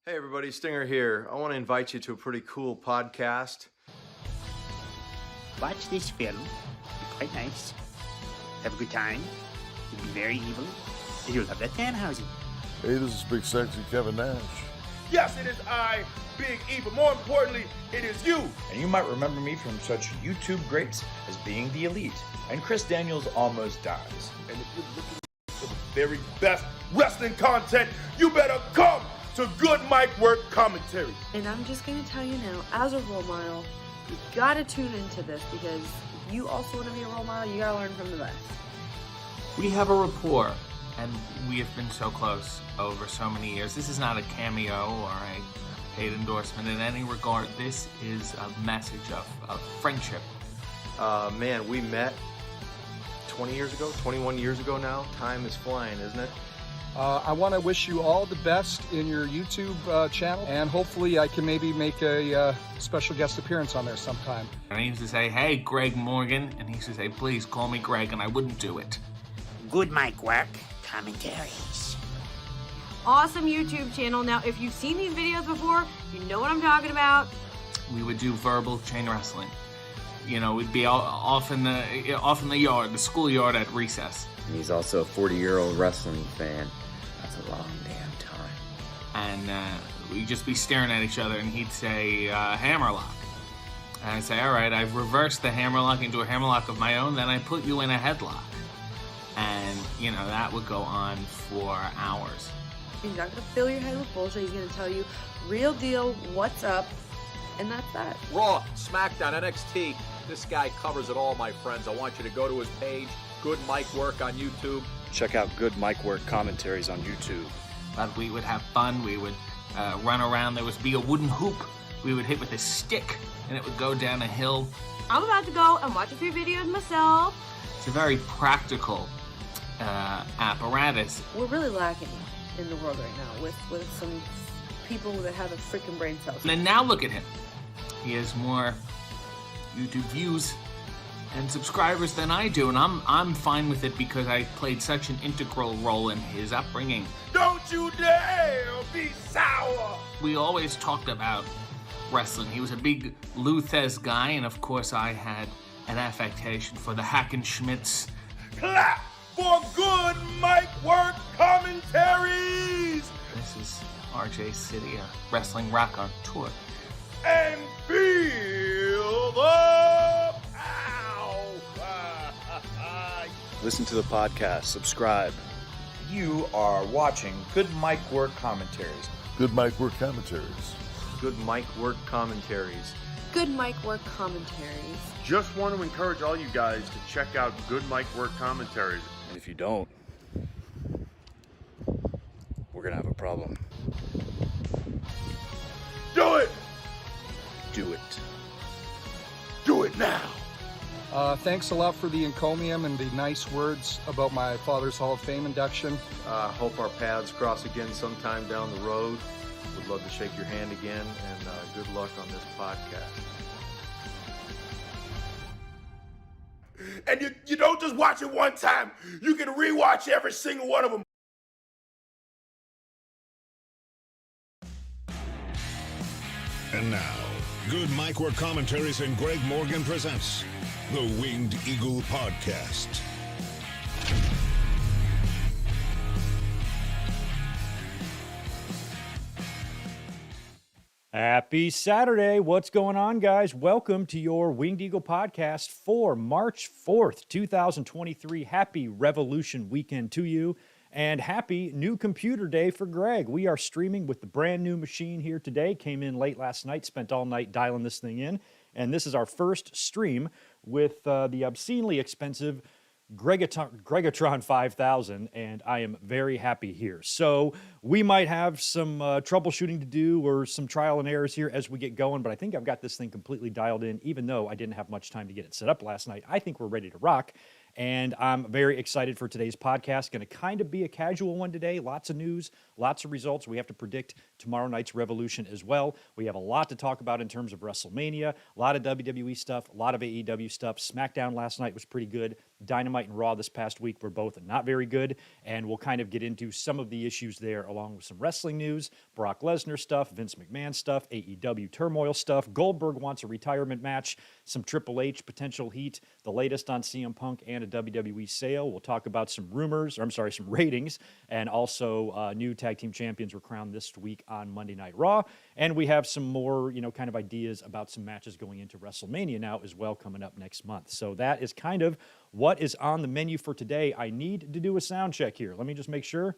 Hey everybody, Stinger here. I want to invite you to a pretty cool podcast. Watch this film. It's quite nice. Have a good time. It'll be very evil. And you'll love that Danhausen. Hey, this is Big Sexy Kevin Nash. Yes, it is I, Big E, but more importantly, it is you. And you might remember me from such YouTube greats as Being the Elite and Chris Daniels Almost Dies. And if you're looking for the very best wrestling content, you better come to Good Mic Work Commentary. And I'm just going to tell you now, as a role model, you got to tune into this because if you also want to be a role model, you got to learn from the best. We have a rapport, and we have been so close over so many years. This is not a cameo or a paid endorsement in any regard. This is a message of friendship. Man, we met 20 years ago, 21 years ago now. Time is flying, isn't it? I want to wish you all the best in your YouTube channel, and hopefully I can maybe make a special guest appearance on there sometime. And he used to say, "Hey, Greg Morgan," and he used to say, "Please call me Greg," and I wouldn't do it. Good mic work. Commentaries. Awesome YouTube channel. Now, if you've seen these videos before, you know what I'm talking about. We would do verbal chain wrestling. You know, we'd be off in the yard, the schoolyard at recess. And he's also a 40-year-old wrestling fan. That's a long damn time. And we'd just be staring at each other, and he'd say, hammerlock. And I'd say, all right, I've reversed the hammerlock into a hammerlock of my own, then I put you in a headlock. And, you know, that would go on for hours. He's not going to fill your head with bullshit. He's going to tell you real deal, what's up, and that's that. Raw, SmackDown, NXT. This guy covers it all, my friends. I want you to go to his page, Good Mic Work on YouTube. Check out Good Mic Work Commentaries on YouTube. But we would have fun. We would run around. There would be a wooden hoop we would hit with a stick, and it would go down a hill. I'm about to go and watch a few videos myself. It's a very practical apparatus. We're really lacking in the world right now with some people that have a freaking brain cell. And now look at him. He has more YouTube views and subscribers than I do, and I'm fine with it because I played such an integral role in his upbringing. Don't you dare be sour. We always talked about wrestling. He was a big Lou Thez guy, and of course I had an affectation for the Hackenschmidts. Clap for Good Mic Work Commentaries. This is RJ City, a wrestling rock on tour. And feel the power. Listen to the podcast. Subscribe. You are watching Good Mic Work Commentaries. Good Mic Work Commentaries. Good Mic Work Commentaries. Good mic work commentaries. Just want to encourage all you guys to check out Good Mic Work Commentaries. And if you don't, we're going to have a problem. Do it. Do it. Do it now. Thanks a lot for the encomium and the nice words about my father's Hall of Fame induction. Hope our paths cross again sometime down the road. Would love to shake your hand again, and good luck on this podcast. And you don't just watch it one time. You can rewatch every single one of them. And now, Good Mic Work Commentaries and Greg Morgan presents the Winged Eagle Podcast. Happy Saturday. What's going on, guys? Welcome to your Winged Eagle podcast for March 4th, 2023. Happy Revolution weekend to you, and happy new computer day for Greg. We are streaming with the brand new machine here today. Came in late last night, spent all night dialing this thing in, and this is our first stream with the obscenely expensive Gregatron 5000, and I am very happy here. So we might have some troubleshooting to do or some trial and errors here as we get going, but I think I've got this thing completely dialed in, even though I didn't have much time to get it set up last night. I think we're ready to rock, and I'm very excited for today's podcast. Going to kind of be a casual one today. Lots of news, lots of results. We have to predict tomorrow night's Revolution as well. We have a lot to talk about in terms of WrestleMania, a lot of WWE stuff, a lot of AEW stuff. SmackDown last night was pretty good. Dynamite and Raw this past week were both not very good, and we'll kind of get into some of the issues there along with some wrestling news, Brock Lesnar stuff, Vince McMahon stuff, AEW turmoil stuff. Goldberg wants a retirement match, some Triple H potential heat, the latest on CM Punk and a WWE sale. We'll talk about some some ratings, and also new tag team champions were crowned this week on Monday Night Raw. And we have some more, kind of ideas about some matches going into WrestleMania now as well coming up next month. So that is kind of what is on the menu for today. I need to do a sound check here. Let me just make sure.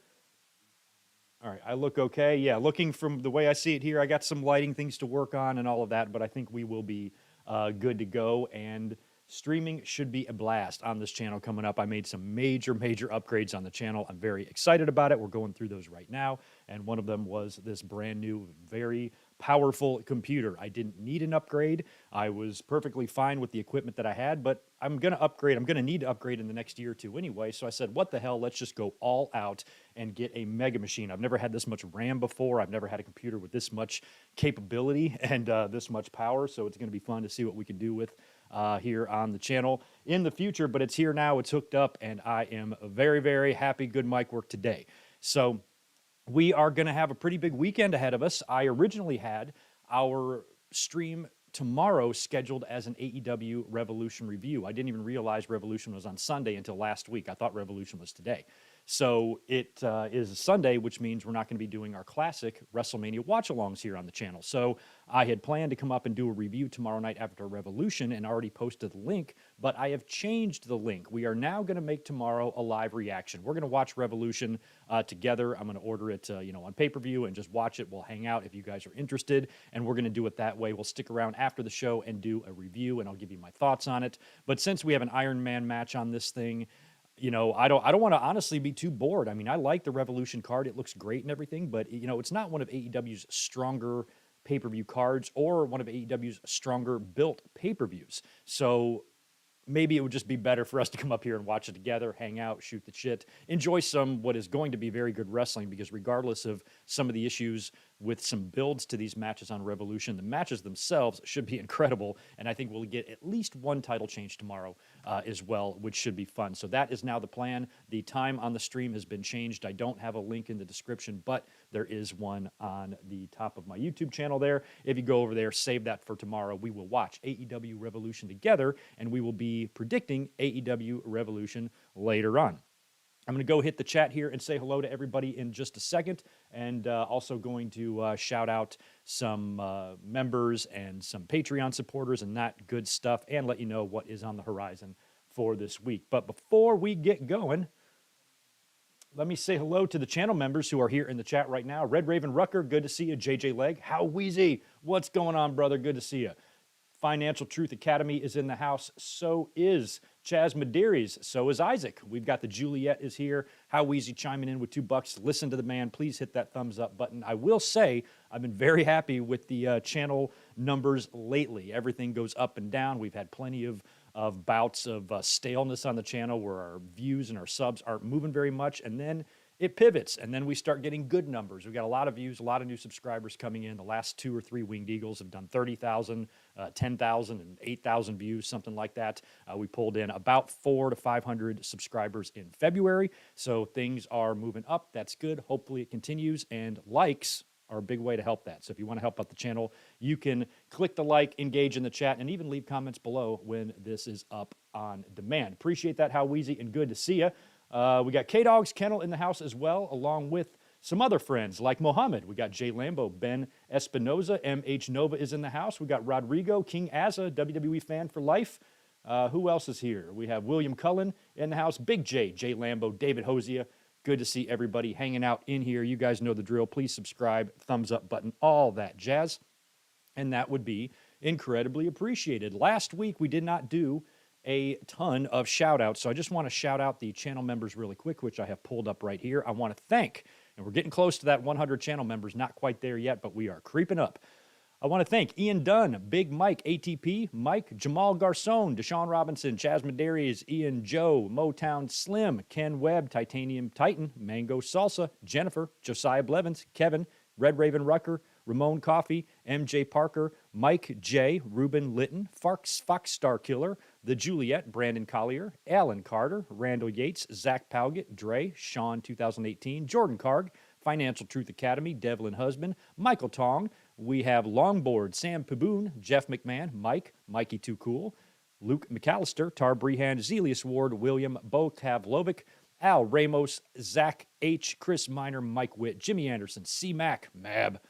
All right, I look okay. Yeah, looking from the way I see it here, I got some lighting things to work on and all of that, but I think we will be good to go. And streaming should be a blast on this channel coming up. I made some major upgrades on the channel. I'm very excited about it. We're going through those right now. And one of them was this brand new, very powerful computer. I didn't need an upgrade. I was perfectly fine with the equipment that I had, but I'm going to upgrade. I'm going to need to upgrade in the next year or two anyway. So I said, what the hell? Let's just go all out and get a mega machine. I've never had this much RAM before. I've never had a computer with this much capability and this much power. So it's going to be fun to see what we can do with here on the channel in the future. But it's here now. It's hooked up, and I am very happy. Good mic work today. So we are going to have a pretty big weekend ahead of us. I originally had our stream tomorrow scheduled as an AEW Revolution review. I didn't even realize Revolution was on Sunday until last week. I thought Revolution was today. So it is Sunday, which means we're not going to be doing our classic WrestleMania watch-alongs here on the channel. So I had planned to come up and do a review tomorrow night after Revolution and already posted the link, but I have changed the link. We are now going to make tomorrow a live reaction. We're going to watch Revolution together. I'm going to order it on pay-per-view and just watch it. We'll hang out if you guys are interested, and we're going to do it that way. We'll stick around after the show and do a review, and I'll give you my thoughts on it. But since we have an Iron Man match on this thing, I don't want to honestly be too bored. I mean, I like the Revolution card. It looks great and everything, but, it's not one of AEW's stronger pay-per-view cards or one of AEW's stronger built pay-per-views. So maybe it would just be better for us to come up here and watch it together, hang out, shoot the shit, enjoy what is going to be very good wrestling, because regardless of some of the issues with some builds to these matches on Revolution, the matches themselves should be incredible, and I think we'll get at least one title change tomorrow as well, which should be fun. So that is now the plan. The time on the stream has been changed. I don't have a link in the description, but there is one on the top of my YouTube channel there. If you go over there, save that for tomorrow. We will watch AEW Revolution together, and we will be predicting AEW Revolution later on. I'm going to go hit the chat here and say hello to everybody in just a second, and also going to shout out some members and some Patreon supporters and that good stuff, and let you know what is on the horizon for this week. But before we get going, let me say hello to the channel members who are here in the chat right now. Red Raven Rucker, good to see you. JJ Leg, how Wheezy, what's going on, brother? Good to see you. Financial Truth Academy is in the house. So is Chaz Medeiros. So is Isaac. We've got the Juliet is here. How Wheezy chiming in with $2. Listen to the man. Please hit that thumbs up button. I will say I've been very happy with the channel numbers lately. Everything goes up and down. We've had plenty of bouts of staleness on the channel where our views and our subs aren't moving very much, and then it pivots, and then we start getting good numbers. We've got a lot of views, a lot of new subscribers coming in. The last 2 or 3 Winged Eagles have done 30,000, 10,000, and 8,000 views, something like that. We pulled in about 400 to 500 subscribers in February, so things are moving up. That's good. Hopefully it continues, and likes are a big way to help that. So if you want to help out the channel, you can click the like, engage in the chat, and even leave comments below when this is up on demand. Appreciate that, How Wheezy, and good to see you. We got K-Dog's Kennel in the house as well, along with some other friends like Mohammed. We got Jay Lambo, Ben Espinoza, MH Nova is in the house. We got Rodrigo, King Azza, WWE fan for life. Who else is here? We have William Cullen in the house, Big J, Jay Lambo, David Hosier. Good to see everybody hanging out in here. You guys know the drill. Please subscribe, thumbs up button, all that jazz. And that would be incredibly appreciated. Last week, we did not do a ton of shout-outs, so I just want to shout out the channel members really quick, which I have pulled up right here. I want to thank, and we're getting close to that 100 channel members, not quite there yet, but we are creeping up. I want to thank Ian Dunn, Big Mike, ATP, Mike, Jamal Garcon, Deshaun Robinson, Chaz Medeiros, Ian Joe, Motown Slim, Ken Webb, Titanium Titan, Mango Salsa, Jennifer, Josiah Blevins, Kevin, Red Raven Rucker, Ramon Coffee, MJ Parker, Mike J, Ruben Litton, Fox Star Killer, The Juliet, Brandon Collier, Alan Carter, Randall Yates, Zach Palgett, Dre, Sean 2018, Jordan Karg, Financial Truth Academy, Devlin Husband, Michael Tong. We have Longboard, Sam Paboon, Jeff McMahon, Mike, Mikey Too Cool, Luke McAllister, Tar Brehan, Zelius Ward, William Bokavlovic, Al Ramos, Zach H., Chris Miner, Mike Witt, Jimmy Anderson, C. Mac, Mab,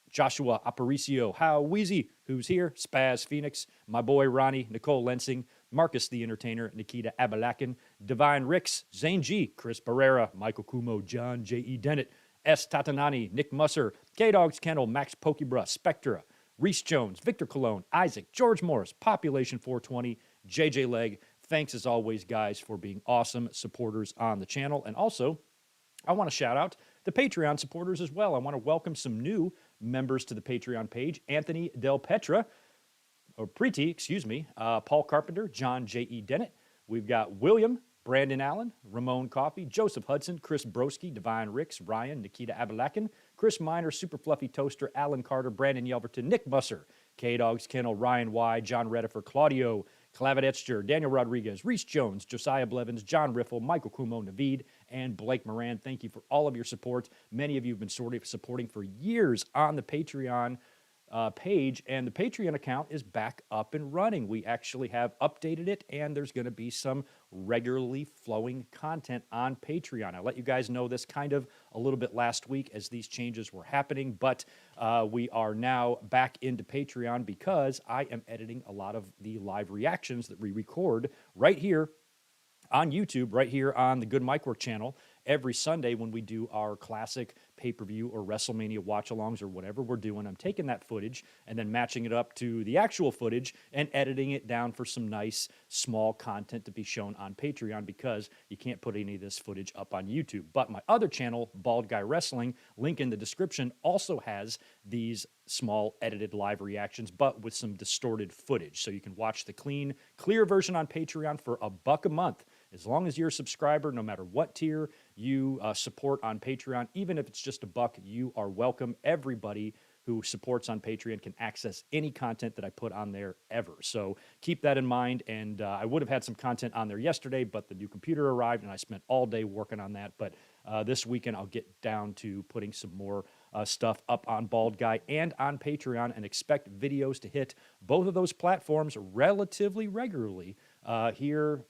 Joshua Aparicio, How Wheezy, who's here, Spaz Phoenix, my boy Ronnie, Nicole Lensing, Marcus the Entertainer, Nikita Abalakin, Divine Ricks, Zane G., Chris Barrera, Michael Kumo, John J.E. Dennett, S. Tatanani, Nick Musser, K-Dogs Kennel, Max Pokebra, Spectra, Reese Jones, Victor Cologne, Isaac, George Morris, Population 420, JJ Leg. Thanks as always, guys, for being awesome supporters on the channel. And also, I want to shout out the Patreon supporters as well. I want to welcome some new members to the Patreon page. Anthony Del Petra, or Preeti, excuse me, Paul Carpenter, John J.E. Dennett. We've got William, Brandon Allen, Ramon Coffey, Joseph Hudson, Chris Broski, Divine Ricks, Ryan, Nikita Abalakin, Chris Miner, Super Fluffy Toaster, Alan Carter, Brandon Yelverton, Nick Musser, K-Dogs Kennel, Ryan Y, John Redifer, Claudio, Clavet Daniel Rodriguez, Reese Jones, Josiah Blevins, John Riffle, Michael Kumo, Naveed, and Blake Moran. Thank you for all of your support. Many of you have been supporting for years on the Patreon page, and the Patreon account is back up and running. We actually have updated it, and there's going to be some regularly flowing content on Patreon. I let you guys know this kind of a little bit last week as these changes were happening, but we are now back into Patreon because I am editing a lot of the live reactions that we record right here on YouTube, right here on the Good Mic Work channel, every Sunday when we do our classic pay-per-view or WrestleMania watch-alongs or whatever we're doing. I'm taking that footage and then matching it up to the actual footage and editing it down for some nice, small content to be shown on Patreon because you can't put any of this footage up on YouTube. But my other channel, Bald Guy Wrestling, link in the description, also has these small edited live reactions, but with some distorted footage. So you can watch the clean, clear version on Patreon for $1 a month. As long as you're a subscriber, no matter what tier you support on Patreon, even if it's just $1, you are welcome. Everybody who supports on Patreon can access any content that I put on there ever. So keep that in mind. And I would have had some content on there yesterday, but the new computer arrived and I spent all day working on that. But this weekend, I'll get down to putting some more stuff up on Bald Guy and on Patreon, and expect videos to hit both of those platforms relatively regularly here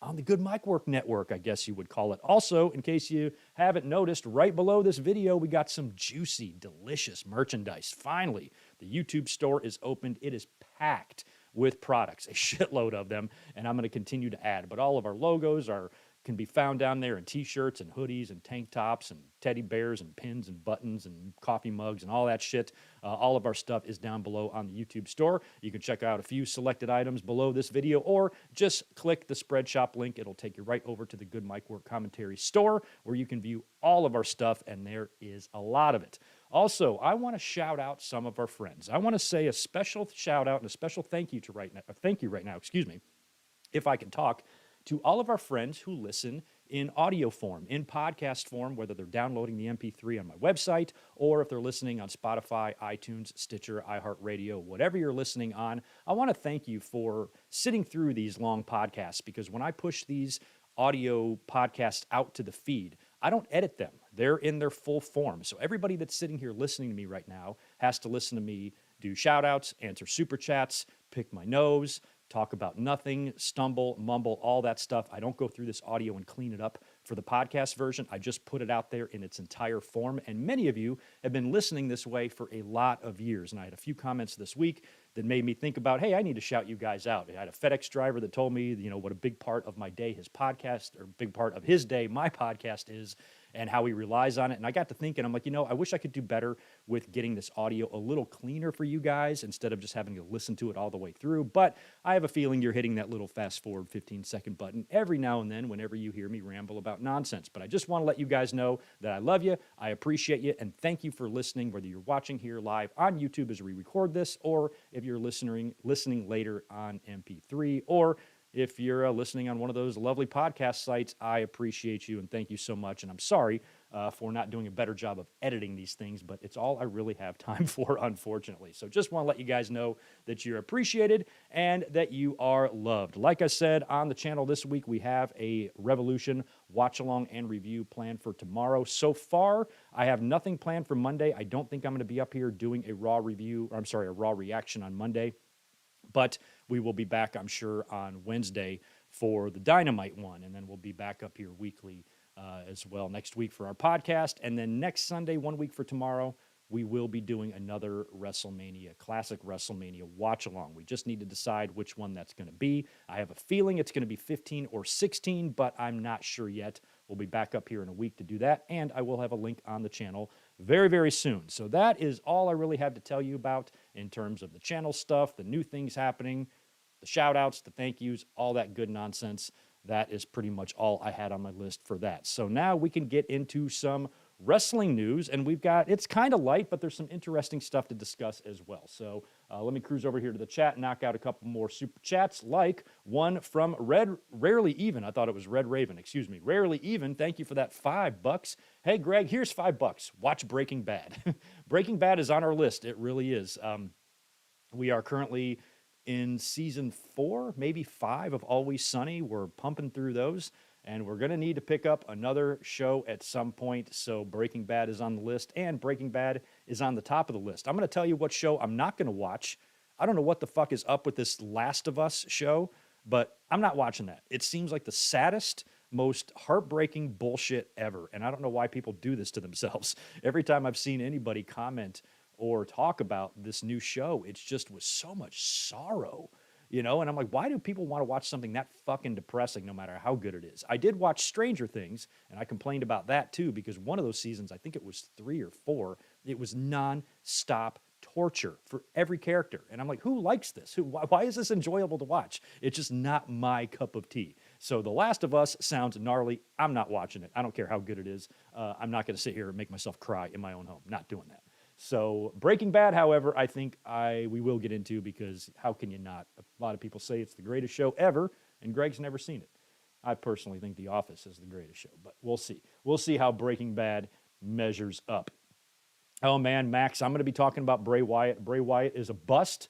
on the Good Mic Work Network, I guess you would call it. Also, in case you haven't noticed, right below this video, we got some juicy, delicious merchandise. Finally, the YouTube store is opened. It is packed with products, a shitload of them, and I'm going to continue to add. But all of our logos can be found down there in t-shirts and hoodies and tank tops and teddy bears and pins and buttons and coffee mugs and all that shit. All of our stuff is down below on the YouTube store. You can check out a few selected items below this video or just click the Spread Shop link. It'll take you right over to the Good Mic Work Commentary store where you can view all of our stuff, and there is a lot of it. Also, I want to shout out some of our friends. I want to say a special shout out and a special thank you right now, if I can talk, to all of our friends who listen in audio form, in podcast form, whether they're downloading the MP3 on my website or if they're listening on Spotify, iTunes, Stitcher, iHeartRadio, whatever you're listening on. I want to thank you for sitting through these long podcasts, because when I push these audio podcasts out to the feed, I don't edit them. They're in their full form. So everybody that's sitting here listening to me right now has to listen to me do shout-outs, answer super chats, pick my nose, talk about nothing, stumble, mumble, all that stuff. I don't go through this audio and clean it up for the podcast version. I just put it out there in its entire form. And many of you have been listening this way for a lot of years. And I had a few comments this week that made me think about, hey, I need to shout you guys out. I had a FedEx driver that told me, what a big part of my day his podcast, or big part of his day my podcast is, and how he relies on it. And I got to thinking, I'm like, I wish I could do better with getting this audio a little cleaner for you guys instead of just having to listen to it all the way through. But I have a feeling you're hitting that little fast forward 15-second button every now and then whenever you hear me ramble about nonsense. But I just want to let you guys know that I love you, I appreciate you, and thank you for listening, whether you're watching here live on YouTube as we record this, or if you're listening later on MP3, or if you're listening on one of those lovely podcast sites, I appreciate you and thank you so much. And I'm sorry for not doing a better job of editing these things, but it's all I really have time for, unfortunately. So just want to let you guys know that you're appreciated and that you are loved. Like I said, on the channel this week, we have a Revolution watch-along and review planned for tomorrow. So far, I have nothing planned for Monday. I don't think I'm going to be up here doing a Raw review, a Raw reaction on Monday. But we will be back, I'm sure, on Wednesday for the Dynamite one. And then we'll be back up here weekly as well next week for our podcast. And then next Sunday, 1 week for tomorrow, we will be doing another WrestleMania, classic WrestleMania watch-along. We just need to decide which one that's going to be. I have a feeling it's going to be 15 or 16, but I'm not sure yet. We'll be back up here in a week to do that, and I will have a link on the channel very, very soon. So that is all I really have to tell you about in terms of the channel stuff, the new things happening, the shout-outs, the thank yous, all that good nonsense. That is pretty much all I had on my list for that. So now we can get into some wrestling news, and it's kind of light, but there's some interesting stuff to discuss as well. So let me cruise over here to the chat and knock out a couple more super chats, like one from Rarely Even. I thought it was Red Raven, excuse me. Rarely Even, thank you for that $5. Hey, Greg, here's $5. Watch Breaking Bad. Breaking Bad is on our list. It really is. We are currently in season 4, maybe 5 of Always Sunny. We're pumping through those. And we're going to need to pick up another show at some point. So Breaking Bad is on the list, and Breaking Bad is on the top of the list. I'm going to tell you what show I'm not going to watch. I don't know what the fuck is up with this Last of Us show, but I'm not watching that. It seems like the saddest, most heartbreaking bullshit ever. And I don't know why people do this to themselves. Every time I've seen anybody comment or talk about this new show, it's just with so much sorrow. And I'm like, why do people want to watch something that fucking depressing no matter how good it is? I did watch Stranger Things, and I complained about that too, because one of those seasons, I think it was 3 or 4, it was non-stop torture for every character. And I'm like, who likes this? Why is this enjoyable to watch? It's just not my cup of tea. So The Last of Us sounds gnarly. I'm not watching it. I don't care how good it is. I'm not going to sit here and make myself cry in my own home. Not doing that. So Breaking Bad, however, I think we will get into, because how can you not? A lot of people say it's the greatest show ever, and Greg's never seen it. I personally think The Office is the greatest show, but we'll see. We'll see how Breaking Bad measures up. Oh, man, Max, I'm going to be talking about Bray Wyatt. Bray Wyatt is a bust.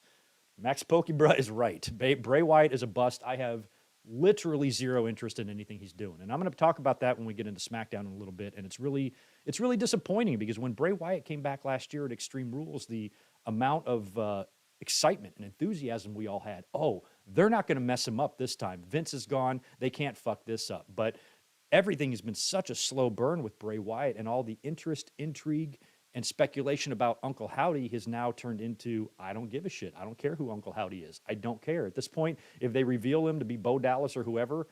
Max Pokebra is right. Bray Wyatt is a bust. I have literally zero interest in anything he's doing. And I'm going to talk about that when we get into SmackDown in a little bit. And it's really disappointing, because when Bray Wyatt came back last year at Extreme Rules, the amount of excitement and enthusiasm we all had, they're not going to mess him up this time. Vince is gone. They can't fuck this up. But everything has been such a slow burn with Bray Wyatt, and all the interest, intrigue, and speculation about Uncle Howdy has now turned into, I don't give a shit. I don't care who Uncle Howdy is. I don't care. At this point, if they reveal him to be Bo Dallas or whoever,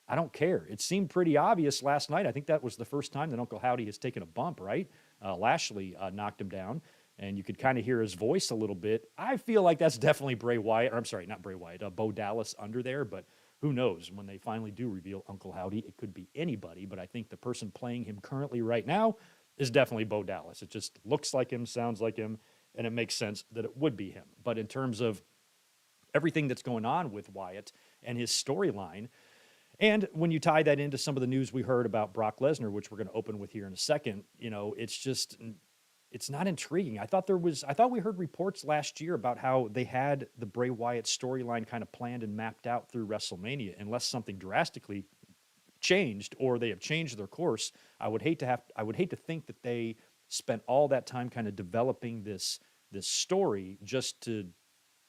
I don't care. It seemed pretty obvious last night. I think that was the first time that Uncle Howdy has taken a bump, right? Lashley knocked him down, and you could kind of hear his voice a little bit. I feel like that's definitely Bray Wyatt, or I'm sorry, not Bray Wyatt, Bo Dallas under there, but who knows? When they finally do reveal Uncle Howdy, it could be anybody, but I think the person playing him currently right now is definitely Bo Dallas. It just looks like him, sounds like him, and it makes sense that it would be him. But in terms of everything that's going on with Wyatt and his storyline, and when you tie that into some of the news we heard about Brock Lesnar, which we're going to open with here in a second, it's not intriguing. I thought we heard reports last year about how they had the Bray Wyatt storyline kind of planned and mapped out through WrestleMania, unless something drastically changed or they have changed their course. I would hate to think that they spent all that time kind of developing this story just to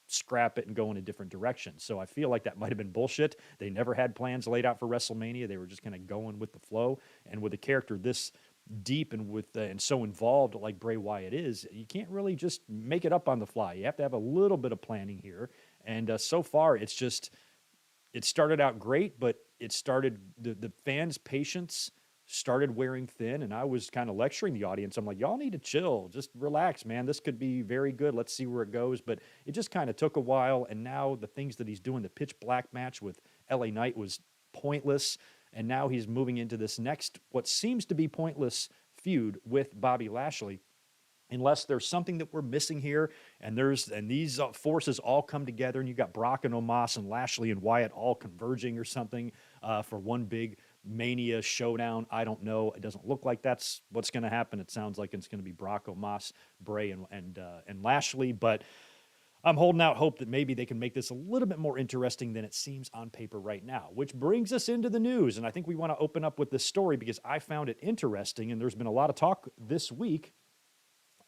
scrap it and go in a different direction. So I feel like that might have been bullshit. They never had plans laid out for WrestleMania. They were just kind of going with the flow. And with a character this deep and and so involved like Bray Wyatt is, you can't really just make it up on the fly. You have to have a little bit of planning here. And so far, it started out great, but the fans' patience started wearing thin, and I was kind of lecturing the audience. I'm like, y'all need to chill. Just relax, man. This could be very good. Let's see where it goes. But it just kind of took a while, and now the things that he's doing, the pitch black match with LA Knight was pointless, and now he's moving into this next, what seems to be pointless feud with Bobby Lashley. unless there's something that we're missing here, and these forces all come together, and you got Brock and Omos and Lashley and Wyatt all converging or something for one big Mania showdown. I don't know. It doesn't look like that's what's going to happen. It sounds like it's going to be Brock, Omos, Bray, and Lashley, but I'm holding out hope that maybe they can make this a little bit more interesting than it seems on paper right now, which brings us into the news. And I think we want to open up with this story because I found it interesting, and there's been a lot of talk this week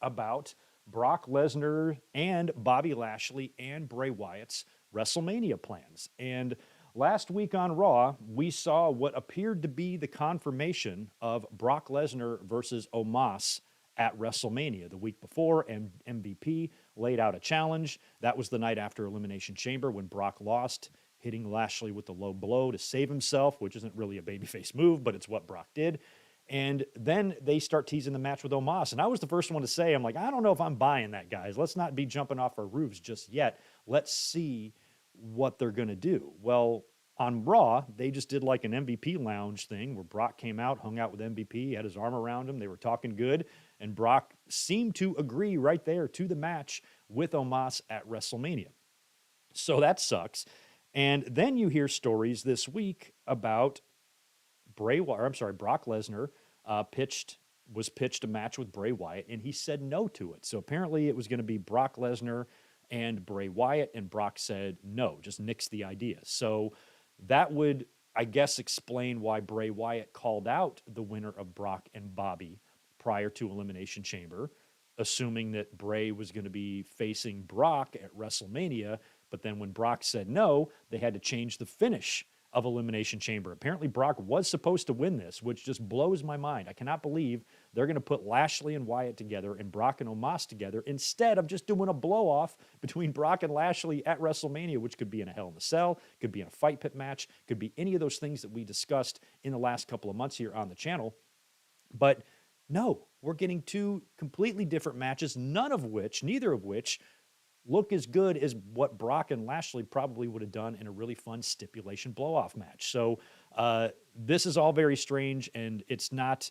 about Brock Lesnar and Bobby Lashley and Bray Wyatt's WrestleMania plans. And last week on Raw, we saw what appeared to be the confirmation of Brock Lesnar versus Omos at WrestleMania. The week before, MVP laid out a challenge. That was the night after Elimination Chamber when Brock lost, hitting Lashley with the low blow to save himself, which isn't really a babyface move, but it's what Brock did. And then they start teasing the match with Omos. And I was the first one to say, I'm like, I don't know if I'm buying that, guys. Let's not be jumping off our roofs just yet. Let's see what they're going to do. Well, on Raw, they just did like an MVP lounge thing where Brock came out, hung out with MVP, had his arm around him. They were talking good. And Brock seemed to agree right there to the match with Omos at WrestleMania. So that sucks. And then you hear stories this week about Brock Lesnar was pitched a match with Bray Wyatt, and he said no to it. So apparently it was going to be Brock Lesnar and Bray Wyatt, and Brock said no, just nixed the idea. So that would, I guess, explain why Bray Wyatt called out the winner of Brock and Bobby prior to Elimination Chamber, assuming that Bray was going to be facing Brock at WrestleMania, but then when Brock said no, they had to change the finish of Elimination Chamber. Apparently Brock was supposed to win this, which just blows my mind. I cannot believe they're going to put Lashley and Wyatt together and Brock and Omos together instead of just doing a blow-off between Brock and Lashley at WrestleMania, which could be in a Hell in a Cell, could be in a fight pit match, could be any of those things that we discussed in the last couple of months here on the channel. But no, we're getting two completely different matches, neither of which look as good as what Brock and Lashley probably would have done in a really fun stipulation blow-off match. So this is all very strange, and it's not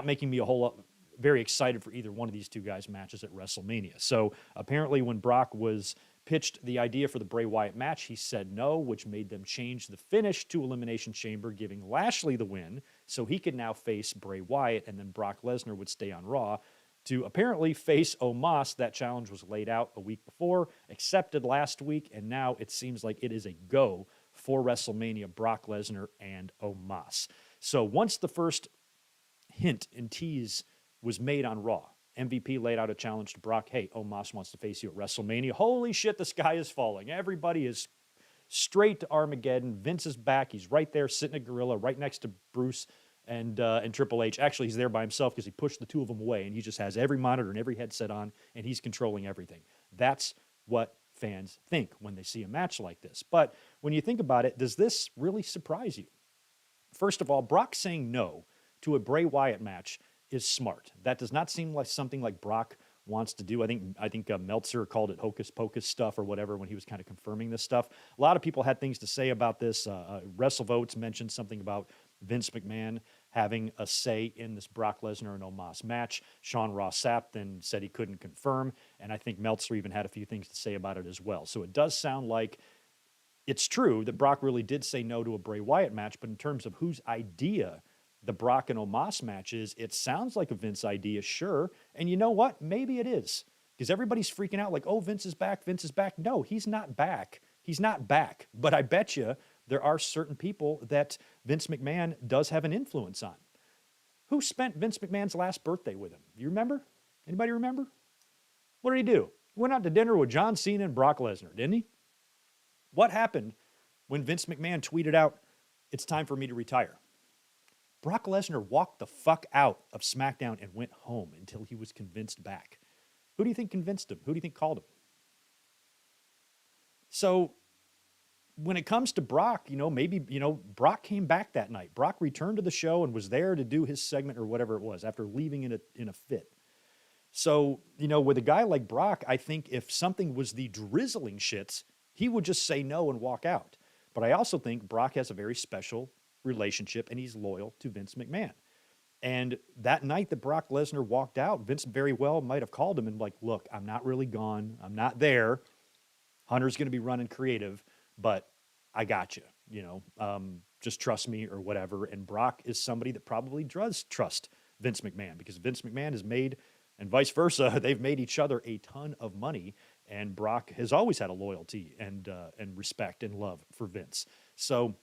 making me a whole lot very excited for either one of these two guys' matches at WrestleMania. So apparently when Brock was pitched the idea for the Bray Wyatt match, he said no, which made them change the finish to Elimination Chamber, giving Lashley the win, so he could now face Bray Wyatt, and then Brock Lesnar would stay on Raw to apparently face Omos. That challenge was laid out a week before, accepted last week, and now it seems like it is a go for WrestleMania, Brock Lesnar and Omos. So once the first hint and tease was made on Raw, MVP laid out a challenge to Brock. Hey, Omos wants to face you at WrestleMania. Holy shit, the sky is falling. Everybody is straight to Armageddon. Vince is back. He's right there sitting a gorilla right next to Bruce and Triple H. Actually, he's there by himself because he pushed the two of them away, and he just has every monitor and every headset on, and he's controlling everything. That's what fans think when they see a match like this. But when you think about it, does this really surprise you? First of all, Brock saying no to a Bray Wyatt match is smart. That does not seem like something like Brock wants to do. I think Meltzer called it hocus pocus stuff or whatever when he was kind of confirming this stuff. A lot of people had things to say about this. WrestleVotes mentioned something about Vince McMahon having a say in this Brock Lesnar and Omos match. Sean Ross Sapp then said he couldn't confirm, and I think Meltzer even had a few things to say about it as well. So it does sound like it's true that Brock really did say no to a Bray Wyatt match, but in terms of whose idea the Brock and Omos match is, it sounds like a Vince idea, sure. And you know what? Maybe it is. Because everybody's freaking out like, oh, Vince is back, Vince is back. No, he's not back. He's not back. But I bet you there are certain people that Vince McMahon does have an influence on. Who spent Vince McMahon's last birthday with him? You remember? Anybody remember? What did he do? He went out to dinner with John Cena and Brock Lesnar, didn't he? What happened when Vince McMahon tweeted out, it's time for me to retire? Brock Lesnar walked the fuck out of SmackDown and went home until he was convinced back. Who do you think convinced him? Who do you think called him? So when it comes to Brock, Brock came back that night. Brock returned to the show and was there to do his segment or whatever it was after leaving in a fit. So, with a guy like Brock, I think if something was the drizzling shits, he would just say no and walk out. But I also think Brock has a very special relationship and he's loyal to Vince McMahon. And that night that Brock Lesnar walked out, Vince very well might have called him and like, look, I'm not really gone. I'm not there. Hunter's going to be running creative, but I got you, just trust me or whatever. And Brock is somebody that probably does trust Vince McMahon because Vince McMahon has made, and vice versa, they've made each other a ton of money. And Brock has always had a loyalty and respect and love for Vince. So,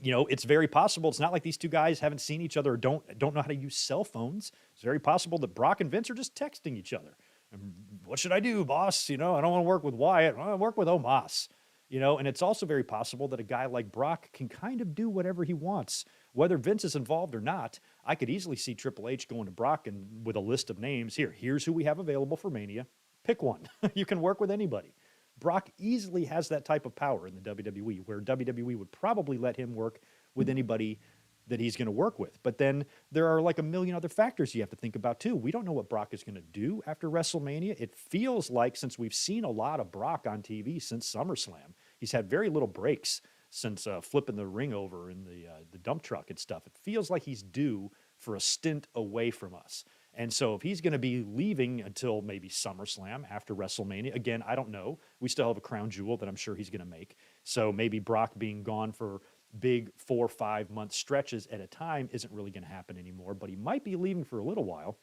it's very possible. It's not like these two guys haven't seen each other or don't know how to use cell phones. It's very possible that Brock and Vince are just texting each other. And what should I do, boss? I don't want to work with Wyatt. I want to work with Omos. And it's also very possible that a guy like Brock can kind of do whatever he wants. Whether Vince is involved or not, I could easily see Triple H going to Brock and with a list of names. Here's who we have available for Mania. Pick one. You can work with anybody. Brock easily has that type of power in the WWE, where WWE would probably let him work with anybody that he's going to work with. But then there are like a million other factors you have to think about too. We don't know what Brock is going to do after WrestleMania. It feels like, since we've seen a lot of Brock on TV since SummerSlam, he's had very little breaks since flipping the ring over in the dump truck and stuff. It feels like he's due for a stint away from us. And so if he's going to be leaving until maybe SummerSlam after WrestleMania, again, I don't know. We still have a crown jewel that I'm sure he's going to make. So maybe Brock being gone for big 4 or 5 month stretches at a time isn't really going to happen anymore, but he might be leaving for a little while.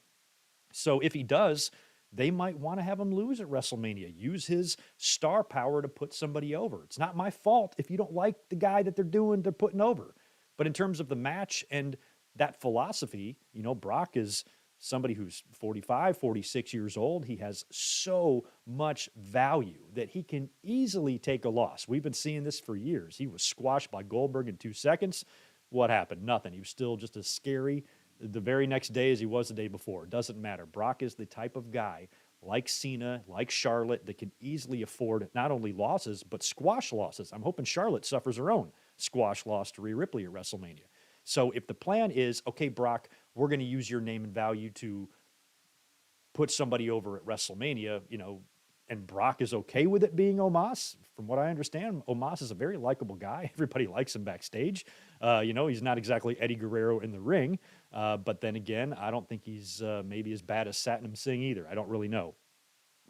So if he does, they might want to have him lose at WrestleMania, use his star power to put somebody over. It's not my fault if you don't like the guy that they're putting over. But in terms of the match and that philosophy, Brock is somebody who's 45, 46 years old. He has so much value that he can easily take a loss. We've been seeing this for years. He was squashed by Goldberg in 2 seconds. What happened? Nothing. He was still just as scary the very next day as he was the day before. It doesn't matter. Brock is the type of guy, like Cena, like Charlotte, that can easily afford not only losses, but squash losses. I'm hoping Charlotte suffers her own squash loss to Rhea Ripley at WrestleMania. So if the plan is, okay, Brock, we're going to use your name and value to put somebody over at WrestleMania, and Brock is okay with it being Omos. From what I understand, Omos is a very likable guy. Everybody likes him backstage. He's not exactly Eddie Guerrero in the ring. But then again, I don't think he's maybe as bad as Satnam Singh either. I don't really know.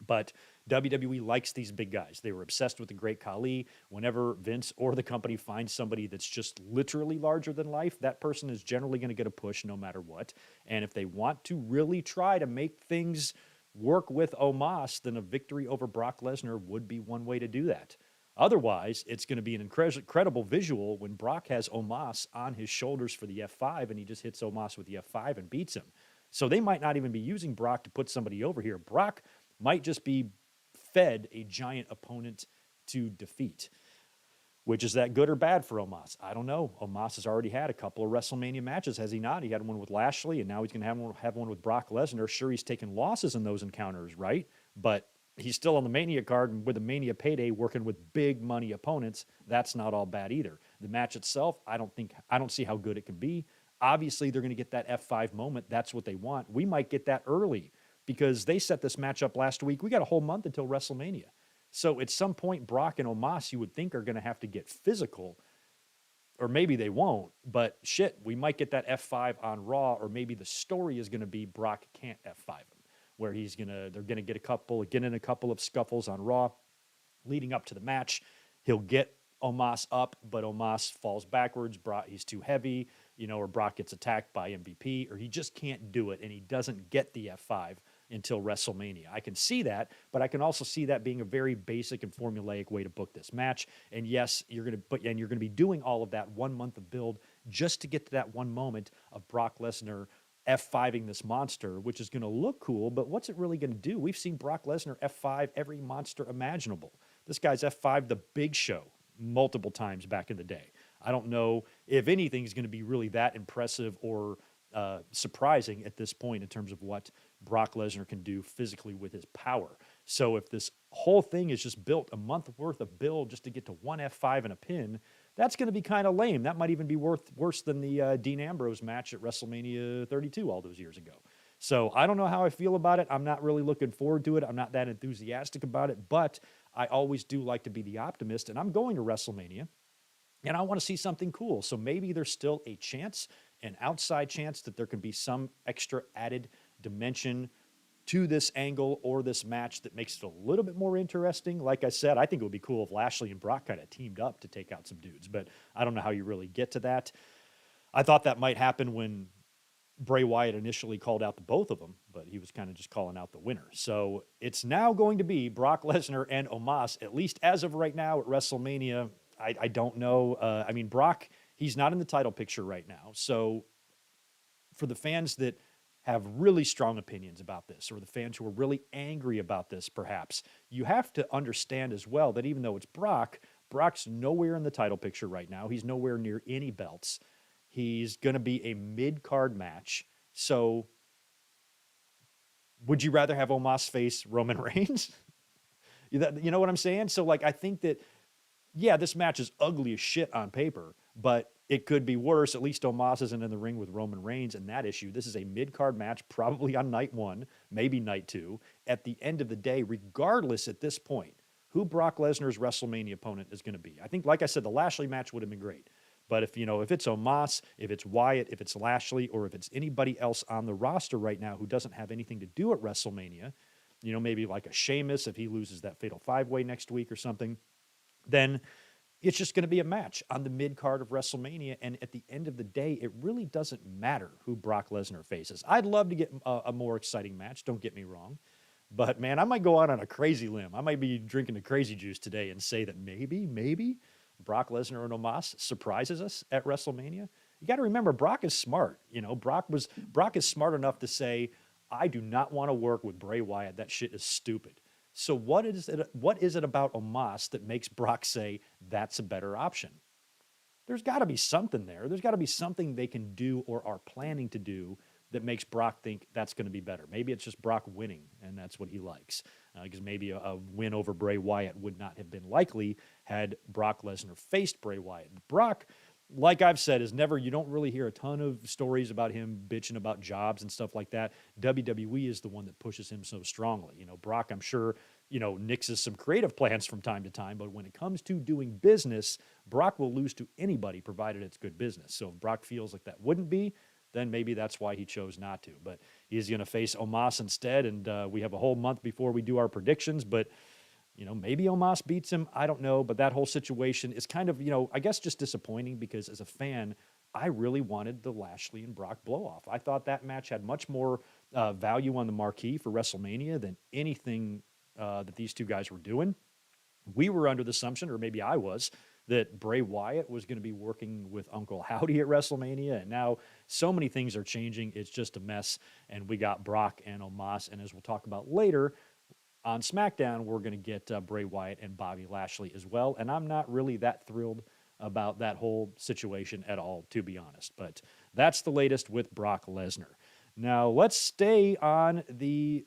But WWE likes these big guys. They were obsessed with the Great Khali. Whenever Vince or the company finds somebody that's just literally larger than life, that person is generally going to get a push no matter what. And if they want to really try to make things work with Omos, then a victory over Brock Lesnar would be one way to do that. Otherwise, it's going to be an incredible visual when Brock has Omos on his shoulders for the F5 and he just hits Omos with the F5 and beats him. So they might not even be using Brock to put somebody over here. Brock might just be fed a giant opponent to defeat. Which, is that good or bad for Omos? I don't know. Omos has already had a couple of WrestleMania matches, has he not? He had one with Lashley, and now he's going to have one with Brock Lesnar. Sure, he's taken losses in those encounters, right? But he's still on the Mania card and with a Mania payday working with big money opponents. That's not all bad either. The match itself, I don't see how good it can be. Obviously, they're going to get that F5 moment. That's what they want. We might get that early because they set this match up last week. We got a whole month until WrestleMania. So at some point, Brock and Omos, you would think, are going to have to get physical, or maybe they won't. But shit, we might get that F5 on Raw, or maybe the story is going to be Brock can't F5 him, where they're going to get in a couple of scuffles on Raw leading up to the match. He'll get Omos up, but Omos falls backwards. He's too heavy, or Brock gets attacked by MVP, or he just can't do it, and he doesn't get the F5 until WrestleMania. I can see that, but I can also see that being a very basic and formulaic way to book this match. And yes, you're going to be doing all of that 1 month of build just to get to that one moment of Brock Lesnar F5ing this monster, which is going to look cool, but what's it really going to do? We've seen Brock Lesnar F5 every monster imaginable. This guy's F5 the Big Show multiple times back in the day. I don't know if anything is going to be really that impressive or surprising at this point in terms of what Brock Lesnar can do physically with his power. So if this whole thing is just built a month worth of build just to get to one F5 and a pin, that's going to be kind of lame. That might even be worse than the Dean Ambrose match at WrestleMania 32 all those years ago. So I don't know how I feel about it. I'm not really looking forward to it. I'm not that enthusiastic about it, but I always do like to be the optimist, and I'm going to WrestleMania, and I want to see something cool. So maybe there's still a chance an outside chance that there can be some extra added dimension to this angle or this match that makes it a little bit more interesting. Like I said, I think it would be cool if Lashley and Brock kind of teamed up to take out some dudes, but I don't know how you really get to that. I thought that might happen when Bray Wyatt initially called out the both of them, but he was kind of just calling out the winner. So it's now going to be Brock Lesnar and Omos, at least as of right now at WrestleMania. I don't know. I mean, Brock, he's not in the title picture right now. So for the fans that have really strong opinions about this, or the fans who are really angry about this, perhaps, you have to understand as well that even though it's Brock's nowhere in the title picture right now. He's nowhere near any belts. He's going to be a mid-card match. So would you rather have Omos face Roman Reigns? You know what I'm saying? So, like, I think that, yeah, this match is ugly as shit on paper, but it could be worse. At least Omos isn't in the ring with Roman Reigns and that issue. This is a mid-card match, probably on night 1, maybe night 2. At the end of the day, regardless at this point, who Brock Lesnar's WrestleMania opponent is going to be. I think, like I said, the Lashley match would have been great. But if it's Omos, if it's Wyatt, if it's Lashley, or if it's anybody else on the roster right now who doesn't have anything to do at WrestleMania, maybe like a Sheamus if he loses that Fatal 5-Way next week or something, then it's just going to be a match on the mid-card of WrestleMania. And at the end of the day, it really doesn't matter who Brock Lesnar faces. I'd love to get a more exciting match, don't get me wrong. But, man, I might go out on a crazy limb. I might be drinking the crazy juice today and say that maybe Brock Lesnar and Omos surprises us at WrestleMania. You got to remember, Brock is smart. Brock is smart enough to say, I do not want to work with Bray Wyatt. That shit is stupid. So what is it about Omos that makes Brock say that's a better option? There's got to be something there. There's got to be something they can do or are planning to do that makes Brock think that's going to be better. Maybe it's just Brock winning, and that's what he likes. Because maybe a win over Bray Wyatt would not have been likely had Brock Lesnar faced Bray Wyatt. Brock, like I've said, you don't really hear a ton of stories about him bitching about jobs and stuff like that. WWE is the one that pushes him so strongly. Brock, I'm sure, nixes some creative plans from time to time, but when it comes to doing business, Brock will lose to anybody provided it's good business. So if Brock feels like that wouldn't be, then maybe that's why he chose not to. But he's going to face Omos instead, and we have a whole month before we do our predictions. But, maybe Omos beats him. I don't know. But that whole situation is kind of, I guess just disappointing because as a fan, I really wanted the Lashley and Brock blow-off. I thought that match had much more value on the marquee for WrestleMania than anything that these two guys were doing. We were under the assumption, or maybe I was, that Bray Wyatt was going to be working with Uncle Howdy at WrestleMania, and now so many things are changing. It's just a mess, and we got Brock and Omos, and as we'll talk about later, on SmackDown, we're going to get Bray Wyatt and Bobby Lashley as well, and I'm not really that thrilled about that whole situation at all, to be honest, but that's the latest with Brock Lesnar. Now, let's stay on the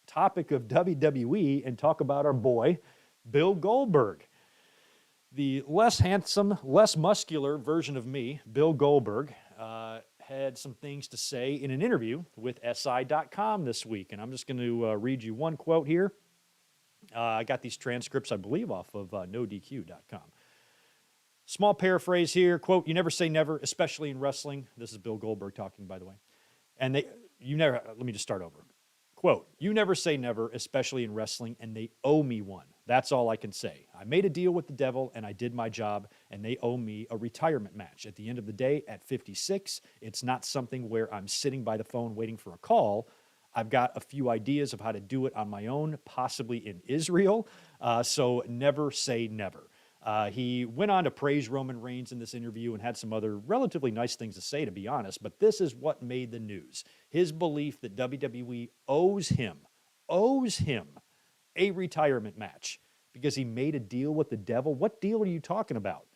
topic of WWE and talk about our boy, Bill Goldberg. The less handsome, less muscular version of me, Bill Goldberg, had some things to say in an interview with SI.com this week. And I'm just going to read you one quote here. I got these transcripts, I believe, off of NoDQ.com. Small paraphrase here. Quote, "You never say never, especially in wrestling." This is Bill Goldberg talking, by the way. And let me just start over. Quote, "You never say never, especially in wrestling, and they owe me one. That's all I can say. I made a deal with the devil, and I did my job, and they owe me a retirement match. At the end of the day, at 56, it's not something where I'm sitting by the phone waiting for a call. I've got a few ideas of how to do it on my own, possibly in Israel, so never say never." He went on to praise Roman Reigns in this interview and had some other relatively nice things to say, to be honest, but this is what made the news. His belief that WWE owes him a retirement match because he made a deal with the devil. What deal are you talking about?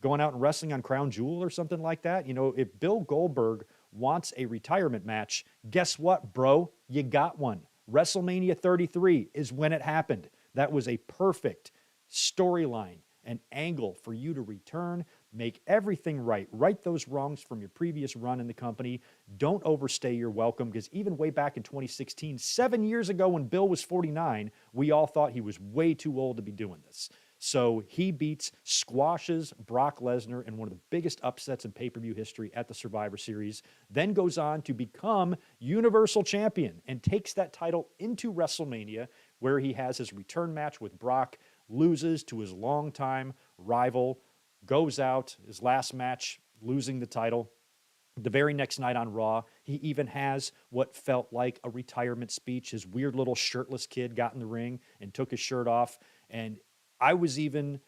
Going out and wrestling on Crown Jewel or something like that? If Bill Goldberg wants a retirement match, guess what, bro? You got one. WrestleMania 33 is when it happened. That was a perfect storyline, an angle for you to return, make everything right those wrongs from your previous run in the company. Don't overstay your welcome, because even way back in 2016, 7 years ago when Bill was 49, we all thought he was way too old to be doing this. So he squashes Brock Lesnar in one of the biggest upsets in pay-per-view history at the Survivor Series, then goes on to become Universal Champion and takes that title into WrestleMania, where he has his return match with Brock, loses to his longtime rival, goes out, his last match, losing the title. The very next night on Raw, he even has what felt like a retirement speech. His weird little shirtless kid got in the ring and took his shirt off. And I was even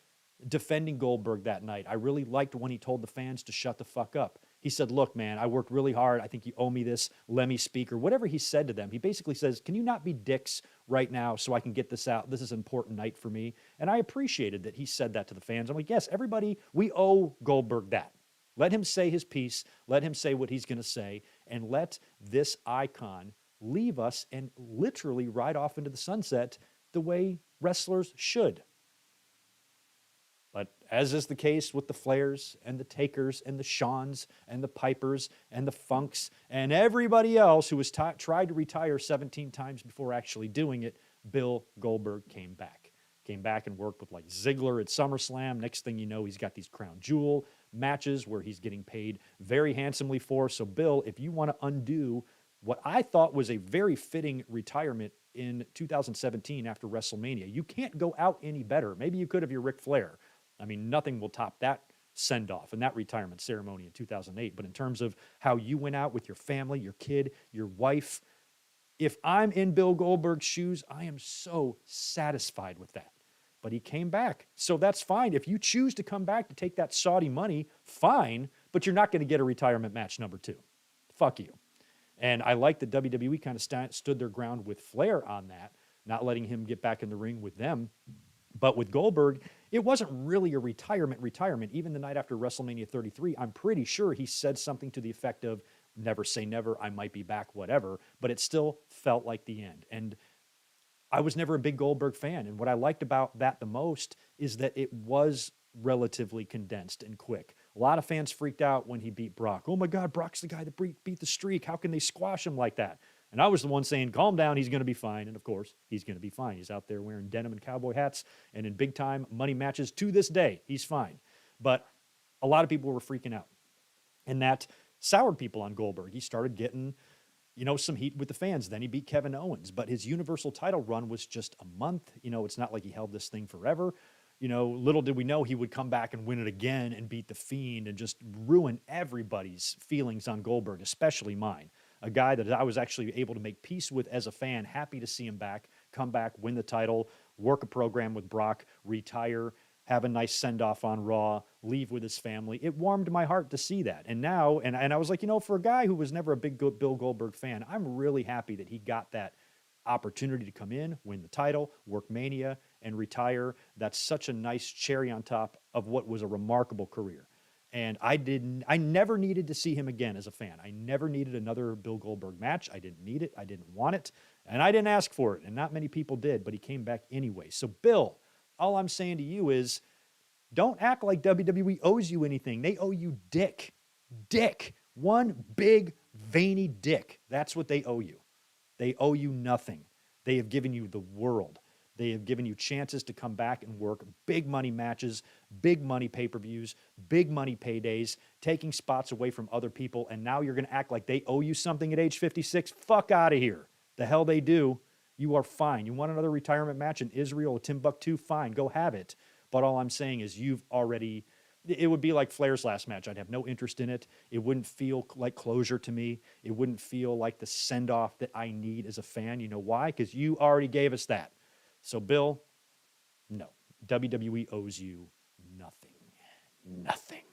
defending Goldberg that night. I really liked when he told the fans to shut the fuck up. He said, look, man, I worked really hard. I think you owe me this. Let me speak, or whatever he said to them. He basically says, can you not be dicks right now so I can get this out? This is an important night for me. And I appreciated that he said that to the fans. I'm like, yes, everybody, we owe Goldberg that. Let him say his piece. Let him say what he's going to say. And let this icon leave us and literally ride off into the sunset the way wrestlers should. But as is the case with the Flairs and the Takers and the Shawns and the Pipers and the Funks and everybody else who has tried to retire 17 times before actually doing it, Bill Goldberg came back. Came back and worked with like Ziggler at SummerSlam. Next thing you know, he's got these crown jewel matches where he's getting paid very handsomely for. So Bill, if you want to undo what I thought was a very fitting retirement in 2017 after WrestleMania, you can't go out any better. Maybe you could if you're Ric Flair. I mean, nothing will top that send-off and that retirement ceremony in 2008. But in terms of how you went out with your family, your kid, your wife, if I'm in Bill Goldberg's shoes, I am so satisfied with that. But he came back, so that's fine. If you choose to come back to take that Saudi money, fine, but you're not going to get a retirement match number 2. Fuck you. And I like that WWE kind of stood their ground with Flair on that, not letting him get back in the ring with them. But with Goldberg, it wasn't really a retirement. Even the night after WrestleMania 33, I'm pretty sure he said something to the effect of, never say never, I might be back, whatever. But it still felt like the end. And I was never a big Goldberg fan. And what I liked about that the most is that it was relatively condensed and quick. A lot of fans freaked out when he beat Brock. Oh my God, Brock's the guy that beat the streak. How can they squash him like that? And I was the one saying, calm down, he's going to be fine. And of course, he's going to be fine. He's out there wearing denim and cowboy hats and in big time money matches to this day. He's fine. But a lot of people were freaking out. And that soured people on Goldberg. He started getting, some heat with the fans. Then he beat Kevin Owens. But his Universal title run was just a month. It's not like he held this thing forever. Little did we know he would come back and win it again and beat The Fiend and just ruin everybody's feelings on Goldberg, especially mine. A guy that I was actually able to make peace with as a fan, happy to see him back, come back, win the title, work a program with Brock, retire, have a nice send-off on Raw, leave with his family. It warmed my heart to see that. And now, and I was like, for a guy who was never a big Bill Goldberg fan, I'm really happy that he got that opportunity to come in, win the title, work Mania, and retire. That's such a nice cherry on top of what was a remarkable career. And I never needed to see him again as a fan. I never needed another Bill Goldberg match. I didn't need it. I didn't want it. And I didn't ask for it. And not many people did, but he came back anyway. So Bill, all I'm saying to you is don't act like WWE owes you anything. They owe you dick. Dick. One big, veiny dick. That's what they owe you. They owe you nothing. They have given you the world. They have given you chances to come back and work big money matches, big money pay-per-views, big money paydays, taking spots away from other people, and now you're going to act like they owe you something at age 56? Fuck out of here. The hell they do. You are fine. You want another retirement match in Israel or Timbuktu? Fine, go have it. But all I'm saying is it would be like Flair's last match. I'd have no interest in it. It wouldn't feel like closure to me. It wouldn't feel like the send-off that I need as a fan. You know why? Because you already gave us that. So, Bill, no. WWE owes you nothing. Nothing.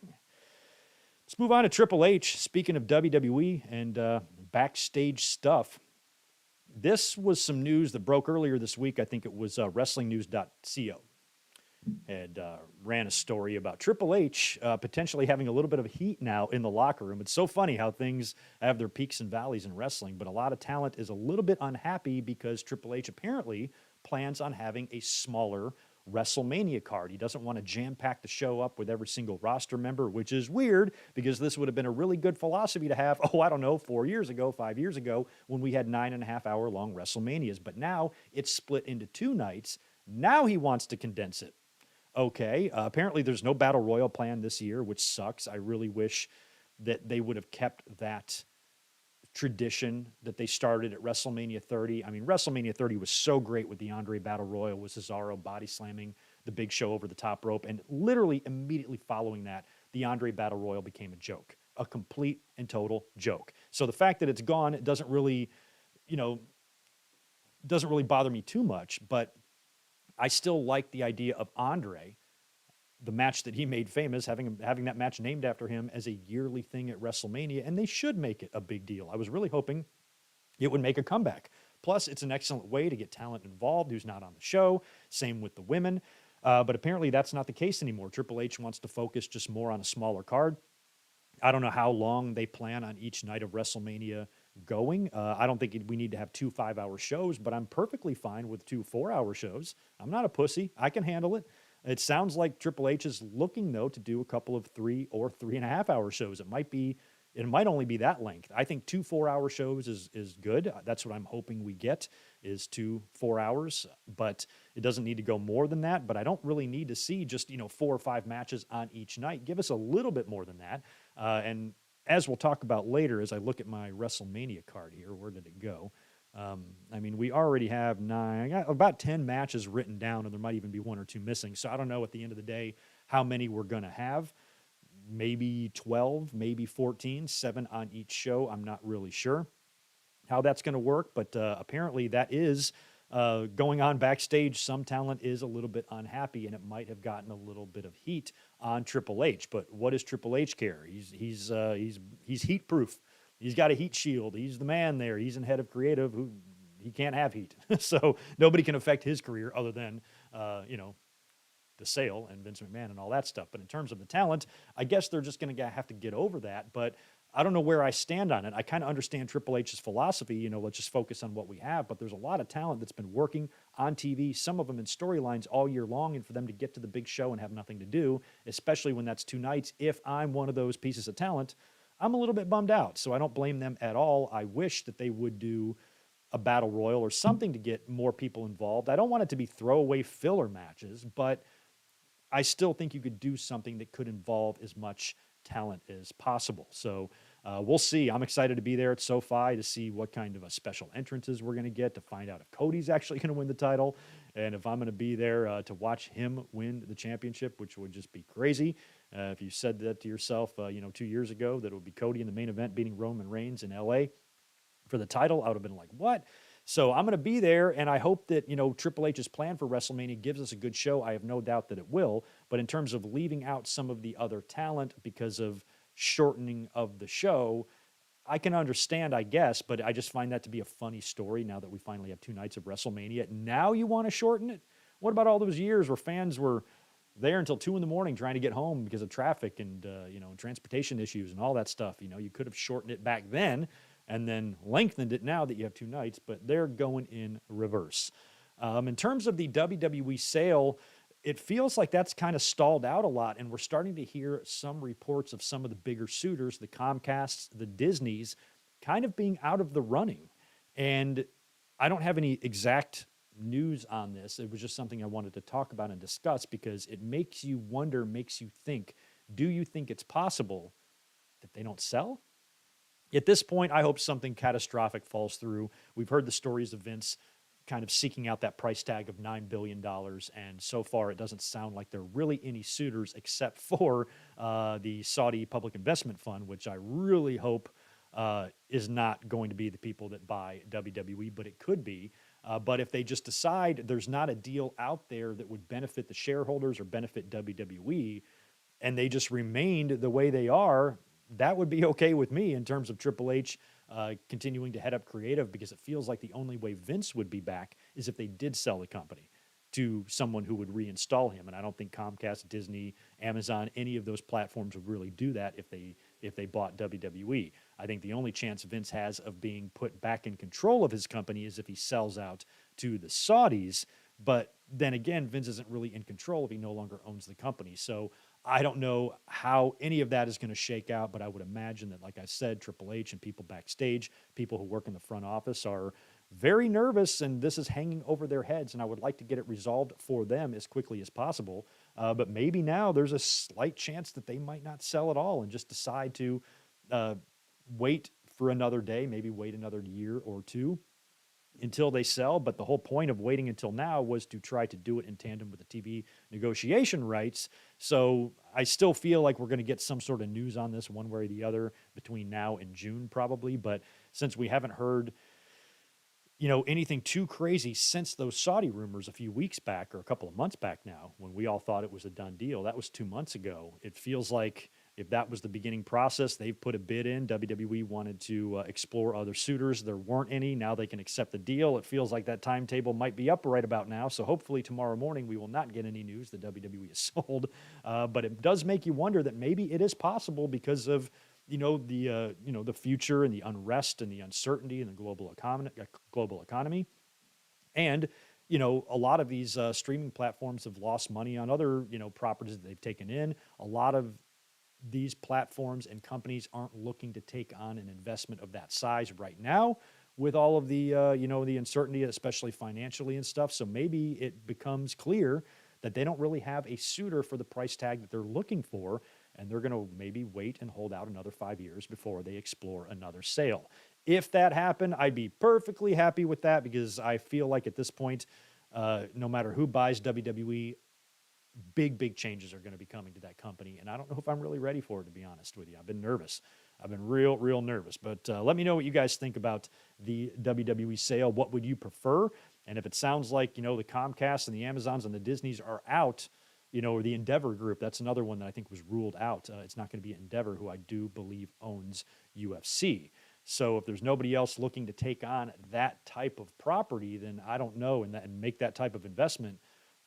Let's move on to Triple H. Speaking of WWE and backstage stuff, this was some news that broke earlier this week. I think it was WrestlingNews.co. Had ran a story about Triple H potentially having a little bit of heat now in the locker room. It's so funny how things have their peaks and valleys in wrestling, but a lot of talent is a little bit unhappy because Triple H apparently plans on having a smaller WrestleMania card. He doesn't want to jam-pack the show up with every single roster member, which is weird because this would have been a really good philosophy to have, 4 years ago, 5 years ago, when we had 9.5-hour-long WrestleManias. But now it's split into 2 nights. Now he wants to condense it. okay. Apparently, there's no Battle Royal plan this year, which sucks. I really wish that they would have kept that tradition that they started at WrestleMania 30. I mean, WrestleMania 30 was so great with the Andre Battle Royal, with Cesaro body slamming the Big Show over the top rope. And literally immediately following that, the Andre Battle Royal became a joke, a complete and total joke. So the fact that it's gone, it doesn't really, doesn't really bother me too much, but I still like the idea of Andre, the match that he made famous, having that match named after him as a yearly thing at WrestleMania, and they should make it a big deal. I was really hoping it would make a comeback. Plus, it's an excellent way to get talent involved who's not on the show. Same with the women. But apparently that's not the case anymore. Triple H wants to focus just more on a smaller card. I don't know how long they plan on each night of WrestleMania going. I don't think we need to have 2 5-hour shows, but I'm perfectly fine with 2 4-hour shows. I'm not a pussy. I can handle it. It sounds like Triple H is looking, though, to do a couple of 3 or 3.5-hour shows. It might only be that length. I think 2 4-hour shows is good. That's what I'm hoping we get, is 2 4 hours, but it doesn't need to go more than that. But I don't really need to see just, 4 or 5 matches on each night. Give us a little bit more than that. And as we'll talk about later, as I look at my WrestleMania card here, where did it go? We already have 9, I got about 10 matches written down, and there might even be 1 or 2 missing. So I don't know at the end of the day how many we're going to have. Maybe 12, maybe 14, 7 on each show. I'm not really sure how that's going to work, but apparently that is going on backstage. Some talent is a little bit unhappy, and it might have gotten a little bit of heat on Triple H. But what does Triple H care? He's heat proof. He's got a heat shield. He's the man there. He's in head of creative. He can't have heat, so nobody can affect his career other than the sale and Vince McMahon and all that stuff. But in terms of the talent, I guess they're just going to have to get over that. But I don't know where I stand on it. I kind of understand Triple H's philosophy, let's just focus on what we have. But there's a lot of talent that's been working on TV, some of them in storylines all year long, and for them to get to the big show and have nothing to do, especially when that's 2 nights, if I'm one of those pieces of talent, I'm a little bit bummed out. So I don't blame them at all. I wish that they would do a battle royal or something to get more people involved. I don't want it to be throwaway filler matches, but I still think you could do something that could involve as much talent as possible. So we'll see. I'm excited to be there at SoFi to see what kind of special entrances we're going to get, to find out if Cody's actually going to win the title, and if I'm going to be there to watch him win the championship, which would just be crazy. If you said that to yourself, 2 years ago, that it would be Cody in the main event beating Roman Reigns in LA for the title, I would have been like, what? So I'm going to be there, and I hope that, Triple H's plan for WrestleMania gives us a good show. I have no doubt that it will. But in terms of leaving out some of the other talent because of shortening of the show, I can understand, I guess, but I just find that to be a funny story now that we finally have 2 nights of WrestleMania. Now you want to shorten it? What about all those years where fans were there until 2 a.m. trying to get home because of traffic and, transportation issues and all that stuff? You could have shortened it back then and then lengthened it now that you have 2 nights, but they're going in reverse. In terms of the WWE sale, it feels like that's kind of stalled out a lot, and we're starting to hear some reports of some of the bigger suitors, the Comcasts, the Disneys, kind of being out of the running. And I don't have any exact news on this. It was just something I wanted to talk about and discuss because it makes you wonder, makes you think, do you think it's possible that they don't sell? At this point, I hope something catastrophic falls through. We've heard the stories of Vince kind of seeking out that price tag of $9 billion, and so far it doesn't sound like there are really any suitors except for the Saudi Public Investment Fund, which I really hope is not going to be the people that buy WWE, but it could be. But if they just decide there's not a deal out there that would benefit the shareholders or benefit WWE, and they just remained the way they are, that would be okay with me in terms of Triple H continuing to head up creative, because it feels like the only way Vince would be back is if they did sell the company to someone who would reinstall him. And I don't think Comcast, Disney, Amazon, any of those platforms would really do that if they bought WWE. I think the only chance Vince has of being put back in control of his company is if he sells out to the Saudis. But then again, Vince isn't really in control if he no longer owns the company. So I don't know how any of that is going to shake out, but I would imagine that, like I said, Triple H and people backstage, people who work in the front office are very nervous, and this is hanging over their heads, and I would like to get it resolved for them as quickly as possible. But maybe now there's a slight chance that they might not sell at all and just decide to wait for another day, maybe wait another year or two until they sell. But the whole point of waiting until now was to try to do it in tandem with the TV negotiation rights. So I still feel like we're going to get some sort of news on this one way or the other between now and June probably. But since we haven't heard, anything too crazy since those Saudi rumors a few weeks back, or a couple of months back now, when we all thought it was a done deal, that was 2 months ago. It feels like if that was the beginning process, they've put a bid in. WWE wanted to explore other suitors. There weren't any. Now they can accept the deal. It feels like that timetable might be up right about now. So hopefully tomorrow morning we will not get any news that WWE is sold. But it does make you wonder that maybe it is possible because of the future and the unrest and the uncertainty in the global economy. And, a lot of these streaming platforms have lost money on other, properties that they've taken in. A lot of these platforms and companies aren't looking to take on an investment of that size right now with all of the, the uncertainty, especially financially and stuff. So maybe it becomes clear that they don't really have a suitor for the price tag that they're looking for, and they're going to maybe wait and hold out another 5 years before they explore another sale. If that happened, I'd be perfectly happy with that, because I feel like at this point, no matter who buys WWE, big changes are going to be coming to that company, and I don't know if I'm really ready for it, to be honest with you. I've been nervous. I've been real nervous. But let me know what you guys think about the WWE sale. What would you prefer? And if it sounds like, the Comcast and the Amazons and the Disneys are out, or the Endeavor Group, that's another one that I think was ruled out. It's not going to be Endeavor, who I do believe owns UFC. So if there's nobody else looking to take on that type of property, then I don't know, and make that type of investment,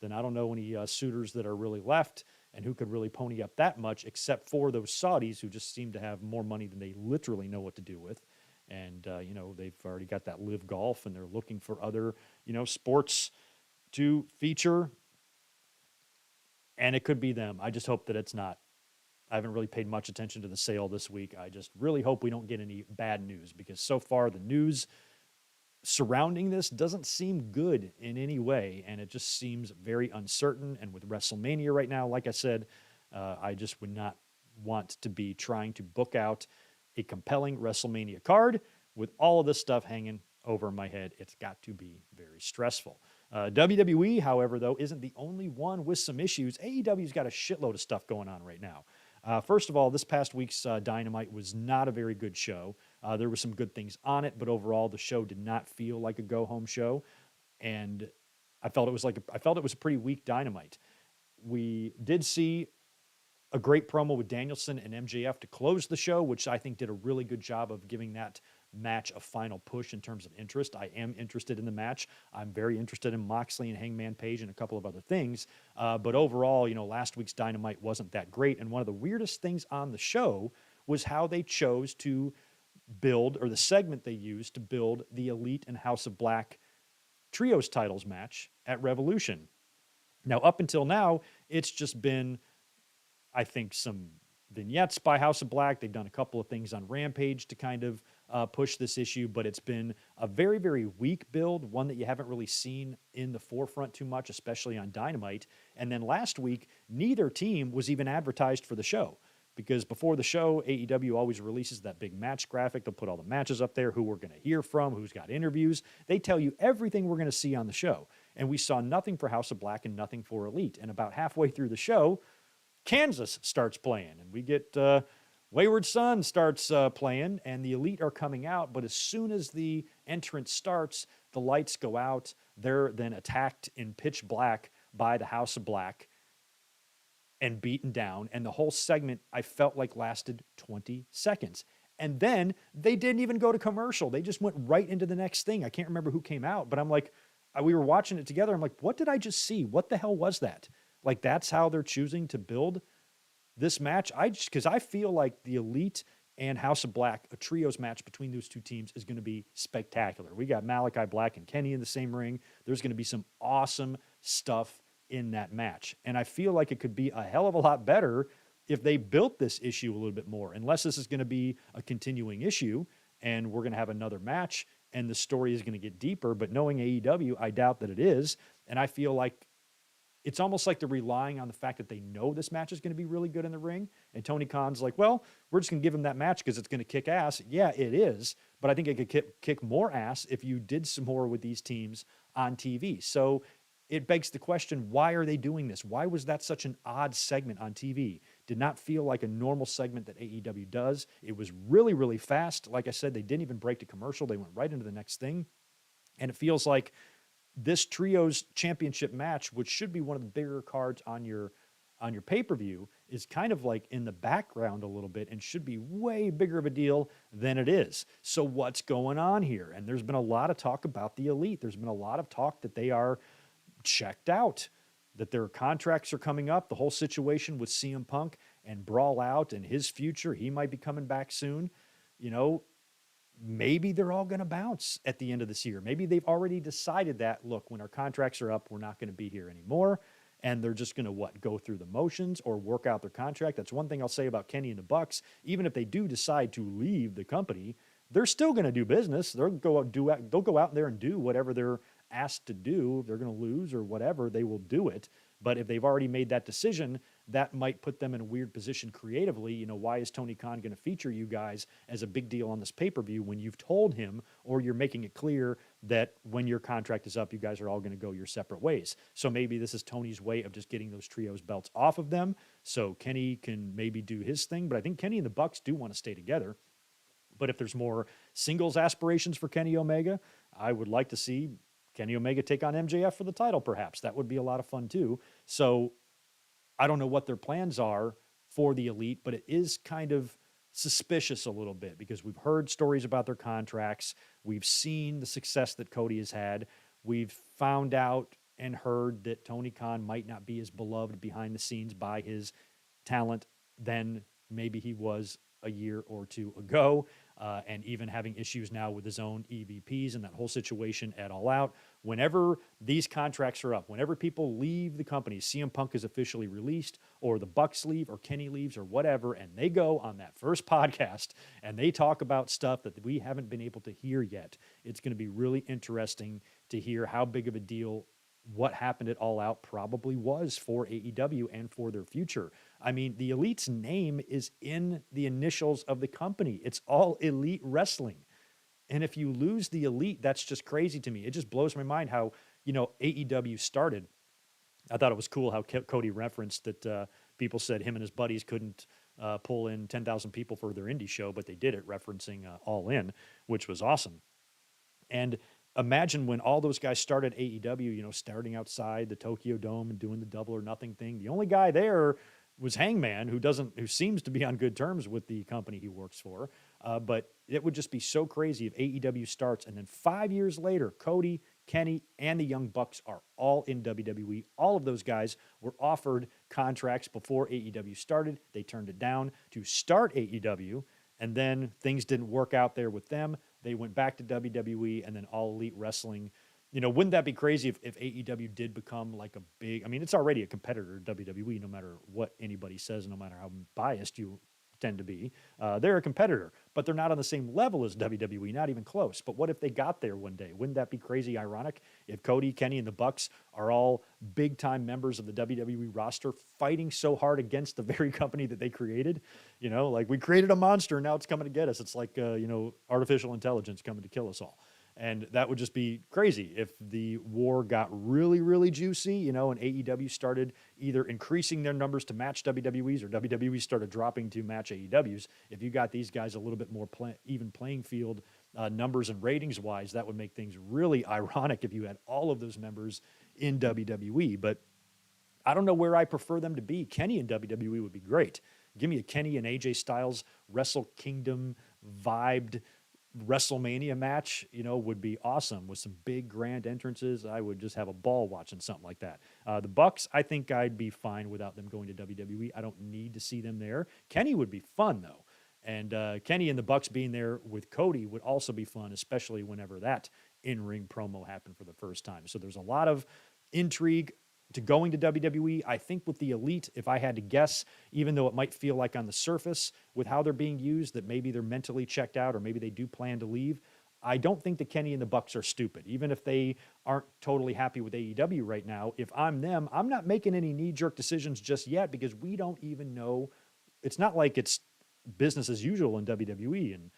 then I don't know any suitors that are really left and who could really pony up that much, except for those Saudis who just seem to have more money than they literally know what to do with. And, they've already got that Live Golf, and they're looking for other, sports to feature. And it could be them. I just hope that it's not. I haven't really paid much attention to the sale this week. I just really hope we don't get any bad news, because so far the news surrounding this doesn't seem good in any way, and it just seems very uncertain. And with WrestleMania right now, like I said, I just would not want to be trying to book out a compelling WrestleMania card with all of this stuff hanging over my head. It's got to be very stressful. WWE, however, though, isn't the only one with some issues. AEW's got a shitload of stuff going on right now. First of all, this past week's Dynamite was not a very good show. There were some good things on it, but overall the show did not feel like a go-home show, and I felt it was a pretty weak Dynamite. We did see a great promo with Danielson and MJF to close the show, which I think did a really good job of giving that match a final push in terms of interest. I am interested in the match. I'm very interested in Moxley and Hangman Page and a couple of other things. But overall, last week's Dynamite wasn't that great. And one of the weirdest things on the show was how they chose to build, or the segment they used to build, the Elite and House of Black Trios titles match at Revolution. Now, up until now, it's just been, I think, some vignettes by House of Black. They've done a couple of things on Rampage to kind of push this issue, but it's been a very, very weak build, one that you haven't really seen in the forefront too much, especially on Dynamite. And then last week, neither team was even advertised for the show, because before the show, AEW always releases that big match graphic. They'll put all the matches up there, who we're going to hear from, who's got interviews. They tell you everything we're going to see on the show. And we saw nothing for House of Black and nothing for Elite. And about halfway through the show, Kansas starts playing, and we get Wayward Son starts playing, and the Elite are coming out. But as soon as the entrance starts, the lights go out. They're then attacked in pitch black by the House of Black and beaten down. And the whole segment, I felt like, lasted 20 seconds. And then they didn't even go to commercial. They just went right into the next thing. I can't remember who came out, but I'm like, we were watching it together. I'm like, what did I just see? What the hell was that? Like, that's how they're choosing to build this match. Because I feel like the Elite and House of Black, a trios match between those two teams, is going to be spectacular. We got Malachi Black and Kenny in the same ring. There's going to be some awesome stuff in that match. And I feel like it could be a hell of a lot better if they built this issue a little bit more, unless this is going to be a continuing issue and we're going to have another match and the story is going to get deeper. But knowing AEW, I doubt that it is. And I feel like it's almost like they're relying on the fact that they know this match is going to be really good in the ring. And Tony Khan's like, well, we're just going to give him that match because it's going to kick ass. Yeah, it is. But I think it could kick more ass if you did some more with these teams on TV. So it begs the question, why are they doing this? Why was that such an odd segment on TV? Did not feel like a normal segment that AEW does. It was really, really fast. Like I said, they didn't even break to commercial. They went right into the next thing. And it feels like this trios championship match, which should be one of the bigger cards on your pay-per-view, is kind of like in the background a little bit and should be way bigger of a deal than it is. So what's going on here? And there's been a lot of talk about the Elite. There's been a lot of talk that they are checked out, that their contracts are coming up. The whole situation with CM Punk and Brawl Out and his future, he might be coming back soon. You know, maybe they're all going to bounce at the end of this year. Maybe they've already decided that, look, when our contracts are up, we're not going to be here anymore. And they're just going to, go through the motions or work out their contract. That's one thing I'll say about Kenny and the Bucks. Even if they do decide to leave the company, they're still going to do business. They'll go out there and do whatever they're asked to do. If they're going to lose or whatever, they will do it. But if they've already made that decision, that might put them in a weird position creatively. You know, why is Tony Khan going to feature you guys as a big deal on this pay-per-view when you've told him, or you're making it clear that when your contract is up, you guys are all going to go your separate ways? So maybe this is Tony's way of just getting those trios belts off of them so Kenny can maybe do his thing. But I think Kenny and the Bucks do want to stay together. But if there's more singles aspirations for Kenny Omega, I would like to see Kenny Omega take on MJF for the title, perhaps. That would be a lot of fun, too. So I don't know what their plans are for the Elite, but it is kind of suspicious a little bit because we've heard stories about their contracts. We've seen the success that Cody has had. We've found out and heard that Tony Khan might not be as beloved behind the scenes by his talent than maybe he was a year or two ago. And even having issues now with his own EVPs and that whole situation at All Out. Whenever these contracts are up, whenever people leave the company, CM Punk is officially released, or the Bucks leave, or Kenny leaves, or whatever, and they go on that first podcast and they talk about stuff that we haven't been able to hear yet, it's going to be really interesting to hear how big of a deal what happened at All Out probably was for AEW and for their future. I mean, the Elite's name is in the initials of the company. It's all Elite Wrestling. And if you lose the Elite, that's just crazy to me. It just blows my mind how, AEW started. I thought it was cool how Cody referenced that people said him and his buddies couldn't pull in 10,000 people for their indie show, but they did it, referencing All In, which was awesome. And imagine when all those guys started AEW, starting outside the Tokyo Dome and doing the Double or Nothing thing. The only guy there was Hangman, who seems to be on good terms with the company he works for. But it would just be so crazy if AEW starts and then 5 years later, Cody, Kenny, and the Young Bucks are all in WWE. All of those guys were offered contracts before AEW started. They turned it down to start AEW, and then things didn't work out there with them. They went back to WWE, and then All Elite Wrestling. Wouldn't that be crazy if AEW did become like a big... I mean, it's already a competitor to WWE, no matter what anybody says, no matter how biased you tend to be. They're a competitor, but they're not on the same level as WWE, not even close. But what if they got there one day? Wouldn't that be crazy ironic if Cody, Kenny, and the Bucks are all big-time members of the WWE roster fighting so hard against the very company that they created? Like, we created a monster, and now it's coming to get us. It's like, artificial intelligence coming to kill us all. And that would just be crazy if the war got really, really juicy, and AEW started either increasing their numbers to match WWE's or WWE started dropping to match AEW's. If you got these guys a little bit more even playing field numbers and ratings-wise, that would make things really ironic if you had all of those members in WWE. But I don't know where I prefer them to be. Kenny in WWE would be great. Give me a Kenny and AJ Styles Wrestle Kingdom vibed WrestleMania match, would be awesome with some big grand entrances. I would just have a ball watching something like that. The Bucks, I think I'd be fine without them going to WWE. I don't need to see them there. Kenny would be fun though. And Kenny and the Bucks being there with Cody would also be fun, especially whenever that in-ring promo happened for the first time. So there's a lot of intrigue to going to WWE. I think with the Elite, if I had to guess, even though it might feel like on the surface with how they're being used, that maybe they're mentally checked out or maybe they do plan to leave, I don't think that Kenny and the Bucks are stupid. Even if they aren't totally happy with AEW right now, if I'm them, I'm not making any knee-jerk decisions just yet because we don't even know. It's not like it's business as usual in WWE and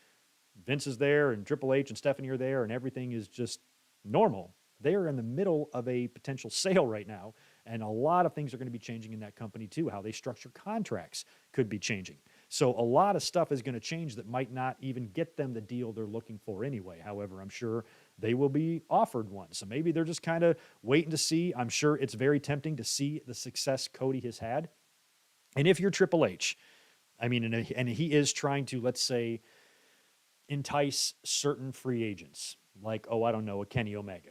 Vince is there and Triple H and Stephanie are there and everything is just normal. They are in the middle of a potential sale right now, and a lot of things are going to be changing in that company too. How they structure contracts could be changing. So a lot of stuff is going to change that might not even get them the deal they're looking for anyway. However, I'm sure they will be offered one. So maybe they're just kind of waiting to see. I'm sure it's very tempting to see the success Cody has had. And if you're Triple H, I mean, and he is trying to, let's say, entice certain free agents, like, I don't know, a Kenny Omega.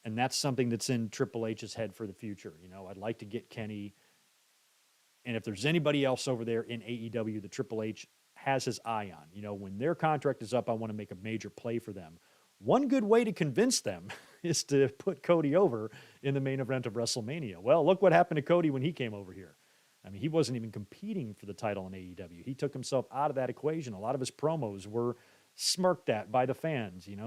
And that's something that's in Triple H's head for the future. I'd like to get Kenny. And if there's anybody else over there in AEW that Triple H has his eye on, when their contract is up, I want to make a major play for them. One good way to convince them is to put Cody over in the main event of WrestleMania. Well, look what happened to Cody when he came over here. I mean, he wasn't even competing for the title in AEW. He took himself out of that equation. A lot of his promos were smirked at by the fans. He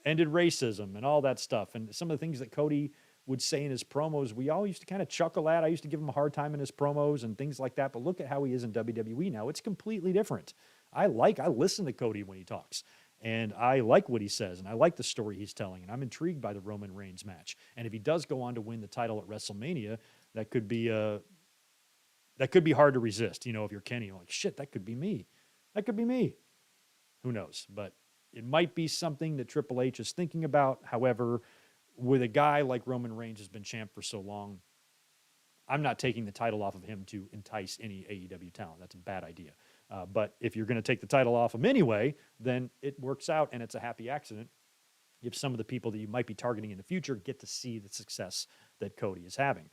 ended racism and all that stuff. And some of the things that Cody would say in his promos, we all used to kind of chuckle at. I used to give him a hard time in his promos and things like that. But look at how he is in WWE now. It's completely different. I listen to Cody when he talks. And I like what he says. And I like the story he's telling. And I'm intrigued by the Roman Reigns match. And if he does go on to win the title at WrestleMania, that could be hard to resist. If you're Kenny, you're like, shit, that could be me. That could be me. Who knows? But it might be something that Triple H is thinking about. However, with a guy like Roman Reigns has been champ for so long, I'm not taking the title off of him to entice any AEW talent. That's a bad idea. But if you're going to take the title off him anyway, then it works out and it's a happy accident if some of the people that you might be targeting in the future get to see the success that Cody is having.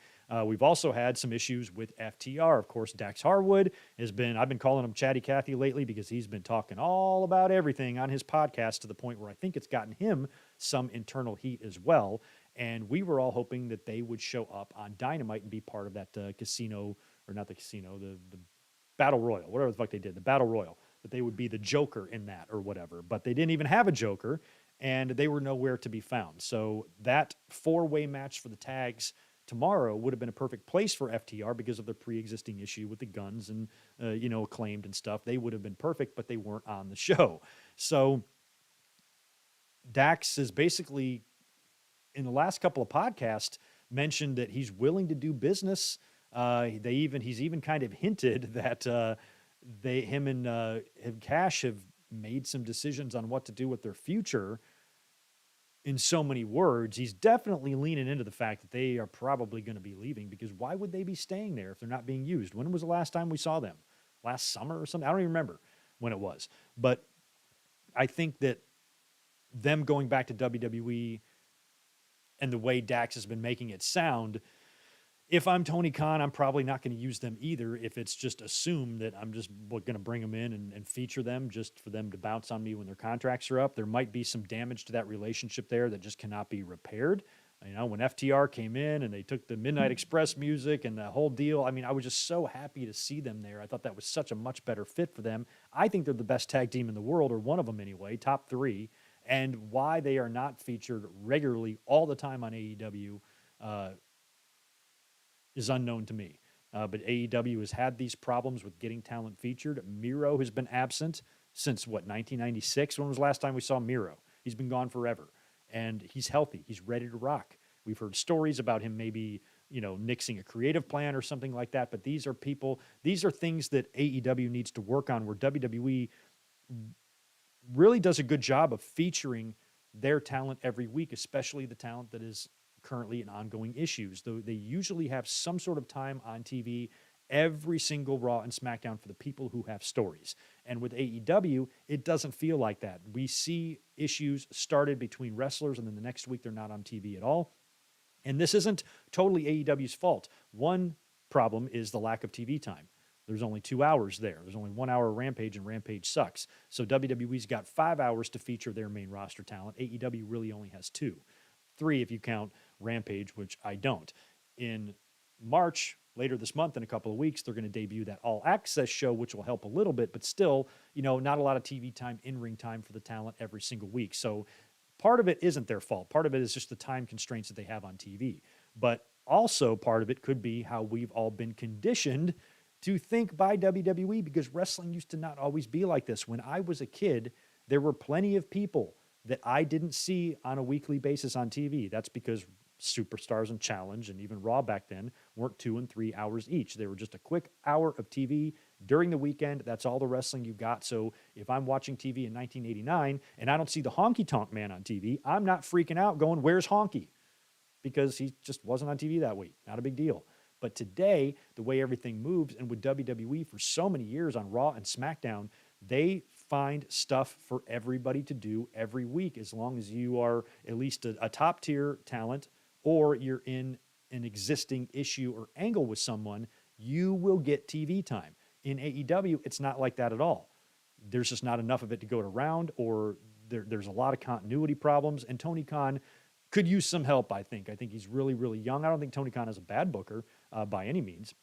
We've also had some issues with FTR. Of course, Dax Harwood I've been calling him Chatty Cathy lately because he's been talking all about everything on his podcast to the point where I think it's gotten him some internal heat as well. And we were all hoping that they would show up on Dynamite and be part of that casino, or not the casino, the Battle Royal, whatever the fuck they did, the Battle Royal, that they would be the Joker in that or whatever. But they didn't even have a Joker, and they were nowhere to be found. So that four-way match for the tags tomorrow would have been a perfect place for FTR because of their pre-existing issue with the Guns and, Acclaimed and stuff. They would have been perfect, but they weren't on the show. So Dax is basically, in the last couple of podcasts, mentioned that he's willing to do business. He's even kind of hinted that him and Cash have made some decisions on what to do with their future. In so many words, he's definitely leaning into the fact that they are probably going to be leaving, because why would they be staying there if they're not being used? When was the last time we saw them? Last summer or something? I don't even remember when it was. But I think that them going back to WWE and the way Dax has been making it sound, if I'm Tony Khan, I'm probably not going to use them either if it's just assumed that I'm just going to bring them in and feature them just for them to bounce on me when their contracts are up. There might be some damage to that relationship there that just cannot be repaired. When FTR came in and they took the Midnight Express music and the whole deal, I was just so happy to see them there. I thought that was such a much better fit for them. I think they're the best tag team in the world, or one of them anyway, top three. And why they are not featured regularly all the time on AEW is unknown to me. But AEW has had these problems with getting talent featured. Miro has been absent since, 1996? When was the last time we saw Miro? He's been gone forever. And he's healthy. He's ready to rock. We've heard stories about him maybe, nixing a creative plan or something like that. But these are things that AEW needs to work on, where WWE really does a good job of featuring their talent every week, especially the talent that is currently in ongoing issues. Though they usually have some sort of time on TV every single Raw and SmackDown for the people who have stories. And with AEW, it doesn't feel like that. We see issues started between wrestlers, and then the next week they're not on TV at all. And this isn't totally AEW's fault. One problem is the lack of TV time. There's only 2 hours there. There's only 1 hour of Rampage, and Rampage sucks. So WWE's got 5 hours to feature their main roster talent. AEW really only has 2. 3 if you count Rampage, which I don't. In March, later this month, in a couple of weeks, they're going to debut that All Access show, which will help a little bit, but still, not a lot of TV time, in-ring time for the talent every single week. So part of it isn't their fault. Part of it is just the time constraints that they have on TV. But also part of it could be how we've all been conditioned to think by WWE, because wrestling used to not always be like this. When I was a kid, there were plenty of people that I didn't see on a weekly basis on TV. That's because Superstars and Challenge and even Raw back then weren't 2 and 3 hours each. They were just a quick hour of TV during the weekend. That's all the wrestling you got. So if I'm watching TV in 1989 and I don't see the Honky Tonk Man on TV, I'm not freaking out going, where's Honky? Because he just wasn't on TV that week. Not a big deal. But today, the way everything moves, and with WWE for so many years on Raw and SmackDown, they find stuff for everybody to do every week, as long as you are at least a top-tier talent or you're in an existing issue or angle with someone, you will get TV time. In AEW, it's not like that at all. There's just not enough of it to go around, or there's a lot of continuity problems, and Tony Khan could use some help, I think. I think he's really, really young. I don't think Tony Khan is a bad booker by any means.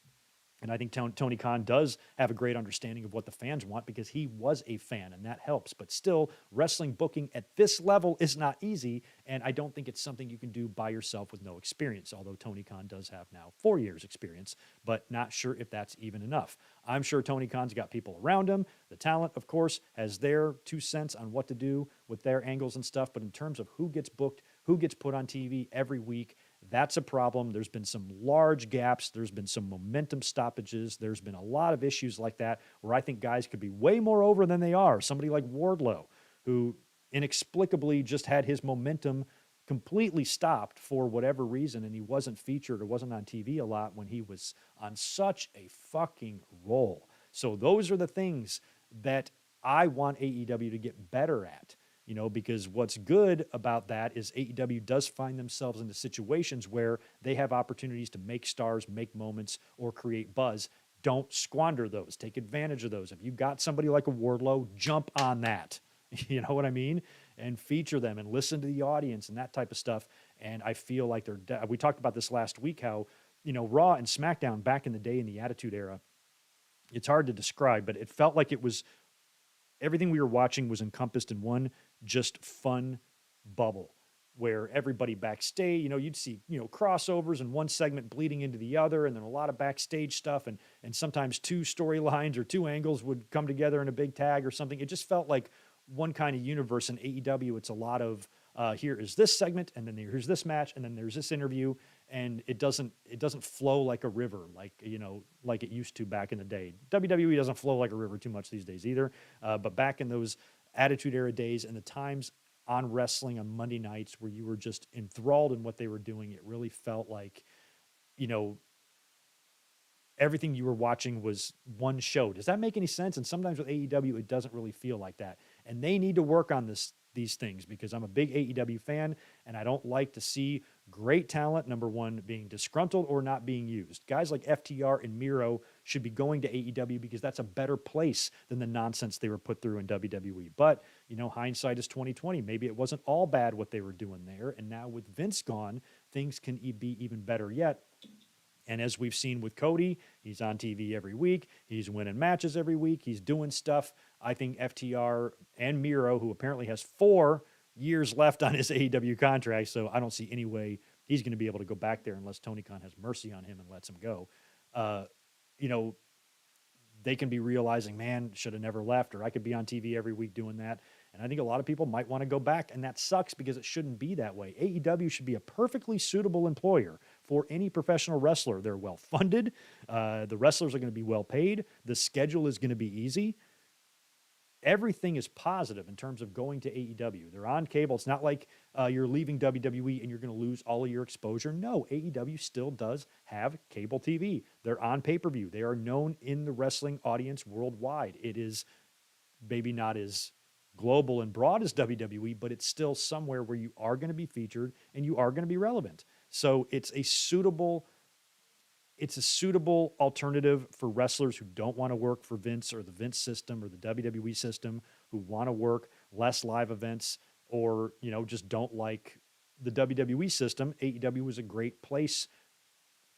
And I think Tony Khan does have a great understanding of what the fans want, because he was a fan, and that helps. But still, wrestling booking at this level is not easy, and I don't think it's something you can do by yourself with no experience, although Tony Khan does have now 4 years experience, but not sure if that's even enough. I'm sure Tony Khan's got people around him. The talent, of course, has their 2 cents on what to do with their angles and stuff, but in terms of who gets booked, who gets put on TV every week, that's a problem. There's been some large gaps. There's been some momentum stoppages. There's been a lot of issues like that where I think guys could be way more over than they are. Somebody like Wardlow, who inexplicably just had his momentum completely stopped for whatever reason, and he wasn't featured or wasn't on TV a lot when he was on such a fucking roll. So those are the things that I want AEW to get better at. Because what's good about that is AEW does find themselves into situations where they have opportunities to make stars, make moments, or create buzz. Don't squander those. Take advantage of those. If you got somebody like a Wardlow, jump on that. You know what I mean? And feature them and listen to the audience and that type of stuff. And I feel like we talked about this last week, how, Raw and SmackDown back in the day in the Attitude Era, it's hard to describe, but it felt like it was everything we were watching was encompassed in one just fun bubble where everybody backstage, you'd see, crossovers and one segment bleeding into the other, and then a lot of backstage stuff, and sometimes 2 storylines or 2 angles would come together in a big tag or something. It just felt like one kind of universe. In AEW, it's a lot of here is this segment, and then here's this match, and then there's this interview, and it doesn't flow like a river, like it used to back in the day. WWE doesn't flow like a river too much these days either, but back in those Attitude Era days and the times on wrestling on Monday nights where you were just enthralled in what they were doing, it really felt like everything you were watching was one show. Does that make any sense? And sometimes with AEW, it doesn't really feel like that. And they need to work on these things, because I'm a big AEW fan, and I don't like to see great talent, number one, being disgruntled or not being used. Guys like FTR and Miro should be going to AEW because that's a better place than the nonsense they were put through in WWE. But, hindsight is 2020. Maybe it wasn't all bad what they were doing there. And now with Vince gone, things can be even better yet. And as we've seen with Cody, he's on TV every week. He's winning matches every week. He's doing stuff. I think FTR and Miro, who apparently has 4 years left on his AEW contract, so I don't see any way he's going to be able to go back there unless Tony Khan has mercy on him and lets him go. They can be realizing, man, should have never left, or I could be on TV every week doing that. And I think a lot of people might want to go back, and that sucks because it shouldn't be that way. AEW should be a perfectly suitable employer for any professional wrestler. They're well funded. The wrestlers are going to be well paid. The schedule is going to be easy. Everything is positive in terms of going to AEW. They're on cable. It's not like you're leaving WWE and you're going to lose all of your exposure. No, AEW still does have cable TV. They're on pay-per-view. They are known in the wrestling audience worldwide. It is maybe not as global and broad as WWE, but it's still somewhere where you are going to be featured and you are going to be relevant. So it's a suitable alternative for wrestlers who don't want to work for Vince or the Vince system or the WWE system, who want to work less live events or, just don't like the WWE system. AEW was a great place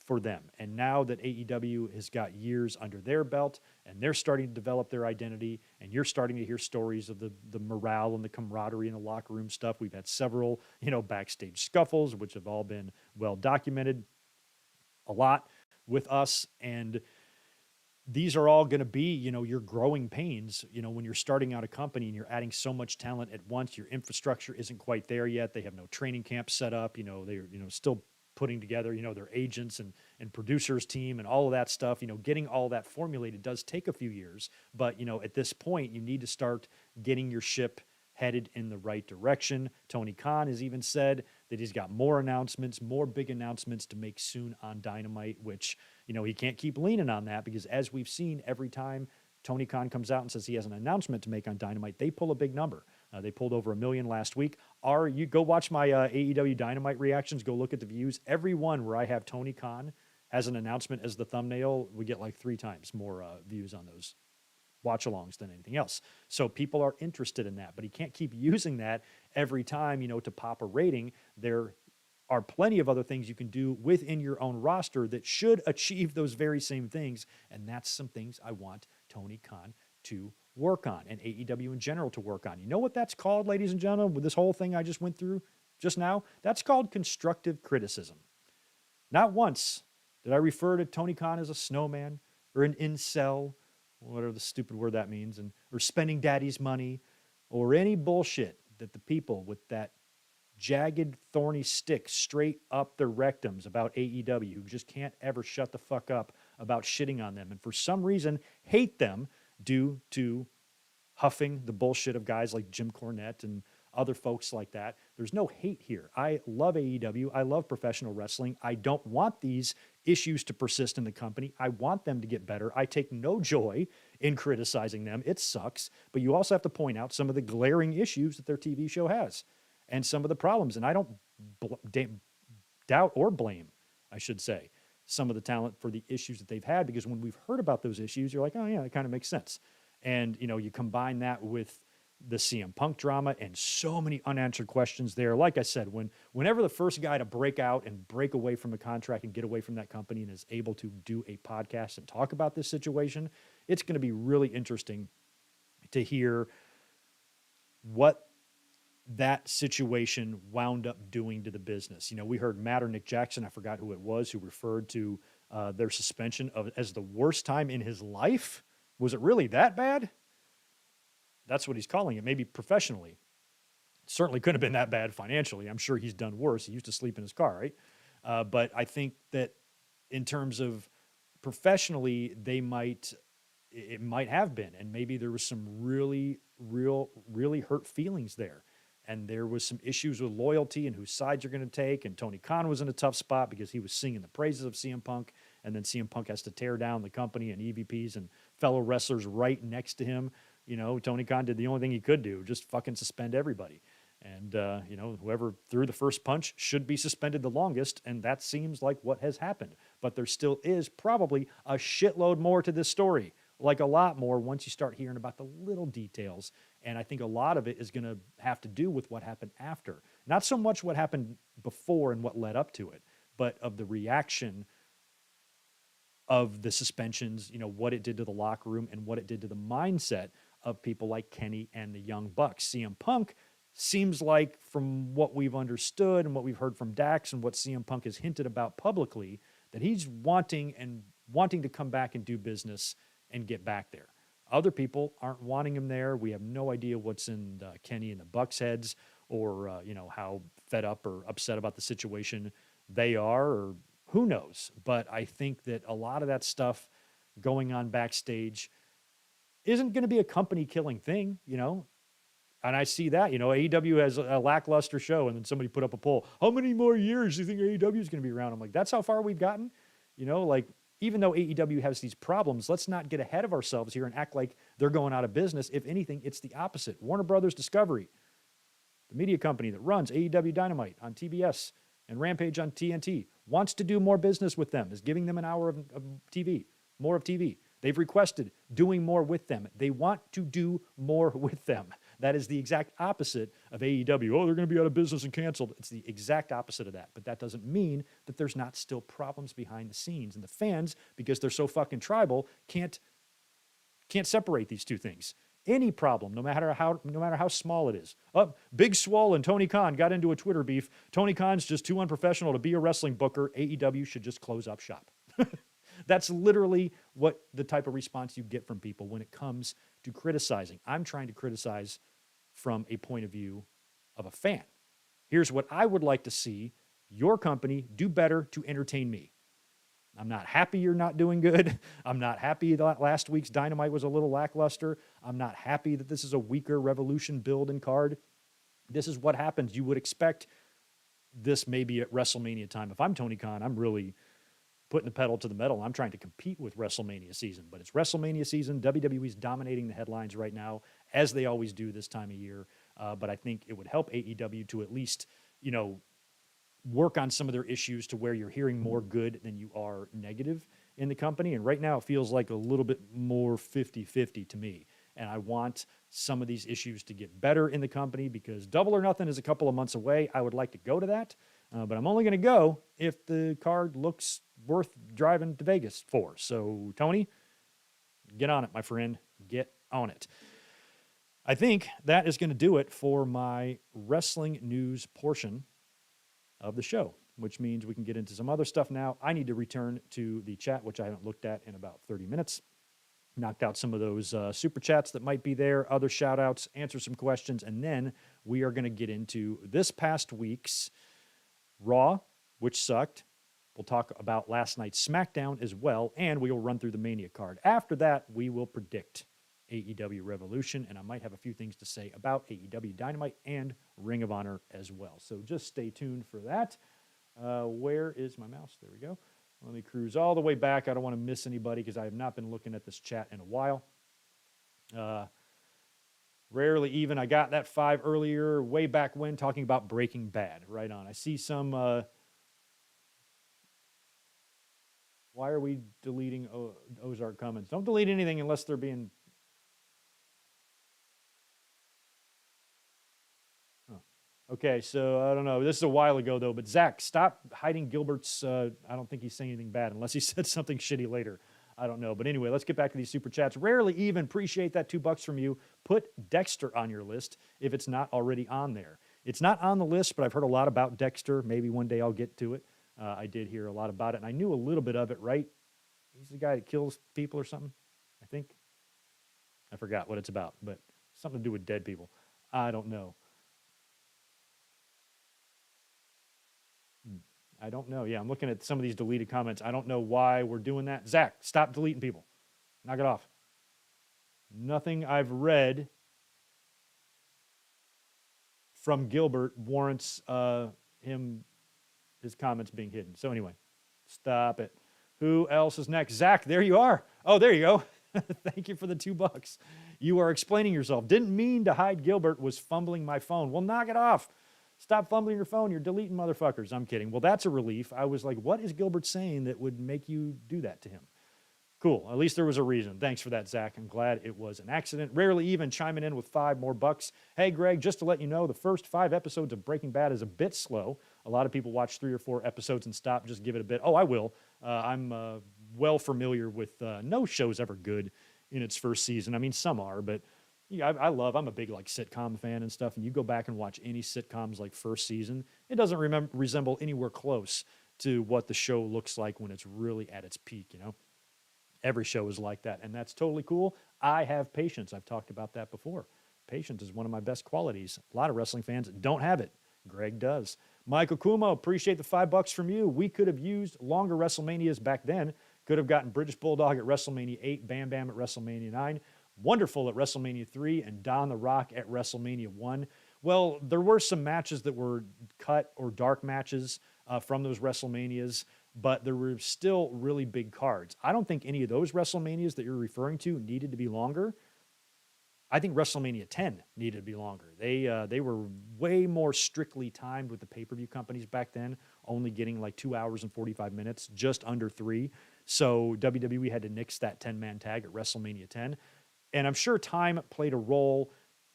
for them. And now that AEW has got years under their belt and they're starting to develop their identity, and you're starting to hear stories of the morale and the camaraderie in the locker room stuff. We've had several, backstage scuffles, which have all been well documented a lot with us. And these are all going to be, your growing pains, when you're starting out a company and you're adding so much talent at once. Your infrastructure isn't quite there yet. They have no training camp set up. They're, still putting together, their agents and producers team and all of that stuff. Getting all that formulated does take a few years. But, at this point, you need to start getting your ship headed in the right direction. Tony Khan has even said that he's got more big announcements to make soon on Dynamite, which, he can't keep leaning on that, because as we've seen, every time Tony Khan comes out and says he has an announcement to make on Dynamite, they pull a big number. They pulled over 1 million last week. You go watch my AEW Dynamite reactions, go look at the views. Every one where I have Tony Khan as an announcement as the thumbnail, we get like 3 times more views on those watch-alongs than anything else. So people are interested in that, but he can't keep using that every time, to pop a rating. There are plenty of other things you can do within your own roster that should achieve those very same things, and that's some things I want Tony Khan to work on, and AEW in general to work on. You know what that's called, ladies and gentlemen, with this whole thing I just went through just now? That's called constructive criticism. Not once did I refer to Tony Khan as a snowman or an incel, whatever the stupid word that means, or spending daddy's money, or any bullshit that the people with that jagged, thorny stick straight up their rectums about AEW, who just can't ever shut the fuck up about shitting on them, and for some reason hate them due to huffing the bullshit of guys like Jim Cornette and other folks like that. There's no hate here. I love AEW. I love professional wrestling. I don't want these issues to persist in the company. I want them to get better. I take no joy in criticizing them. It sucks. But you also have to point out some of the glaring issues that their TV show has and some of the problems. And I don't doubt or blame, I should say, some of the talent for the issues that they've had, because when we've heard about those issues, you're like, oh yeah, that kind of makes sense. And, you combine that with the CM Punk drama and so many unanswered questions there. Like I said, whenever the first guy to break out and break away from a contract and get away from that company and is able to do a podcast and talk about this situation, it's going to be really interesting to hear what that situation wound up doing to the business. We heard Matt or Nick Jackson, I forgot who it was, who referred to their suspension as the worst time in his life. Was it really that bad? That's what he's calling it, maybe professionally. It certainly couldn't have been that bad financially. I'm sure he's done worse. He used to sleep in his car, right? But I think that in terms of professionally, it might have been. And maybe there was some really hurt feelings there. And there was some issues with loyalty and whose sides you're going to take. And Tony Khan was in a tough spot because he was singing the praises of CM Punk. And then CM Punk has to tear down the company and EVPs and fellow wrestlers right next to him. Tony Khan did the only thing he could do, just fucking suspend everybody. And, whoever threw the first punch should be suspended the longest. And that seems like what has happened. But there still is probably a shitload more to this story, like a lot more once you start hearing about the little details. And I think a lot of it is going to have to do with what happened after. Not so much what happened before and what led up to it, but of the reaction of the suspensions, what it did to the locker room and what it did to the mindset of people like Kenny and the Young Bucks. CM Punk seems like, from what we've understood and what we've heard from Dax and what CM Punk has hinted about publicly, that he's wanting to come back and do business and get back there. Other people aren't wanting him there. We have no idea what's in Kenny and the Bucks' heads, or how fed up or upset about the situation they are, or who knows. But I think that a lot of that stuff going on backstage isn't going to be a company-killing thing, And I see that, AEW has a lackluster show, and then somebody put up a poll, how many more years do you think AEW is going to be around? I'm like, that's how far we've gotten? Even though AEW has these problems, let's not get ahead of ourselves here and act like they're going out of business. If anything, it's the opposite. Warner Brothers Discovery, the media company that runs AEW Dynamite on TBS and Rampage on TNT, wants to do more business with them, is giving them an hour of TV, more of TV. They've requested doing more with them. They want to do more with them. That is the exact opposite of AEW. Oh, they're going to be out of business and canceled. It's the exact opposite of that. But that doesn't mean that there's not still problems behind the scenes. And the fans, because they're so fucking tribal, can't separate these two things. Any problem, no matter how small it is. Big Swole and Tony Khan got into a Twitter beef. Tony Khan's just too unprofessional to be a wrestling booker. AEW should just close up shop. That's literally what the type of response you get from people when it comes to criticizing. I'm trying to criticize from a point of view of a fan. Here's what I would like to see your company do better to entertain me. I'm not happy you're not doing good. I'm not happy that last week's Dynamite was a little lackluster. I'm not happy that this is a weaker Revolution build and card. This is what happens. You would expect this maybe at WrestleMania time. If I'm Tony Khan, I'm really putting the pedal to the metal. I'm trying to compete with WrestleMania season. But it's WrestleMania season. WWE's dominating the headlines right now, as they always do this time of year. But I think it would help AEW to at least, work on some of their issues to where you're hearing more good than you are negative in the company. And right now it feels like a little bit more 50-50 to me. And I want some of these issues to get better in the company because Double or Nothing is a couple of months away. I would like to go to that, but I'm only going to go if the card looks worth driving to Vegas for. So, Tony, get on it, my friend. Get on it. I think that is going to do it for my wrestling news portion of the show, which means we can get into some other stuff now. I need to return to the chat, which I haven't looked at in about 30 minutes. Knocked out some of those super chats that might be there, other shout outs, answer some questions, and then we are going to get into this past week's Raw, which sucked. We'll talk about last night's SmackDown as well, and we will run through the Mania card. After that, we will predict AEW Revolution, and I might have a few things to say about AEW Dynamite and Ring of Honor as well. So just stay tuned for that. Where is my mouse? There we go. Let me cruise all the way back. I don't want to miss anybody because I have not been looking at this chat in a while. Rarely even. I got that 5 earlier, way back when, talking about Breaking Bad. Right on. I see some... why are we deleting Ozark comments? Don't delete anything unless they're being... Okay, so I don't know. This is a while ago, though. But Zach, stop hiding Gilbert's... I don't think he's saying anything bad unless he said something shitty later. I don't know. But anyway, let's get back to these super chats. Rarely even. Appreciate that $2 from you. Put Dexter on your list if it's not already on there. It's not on the list, but I've heard a lot about Dexter. Maybe one day I'll get to it. I did hear a lot about it, and I knew a little bit of it, right? He's the guy that kills people or something, I think. I forgot what it's about, but something to do with dead people. I don't know. I don't know. Yeah, I'm looking at some of these deleted comments. I don't know why we're doing that. Zach, stop deleting people. Knock it off. Nothing I've read from Gilbert warrants his comments being hidden. So anyway, stop it. Who else is next? Zach, there you are. Oh, there you go. Thank you for the $2. You are explaining yourself. Didn't mean to hide Gilbert, was fumbling my phone. Well, knock it off. Stop fumbling your phone. You're deleting motherfuckers. I'm kidding. Well, that's a relief. I was like, what is Gilbert saying that would make you do that to him? Cool. At least there was a reason. Thanks for that, Zach. I'm glad it was an accident. Rarely even chiming in with $5 more. Hey, Greg, just to let you know, the first 5 episodes of Breaking Bad is a bit slow. A lot of people watch 3 or 4 episodes and stop. Just give it a bit. Oh, I will. I'm well familiar with no show's ever good in its first season. I mean, some are, but yeah, I'm a big like sitcom fan and stuff. And you go back and watch any sitcoms like first season, it doesn't resemble anywhere close to what the show looks like when it's really at its peak, you know? Every show is like that, and that's totally cool. I have patience. I've talked about that before. Patience is one of my best qualities. A lot of wrestling fans don't have it. Greg does. Michael Kumo, appreciate the $5 from you. We could have used longer WrestleManias back then. Could have gotten British Bulldog at WrestleMania 8, Bam Bam at WrestleMania 9, Wonderful at WrestleMania 3, and Don the Rock at WrestleMania 1. Well, there were some matches that were cut or dark matches from those WrestleManias, but there were still really big cards. I don't think any of those WrestleManias that you're referring to needed to be longer. I think WrestleMania 10 needed to be longer. They were way more strictly timed with the pay-per-view companies back then, only getting like 2 hours and 45 minutes, just under 3. So WWE had to nix that 10-man tag at WrestleMania 10. And I'm sure time played a role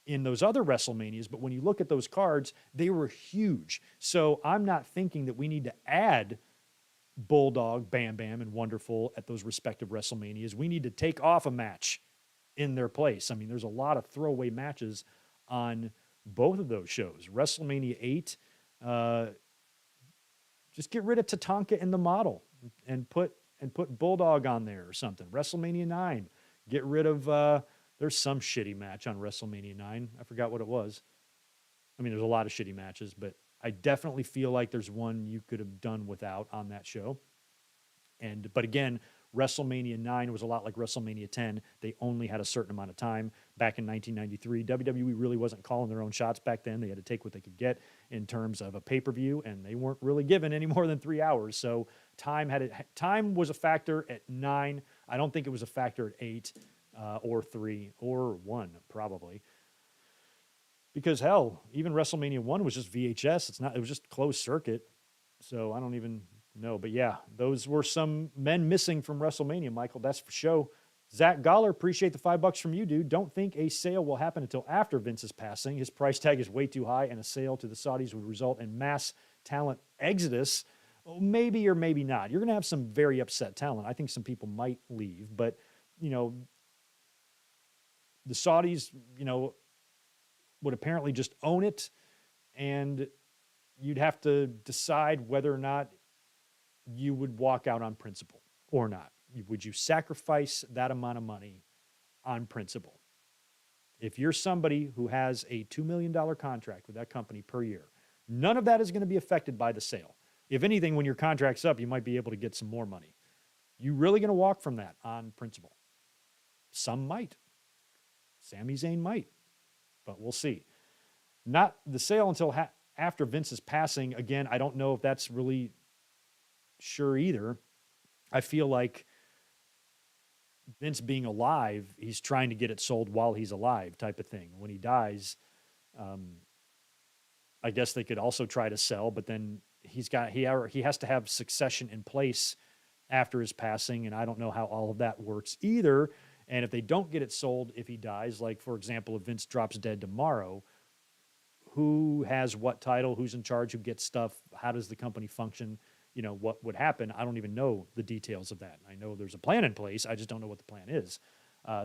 in those other WrestleManias, but when you look at those cards, they were huge. So I'm not thinking that we need to add Bulldog, Bam Bam, and Wonderful at those respective WrestleManias. We need to take off a match in their place. I mean, there's a lot of throwaway matches on both of those shows. WrestleMania 8, just get rid of Tatanka and the Model and put Bulldog on there or something. WrestleMania 9, get rid of, there's some shitty match on WrestleMania 9. I forgot what it was. I mean, there's a lot of shitty matches, but I definitely feel like there's one you could have done without on that show. But again, WrestleMania 9 was a lot like WrestleMania 10. They only had a certain amount of time. Back in 1993, WWE really wasn't calling their own shots back then. They had to take what they could get in terms of a pay-per-view, and they weren't really given any more than 3 hours. So time was a factor at 9. I don't think it was a factor at 8 or 3 or 1, probably. Because hell, even WrestleMania 1 was just VHS. It was just closed circuit. So I don't even know. But yeah, those were some men missing from WrestleMania, Michael. That's for sure. Zach Goller, appreciate the $5 from you, dude. Don't think a sale will happen until after Vince's passing. His price tag is way too high, and a sale to the Saudis would result in mass talent exodus. Well, maybe or maybe not. You're going to have some very upset talent. I think some people might leave, but, you know, the Saudis, you know, would apparently just own it, and you'd have to decide whether or not you would walk out on principle or not. Would you sacrifice that amount of money on principle? If you're somebody who has a $2 million contract with that company per year, none of that is going to be affected by the sale. If anything, when your contract's up, you might be able to get some more money. You really going to walk from that on principle? Some might. Sami Zayn might. But we'll see. Not the sale until after Vince's passing. Again, I don't know if that's really sure either. I feel like Vince being alive, he's trying to get it sold while he's alive type of thing. When he dies, I guess they could also try to sell, but then he has to have succession in place after his passing, and I don't know how all of that works either. And if they don't get it sold, if he dies, like, for example, if Vince drops dead tomorrow, who has what title, who's in charge, who gets stuff, how does the company function, you know, what would happen? I don't even know the details of that. I know there's a plan in place. I just don't know what the plan is.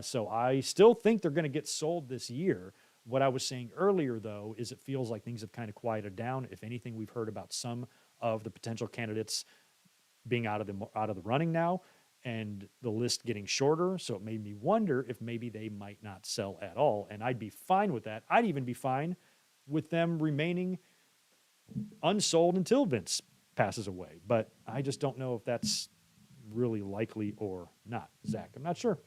So I still think they're going to get sold this year. What I was saying earlier, though, is it feels like things have kind of quieted down. If anything, we've heard about some of the potential candidates being out of the running now, and the list getting shorter. So it made me wonder if maybe they might not sell at all. And I'd be fine with that. I'd even be fine with them remaining unsold until Vince passes away. But I just don't know if that's really likely or not. Zach, I'm not sure.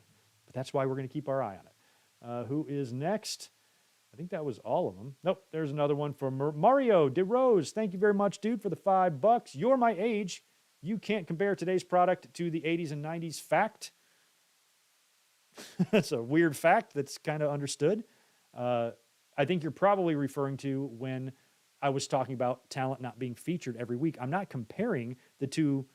But that's why we're going to keep our eye on it. Who is next? I think that was all of them. Nope, there's another one from Mario DeRose. Thank you very much, dude, for the $5. You're my age. You can't compare today's product to the 80s and 90s fact. That's a weird fact that's kind of understood. I think you're probably referring to when I was talking about talent not being featured every week. I'm not comparing the two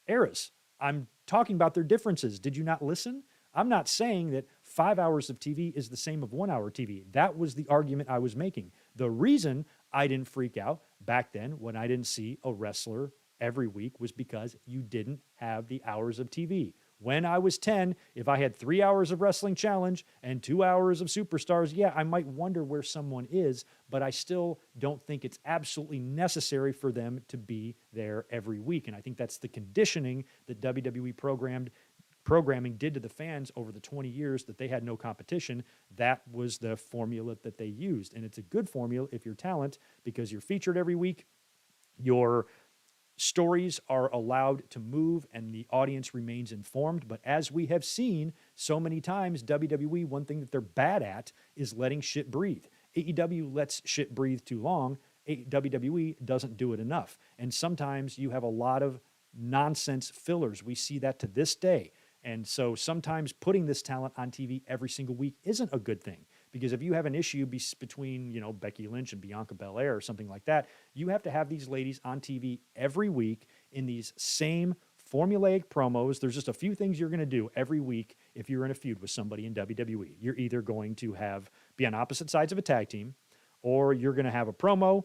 eras. I'm talking about their differences. Did you not listen? I'm not saying that 5 hours of TV is the same of 1 hour TV. That was the argument I was making. The reason I didn't freak out back then when I didn't see a wrestler every week was because you didn't have the hours of TV. When I was 10, if I had 3 hours of Wrestling Challenge and 2 hours of Superstars, yeah, I might wonder where someone is, but I still don't think it's absolutely necessary for them to be there every week. And I think that's the conditioning that WWE programming did to the fans over the 20 years that they had no competition. That was the formula that they used. And it's a good formula if you're talent, because you're featured every week, your stories are allowed to move and the audience remains informed. But as we have seen so many times, WWE, one thing that they're bad at is letting shit breathe. AEW lets shit breathe too long. WWE doesn't do it enough. And sometimes you have a lot of nonsense fillers. We see that to this day. And so sometimes putting this talent on TV every single week isn't a good thing. Because if you have an issue between, you know, Becky Lynch and Bianca Belair or something like that, you have to have these ladies on TV every week in these same formulaic promos. There's just a few things you're going to do every week if you're in a feud with somebody in WWE. You're either going to have be on opposite sides of a tag team, or you're going to have a promo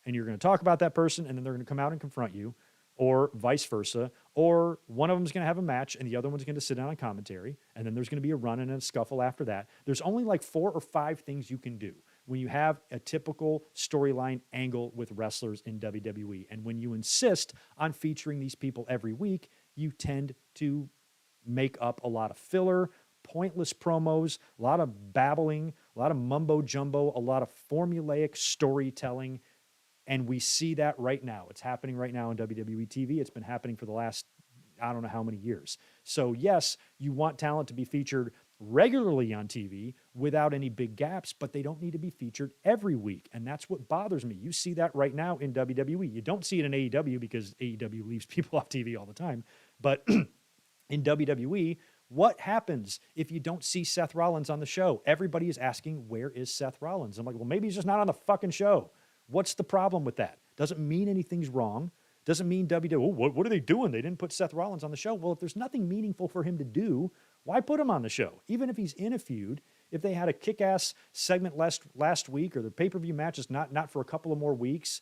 and you're going to talk about that person and then they're going to come out and confront you, or vice versa, or one of them is going to have a match and the other one's going to sit down on commentary, and then there's going to be a run and a scuffle after that. There's only like 4 or 5 things you can do when you have a typical storyline angle with wrestlers in WWE. And when you insist on featuring these people every week, you tend to make up a lot of filler, pointless promos, a lot of babbling, a lot of mumbo jumbo, a lot of formulaic storytelling. And we see that right now. It's happening right now on WWE TV. It's been happening for the last, I don't know how many years. So yes, you want talent to be featured regularly on TV without any big gaps, but they don't need to be featured every week. And that's what bothers me. You see that right now in WWE. You don't see it in AEW because AEW leaves people off TV all the time. But in WWE, what happens if you don't see Seth Rollins on the show? Everybody is asking, where is Seth Rollins? I'm like, well, maybe he's just not on the fucking show. What's the problem with that? Doesn't mean anything's wrong. Doesn't mean WWE, what are they doing? They didn't put Seth Rollins on the show. Well, if there's nothing meaningful for him to do, why put him on the show? Even if he's in a feud, if they had a kick-ass segment last week, or the pay-per-view match is not for a couple of more weeks,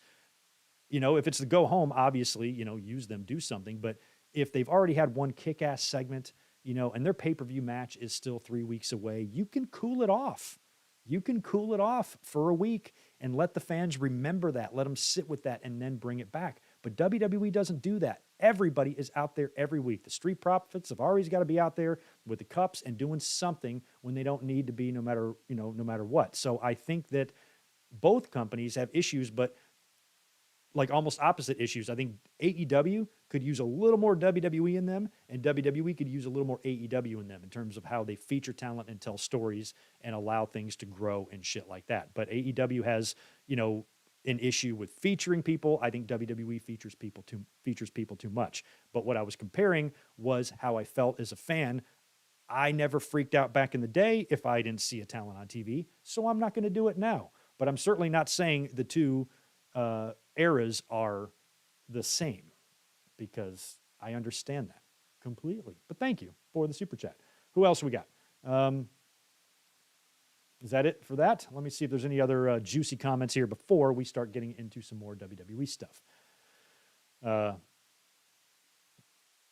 if it's the go home, obviously, use them, do something. But if they've already had one kick-ass segment, and their pay-per-view match is still 3 weeks away, you can cool it off. You can cool it off for a week and let the fans remember that. Let them sit with that and then bring it back. But WWE doesn't do that. Everybody is out there every week. The Street Profits have always got to be out there with the cups and doing something when they don't need to be, no matter what. So I think that both companies have issues, but like almost opposite issues. I think AEW could use a little more WWE in them, and WWE could use a little more AEW in them in terms of how they feature talent and tell stories and allow things to grow and shit like that. But AEW has, an issue with featuring people. I think WWE features people too much. But what I was comparing was how I felt as a fan. I never freaked out back in the day if I didn't see a talent on TV, so I'm not going to do it now. But I'm certainly not saying the two eras are the same, because I understand that completely. But thank you for the super chat. Who else we got? Is that it for that? Let me see if there's any other juicy comments here before we start getting into some more WWE stuff.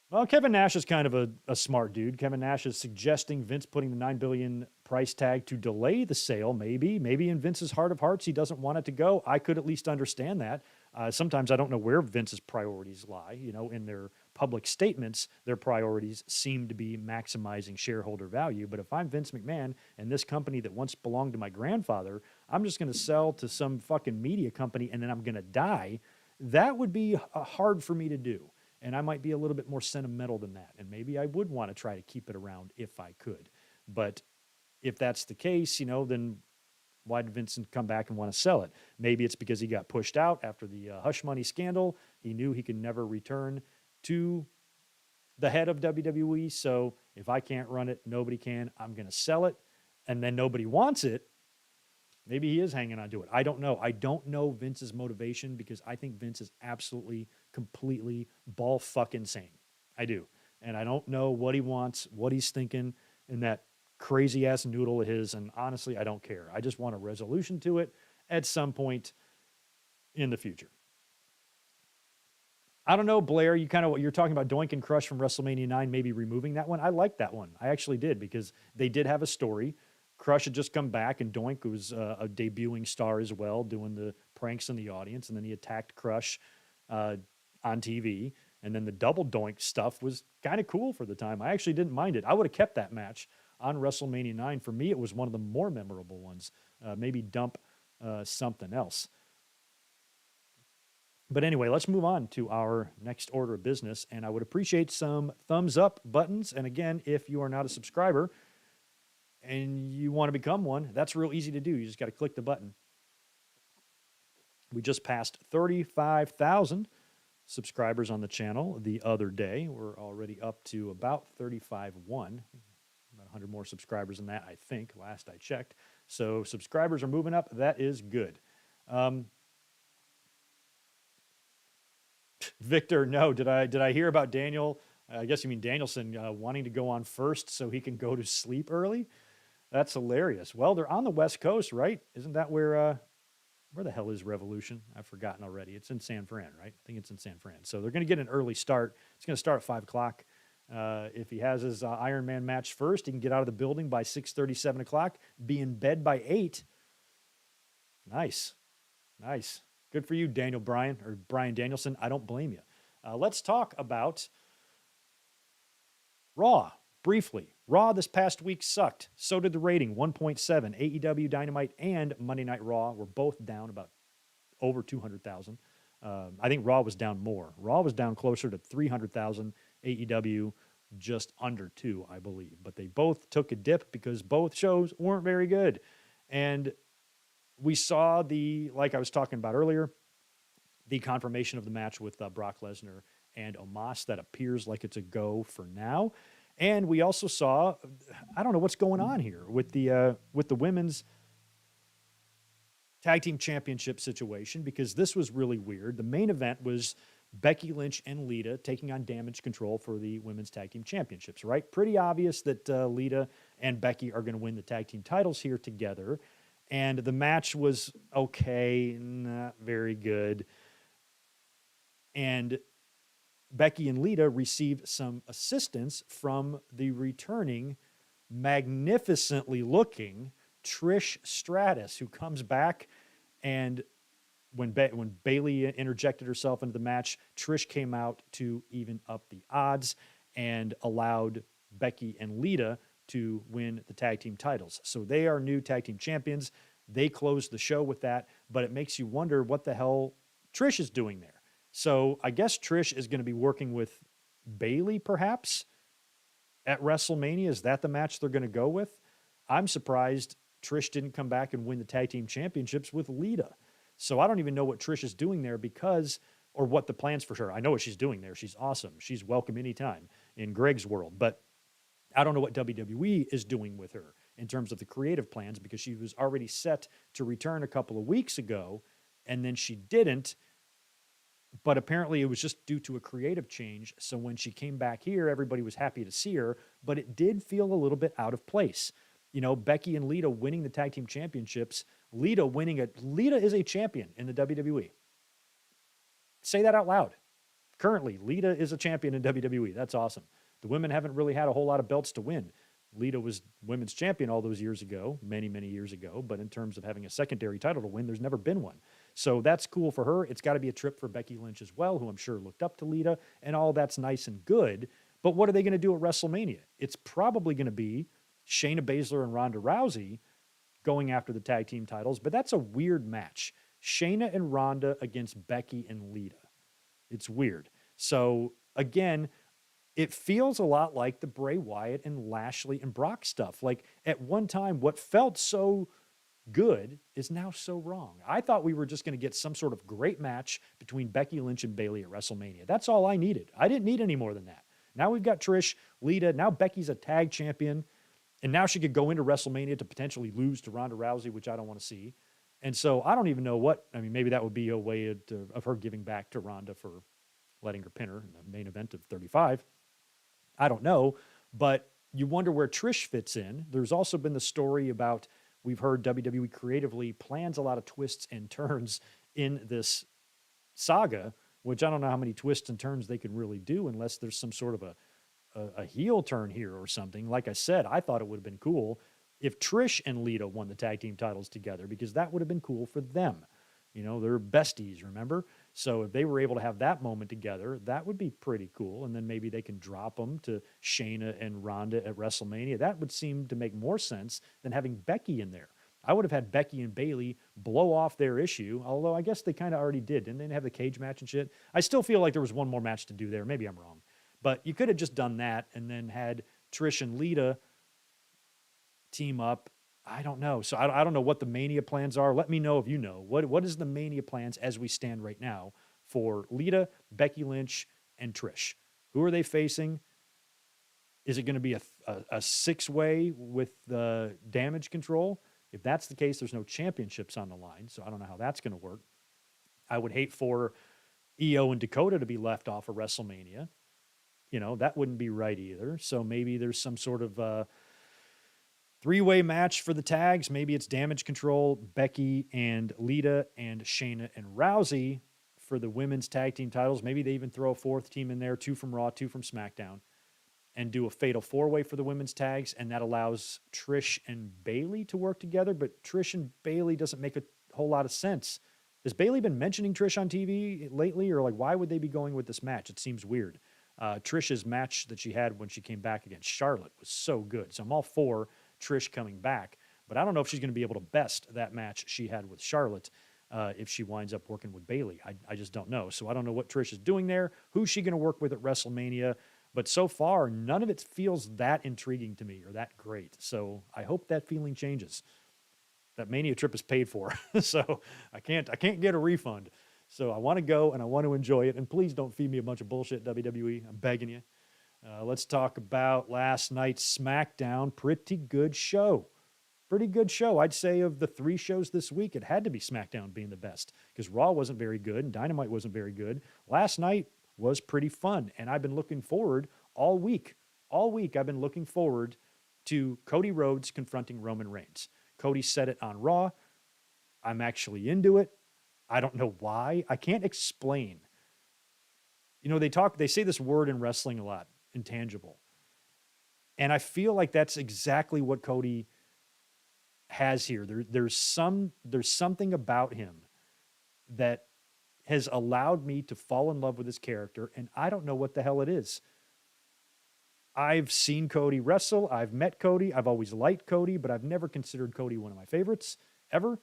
Well, Kevin Nash is kind of a smart dude. Kevin Nash is suggesting Vince putting the $9 billion price tag to delay the sale, maybe. Maybe in Vince's heart of hearts, he doesn't want it to go. I could at least understand that. Sometimes I don't know where Vince's priorities lie. In their public statements, their priorities seem to be maximizing shareholder value. But if I'm Vince McMahon and this company that once belonged to my grandfather, I'm just going to sell to some fucking media company and then I'm going to die, that would be hard for me to do. And I might be a little bit more sentimental than that. And maybe I would want to try to keep it around if I could. But if that's the case, then why did Vincent come back and want to sell it? Maybe it's because he got pushed out after the hush money scandal. He knew he could never return to the head of WWE. So if I can't run it, nobody can. I'm going to sell it. And then nobody wants it. Maybe he is hanging on to it. I don't know. I don't know Vince's motivation, because I think Vince is absolutely, completely ball fucking insane. I do. And I don't know what he wants, what he's thinking in that crazy ass noodle of his. And honestly, I don't care. I just want a resolution to it at some point in the future. I don't know, Blair, you're talking about Doink and Crush from WrestleMania 9, maybe removing that one. I liked that one. I actually did, because they did have a story. Crush had just come back, and Doink was a debuting star as well, doing the pranks in the audience, and then he attacked Crush on TV, and then the double Doink stuff was kind of cool for the time. I actually didn't mind it. I would have kept that match on WrestleMania 9. For me, it was one of the more memorable ones. Maybe dump something else. But anyway, let's move on to our next order of business, and I would appreciate some thumbs up buttons. And again, if you are not a subscriber and you want to become one, that's real easy to do. You just got to click the button. We just passed 35,000 subscribers on the channel the other day. We're already up to about 35.1. About 100 more subscribers than that, I think, last I checked. So subscribers are moving up. That is good. Victor, no. Did I hear about Daniel? I guess you mean Danielson wanting to go on first so he can go to sleep early? That's hilarious. Well, they're on the West Coast, right? Isn't that where the hell is Revolution? I've forgotten already. It's in San Fran, right? I think it's in San Fran. So they're going to get an early start. It's going to start at 5 o'clock. If he has his Iron Man match first, he can get out of the building by 6:30, 7 o'clock, be in bed by 8. Nice. Good for you, Daniel Bryan, or Bryan Danielson. I don't blame you. Let's talk about Raw briefly. Raw this past week sucked. So did the rating, 1.7. AEW Dynamite and Monday Night Raw were both down about over 200,000. I think Raw was down more. Raw was down closer to 300,000. AEW just under 2, I believe. But they both took a dip because both shows weren't very good. And we saw like I was talking about earlier, the confirmation of the match with Brock Lesnar and Omos that appears like it's a go for now. And we also saw, I don't know what's going on here with the women's tag team championship situation, because this was really weird. The main event was Becky Lynch and Lita taking on Damage Control for the women's tag team championships, right? Pretty obvious that Lita and Becky are going to win the tag team titles here together. And the match was okay, not very good. And Becky and Lita received some assistance from the returning, magnificently looking Trish Stratus, who comes back, and when Bayley interjected herself into the match, Trish came out to even up the odds and allowed Becky and Lita to win the tag team titles. So they are new tag team champions. They closed the show with that, but it makes you wonder what the hell Trish is doing there. So I guess Trish is going to be working with Bayley perhaps at WrestleMania. Is that the match they're going to go with? I'm surprised Trish didn't come back and win the tag team championships with Lita. So I don't even know what Trish is doing there or what the plans for her. I know what she's doing there. She's awesome. She's welcome anytime in Greg's world. But I don't know what WWE is doing with her in terms of the creative plans, because she was already set to return a couple of weeks ago, and then she didn't. But apparently it was just due to a creative change. So when she came back here, everybody was happy to see her, but it did feel a little bit out of place. You know, Becky and Lita winning the tag team championships, Lita is a champion in the WWE. Say that out loud. Currently, Lita is a champion in WWE. That's awesome. The women haven't really had a whole lot of belts to win. Lita was women's champion all those years ago, many, many years ago. But in terms of having a secondary title to win, there's never been one. So that's cool for her. It's got to be a trip for Becky Lynch as well, who I'm sure looked up to Lita, and all that's nice and good. But what are they going to do at WrestleMania? It's probably going to be Shayna Baszler and Ronda Rousey going after the tag team titles, but that's a weird match. Shayna and Ronda against Becky and Lita. It's weird. So again, it feels a lot like the Bray Wyatt and Lashley and Brock stuff. Like at one time, what felt so good is now so wrong. I thought we were just going to get some sort of great match between Becky Lynch and Bayley at WrestleMania. That's all I needed. I didn't need any more than that. Now we've got Trish, Lita. Now Becky's a tag champion. And now she could go into WrestleMania to potentially lose to Ronda Rousey, which I don't want to see. And so I don't even know maybe that would be a way of her giving back to Ronda for letting her pin her in the main event of 35. I don't know, but you wonder where Trish fits in. There's also been the story about, we've heard WWE creatively plans a lot of twists and turns in this saga, which I don't know how many twists and turns they could really do unless there's some sort of a heel turn here or something. Like I said, I thought it would have been cool if Trish and Lita won the tag team titles together, because that would have been cool for them. You know, they're besties, remember? So if they were able to have that moment together, that would be pretty cool. And then maybe they can drop them to Shayna and Ronda at WrestleMania. That would seem to make more sense than having Becky in there. I would have had Becky and Bayley blow off their issue, although I guess they kind of already did. Didn't they have the cage match and shit? I still feel like there was one more match to do there. Maybe I'm wrong. But you could have just done that and then had Trish and Lita team up. I don't know. So I don't know what the Mania plans are. Let me know if you know. What is the Mania plans as we stand right now for Lita, Becky Lynch, and Trish? Who are they facing? Is it going to be a six-way with the Damage Control? If that's the case, there's no championships on the line, so I don't know how that's going to work. I would hate for Io and Dakota to be left off of WrestleMania. You know, that wouldn't be right either. So maybe there's some sort of Three-way match for the tags. Maybe it's Damage Control, Becky and Lita, and Shayna and Rousey for the women's tag team titles. Maybe they even throw a fourth team in there, 2 from Raw, 2 from SmackDown, and do a fatal four-way for the women's tags, and that allows Trish and Bayley to work together, but Trish and Bayley doesn't make a whole lot of sense. Has Bayley been mentioning Trish on TV lately, or like why would they be going with this match? It seems weird. Trish's match that she had when she came back against Charlotte was so good, so I'm all for Trish coming back, but I don't know if she's going to be able to best that match she had with Charlotte if she winds up working with Bayley. I just don't know. So I don't know what Trish is doing there. Who's she going to work with at WrestleMania? But so far, none of it feels that intriguing to me or that great. So I hope that feeling changes. That Mania trip is paid for, so I can't get a refund. So I want to go and I want to enjoy it. And please don't feed me a bunch of bullshit, WWE. I'm begging you. Let's talk about last night's SmackDown. Pretty good show. Pretty good show. I'd say of the 3 shows this week, it had to be SmackDown being the best because Raw wasn't very good and Dynamite wasn't very good. Last night was pretty fun, and I've been looking forward all week. All week I've been looking forward to Cody Rhodes confronting Roman Reigns. Cody said it on Raw. I'm actually into it. I don't know why. I can't explain. You know, they say this word in wrestling a lot, intangible. And I feel like that's exactly what Cody has here. There's something about him that has allowed me to fall in love with his character, and I don't know what the hell it is. I've seen Cody wrestle. I've met Cody. I've always liked Cody, but I've never considered Cody one of my favorites ever.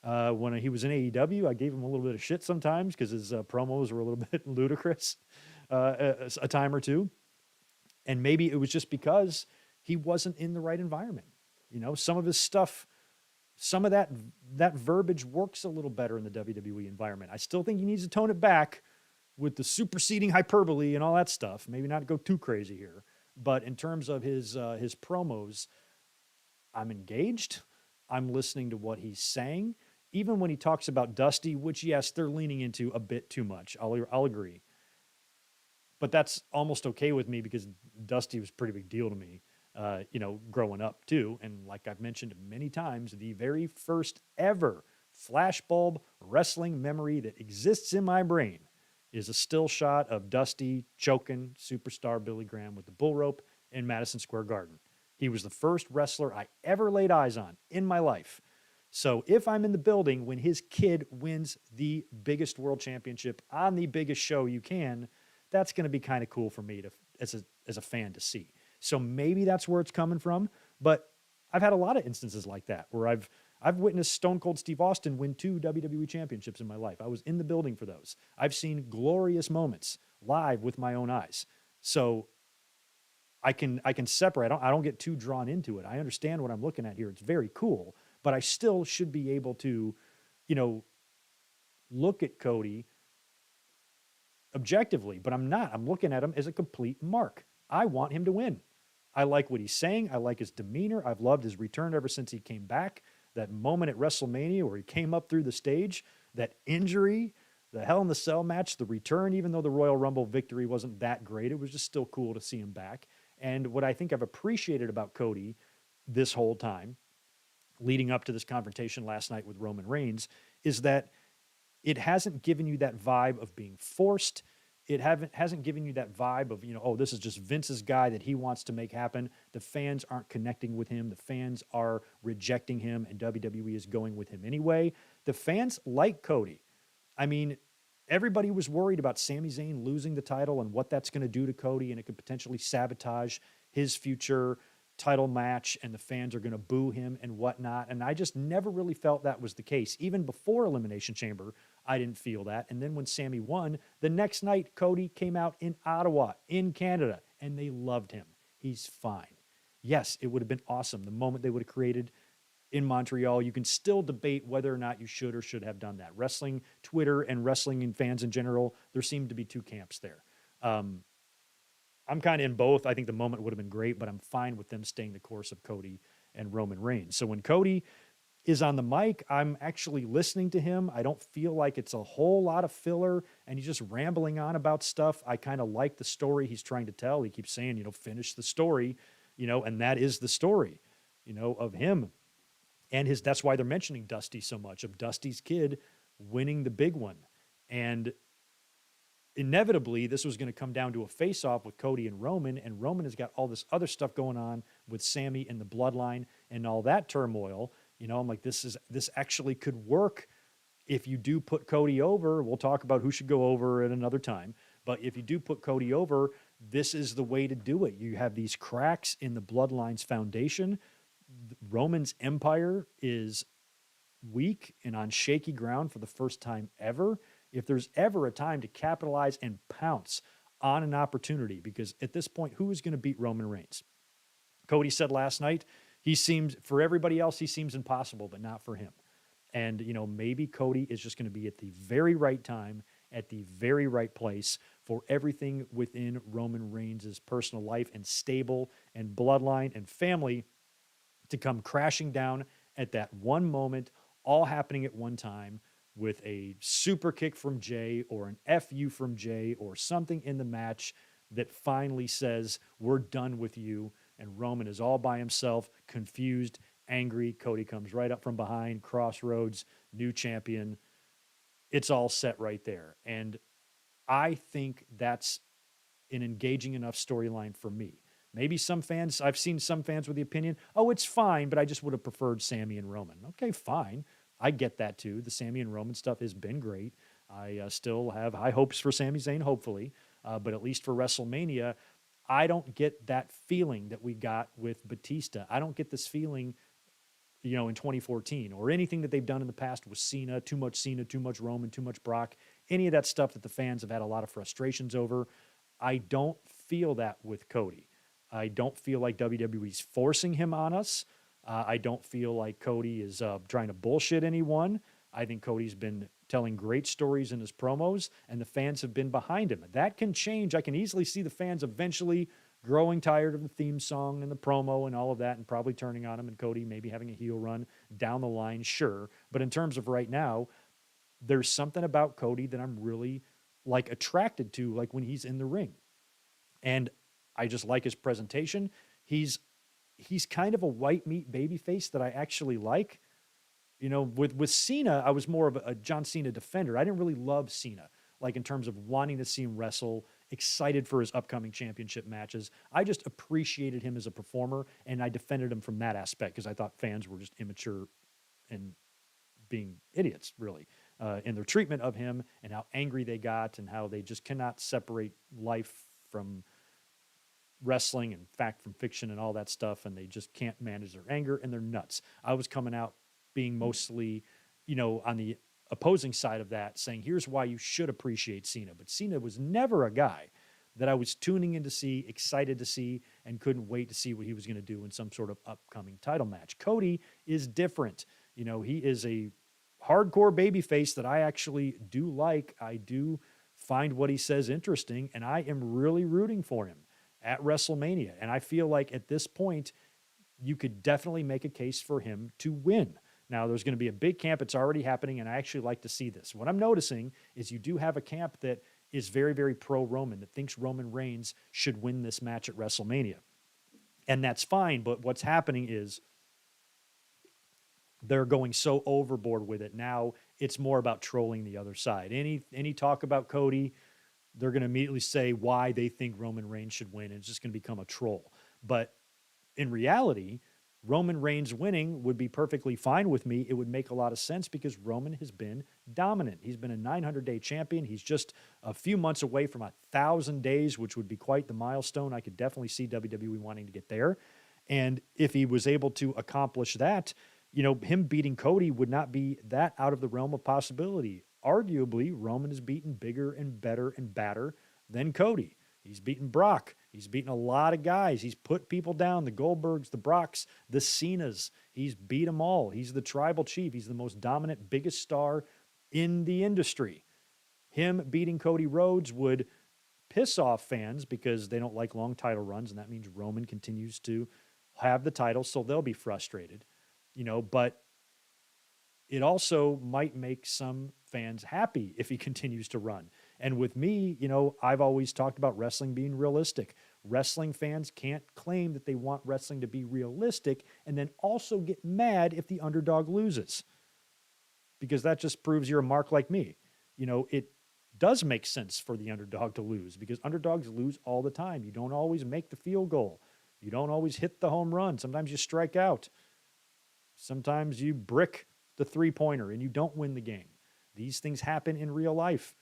When he was in AEW, I gave him a little bit of shit sometimes because his promos were a little bit ludicrous a time or two. And maybe it was just because he wasn't in the right environment. You know, some of his stuff, some of that verbiage works a little better in the WWE environment. I still think he needs to tone it back with the superseding hyperbole and all that stuff. Maybe not go too crazy here. But in terms of his promos, I'm engaged. I'm listening to what he's saying. Even when he talks about Dusty, which, yes, they're leaning into a bit too much. I'll agree. But that's almost okay with me because Dusty was a pretty big deal to me, growing up too. And like I've mentioned many times, the very first ever flashbulb wrestling memory that exists in my brain is a still shot of Dusty choking superstar Billy Graham with the bull rope in Madison Square Garden. He was the first wrestler I ever laid eyes on in my life. So if I'm in the building when his kid wins the biggest world championship on the biggest show you can, that's going to be kind of cool for me to as a fan to see. So maybe that's where it's coming from. But I've had a lot of instances like that where I've witnessed Stone Cold Steve Austin win 2 WWE championships in my life. I was in the building for those. I've seen glorious moments live with my own eyes. So I can separate. I don't get too drawn into it. I understand what I'm looking at here. It's very cool, but I still should be able to, look at Cody objectively, but I'm not. I'm looking at him as a complete mark. I want him to win. I like what he's saying. I like his demeanor. I've loved his return ever since he came back. That moment at WrestleMania where he came up through the stage, that injury, the Hell in the Cell match, the return, even though the Royal Rumble victory wasn't that great, it was just still cool to see him back. And what I think I've appreciated about Cody this whole time, leading up to this confrontation last night with Roman Reigns, is that it hasn't given you that vibe of being forced. It hasn't given you that vibe of, this is just Vince's guy that he wants to make happen. The fans aren't connecting with him. The fans are rejecting him, and WWE is going with him anyway. The fans like Cody. I mean, everybody was worried about Sami Zayn losing the title and what that's going to do to Cody, and it could potentially sabotage his future title match, and the fans are going to boo him and whatnot. And I just never really felt that was the case. Even before Elimination Chamber, I didn't feel that. And then when Sami won, the next night, Cody came out in Ottawa, in Canada, and they loved him. He's fine. Yes, it would have been awesome. The moment they would have created in Montreal, you can still debate whether or not you should or should have done that. Wrestling Twitter and wrestling and fans in general, there seemed to be 2 camps there. I'm kind of in both. I think the moment would have been great, but I'm fine with them staying the course of Cody and Roman Reigns. So when Cody is on the mic, I'm actually listening to him. I don't feel like it's a whole lot of filler and he's just rambling on about stuff. I kind of like the story he's trying to tell. He keeps saying, finish the story, and that is the story. of him. And that's why they're mentioning Dusty so much, of Dusty's kid winning the big one. And inevitably, this was going to come down to a face-off with Cody and Roman has got all this other stuff going on with Sammy and the bloodline and all that turmoil. I'm like, this actually could work if you do put Cody over. We'll talk about who should go over at another time. But if you do put Cody over, this is the way to do it. You have these cracks in the bloodline's foundation. Roman's empire is weak and on shaky ground for the first time ever. If there's ever a time to capitalize and pounce on an opportunity, because at this point, who is going to beat Roman Reigns? Cody said last night, for everybody else, he seems impossible, but not for him. And, maybe Cody is just going to be at the very right time, at the very right place for everything within Roman Reigns' personal life and stable and bloodline and family to come crashing down at that one moment, all happening at one time, with a super kick from Jay or an FU from Jay or something in the match that finally says, we're done with you. And Roman is all by himself, confused, angry. Cody comes right up from behind, crossroads, new champion. It's all set right there. And I think that's an engaging enough storyline for me. Maybe I've seen some fans with the opinion, oh, it's fine, but I just would have preferred Sammy and Roman. Okay, fine. I get that too. The Sammy and Roman stuff has been great. I still have high hopes for Sami Zayn, hopefully. But at least for WrestleMania, I don't get that feeling that we got with Batista. I don't get this feeling, in 2014 or anything that they've done in the past with Cena, too much Roman, too much Brock, any of that stuff that the fans have had a lot of frustrations over. I don't feel that with Cody. I don't feel like WWE's forcing him on us. I don't feel like Cody is trying to bullshit anyone. I think Cody's been telling great stories in his promos, and the fans have been behind him. That can change. I can easily see the fans eventually growing tired of the theme song and the promo and all of that and probably turning on him, and Cody maybe having a heel run down the line, sure. But in terms of right now, there's something about Cody that I'm really attracted to, like when he's in the ring. And I just like his presentation. He's kind of a white meat babyface that I actually like. With Cena, I was more of a John Cena defender. I didn't really love Cena, in terms of wanting to see him wrestle, excited for his upcoming championship matches. I just appreciated him as a performer, and I defended him from that aspect because I thought fans were just immature and being idiots, really, in their treatment of him and how angry they got and how they just cannot separate life from wrestling and fact from fiction and all that stuff, and they just can't manage their anger, and they're nuts. I was coming out being mostly, on the opposing side of that, saying, here's why you should appreciate Cena. But Cena was never a guy that I was tuning in to see, excited to see, and couldn't wait to see what he was going to do in some sort of upcoming title match. Cody is different. He is a hardcore babyface that I actually do like. I do find what he says interesting, and I am really rooting for him at WrestleMania. And I feel like at this point, you could definitely make a case for him to win. Now, there's going to be a big camp. It's already happening, and I actually like to see this. What I'm noticing is you do have a camp that is very, very pro-Roman, that thinks Roman Reigns should win this match at WrestleMania. And that's fine, but what's happening is they're going so overboard with it. Now it's more about trolling the other side. Any talk about Cody, they're going to immediately say why they think Roman Reigns should win, and it's just going to become a troll. But in reality, Roman Reigns winning would be perfectly fine with me. It would make a lot of sense because Roman has been dominant. He's been a 900-day champion. He's just a few months away from 1,000 days, which would be quite the milestone. I could definitely see WWE wanting to get there. And if he was able to accomplish that, him beating Cody would not be that out of the realm of possibility. Arguably, Roman has beaten bigger and better and badder than Cody. He's beaten Brock. He's beaten a lot of guys. He's put people down, the Goldbergs, the Brocks, the Cenas. He's beat them all. He's the tribal chief. He's the most dominant, biggest star in the industry. Him beating Cody Rhodes would piss off fans because they don't like long title runs, and that means Roman continues to have the title, so they'll be frustrated. But it also might make some fans happy if he continues to run. And with me, I've always talked about wrestling being realistic. Wrestling fans can't claim that they want wrestling to be realistic and then also get mad if the underdog loses, because that just proves you're a mark like me. It does make sense for the underdog to lose because underdogs lose all the time. You don't always make the field goal. You don't always hit the home run. Sometimes you strike out. Sometimes you brick the three-pointer and you don't win the game. These things happen in real life.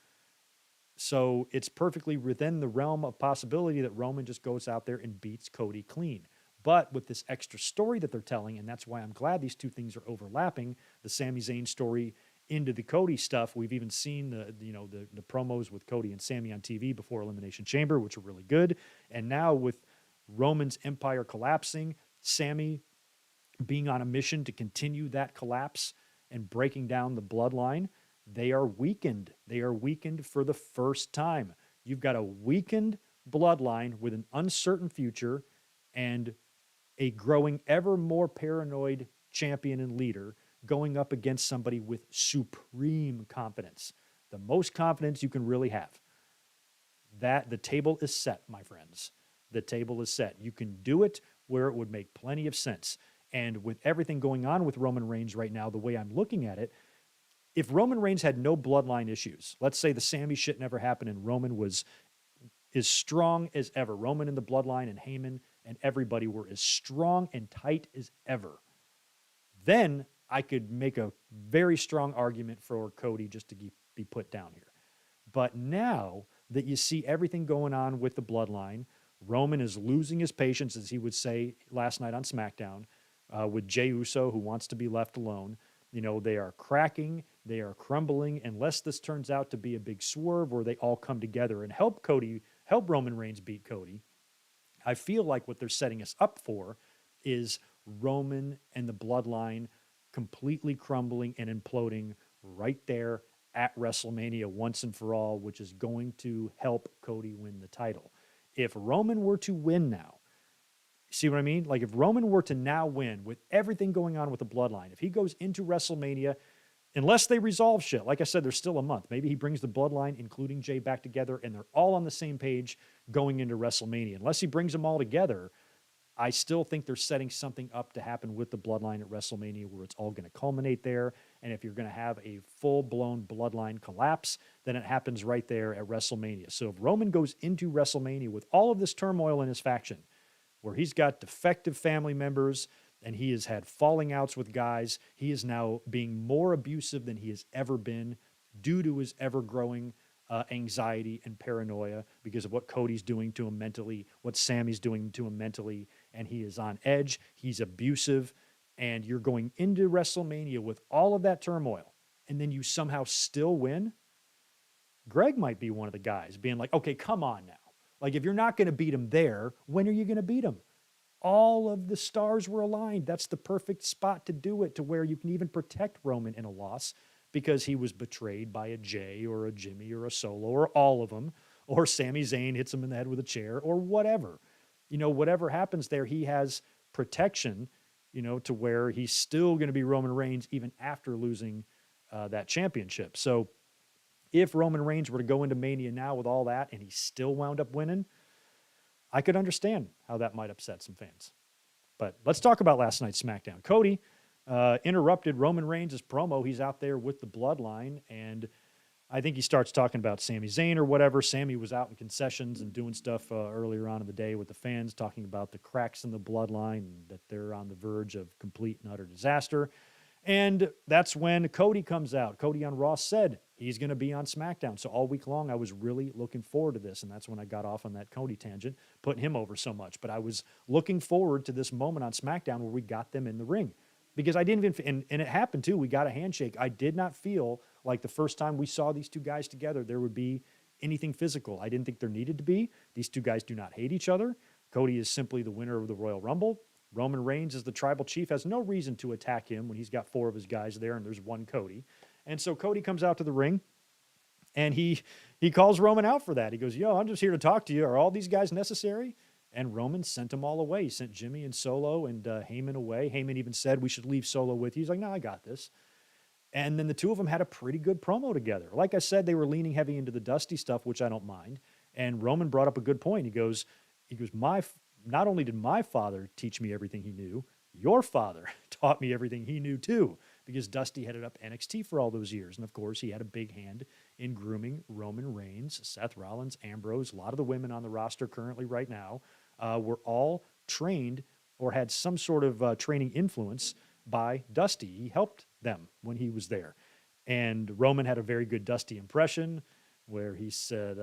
So it's perfectly within the realm of possibility that Roman just goes out there and beats Cody clean. But with this extra story that they're telling, and that's why I'm glad these two things are overlapping, the Sami Zayn story into the Cody stuff. We've even seen the promos with Cody and Sami on TV before Elimination Chamber, which are really good. And now with Roman's empire collapsing, Sami being on a mission to continue that collapse and breaking down the bloodline, they are weakened. They are weakened for the first time. You've got a weakened bloodline with an uncertain future and a growing ever more paranoid champion and leader going up against somebody with supreme confidence, the most confidence you can really have. That the table is set, my friends. The table is set. You can do it where it would make plenty of sense. And with everything going on with Roman Reigns right now, the way I'm looking at it, if Roman Reigns had no bloodline issues, let's say the Sami shit never happened and Roman was as strong as ever, Roman and the bloodline and Heyman and everybody were as strong and tight as ever, then I could make a very strong argument for Cody just to be put down here. But now that you see everything going on with the bloodline, Roman is losing his patience, as he would say last night on SmackDown, with Jey Uso, who wants to be left alone. They are cracking, they are crumbling, unless this turns out to be a big swerve where they all come together and help Roman Reigns beat Cody. I feel like what they're setting us up for is Roman and the bloodline completely crumbling and imploding right there at WrestleMania once and for all, which is going to help Cody win the title. If Roman were to win now, see what I mean? Like if Roman were to now win with everything going on with the bloodline, if he goes into WrestleMania, unless they resolve shit, like I said, there's still a month. Maybe he brings the bloodline, including Jey, back together and they're all on the same page going into WrestleMania. Unless he brings them all together, I still think they're setting something up to happen with the bloodline at WrestleMania where it's all going to culminate there. And if you're going to have a full-blown bloodline collapse, then it happens right there at WrestleMania. So if Roman goes into WrestleMania with all of this turmoil in his faction, where he's got defective family members and he has had falling outs with guys, he is now being more abusive than he has ever been due to his ever-growing anxiety and paranoia because of what Cody's doing to him mentally, what Sami's doing to him mentally, and he is on edge, he's abusive, and you're going into WrestleMania with all of that turmoil, and then you somehow still win? Greg might be one of the guys being like, okay, come on now. Like, if you're not going to beat him there, when are you going to beat him? All of the stars were aligned. That's the perfect spot to do it, to where you can even protect Roman in a loss because he was betrayed by a Jey or a Jimmy or a Solo or all of them, or Sami Zayn hits him in the head with a chair or whatever. Whatever happens there, he has protection, to where he's still going to be Roman Reigns even after losing that championship. So if Roman Reigns were to go into Mania now with all that and he still wound up winning, I could understand how that might upset some fans. But let's talk about last night's SmackDown. Cody interrupted Roman Reigns' promo. He's out there with the bloodline, and I think he starts talking about Sami Zayn or whatever. Sami was out in concessions and doing stuff earlier on in the day with the fans, talking about the cracks in the bloodline and that they're on the verge of complete and utter disaster. And that's when Cody comes out. Cody on Raw said he's going to be on SmackDown. So all week long, I was really looking forward to this. And that's when I got off on that Cody tangent, putting him over so much. But I was looking forward to this moment on SmackDown where we got them in the ring. Because I didn't even, and it happened too, we got a handshake. I did not feel like the first time we saw these two guys together, there would be anything physical. I didn't think there needed to be. These two guys do not hate each other. Cody is simply the winner of the Royal Rumble. Roman Reigns, as the tribal chief, has no reason to attack him when he's got four of his guys there and there's one Cody. And so Cody comes out to the ring and he calls Roman out for that. He goes, yo, I'm just here to talk to you. Are all these guys necessary? And Roman sent them all away. He sent Jimmy and Solo and Heyman away. Heyman even said, we should leave Solo with you. He's like, no, I got this. And then the two of them had a pretty good promo together. Like I said, they were leaning heavy into the Dusty stuff, which I don't mind. And Roman brought up a good point. He goes, he goes, not only did my father teach me everything he knew, your father taught me everything he knew too, because Dusty headed up NXT for all those years. And of course, he had a big hand in grooming Roman Reigns, Seth Rollins, Ambrose. A lot of the women on the roster currently right now were all trained or had some sort of training influence by Dusty. He helped them when he was there. And Roman had a very good Dusty impression where he said,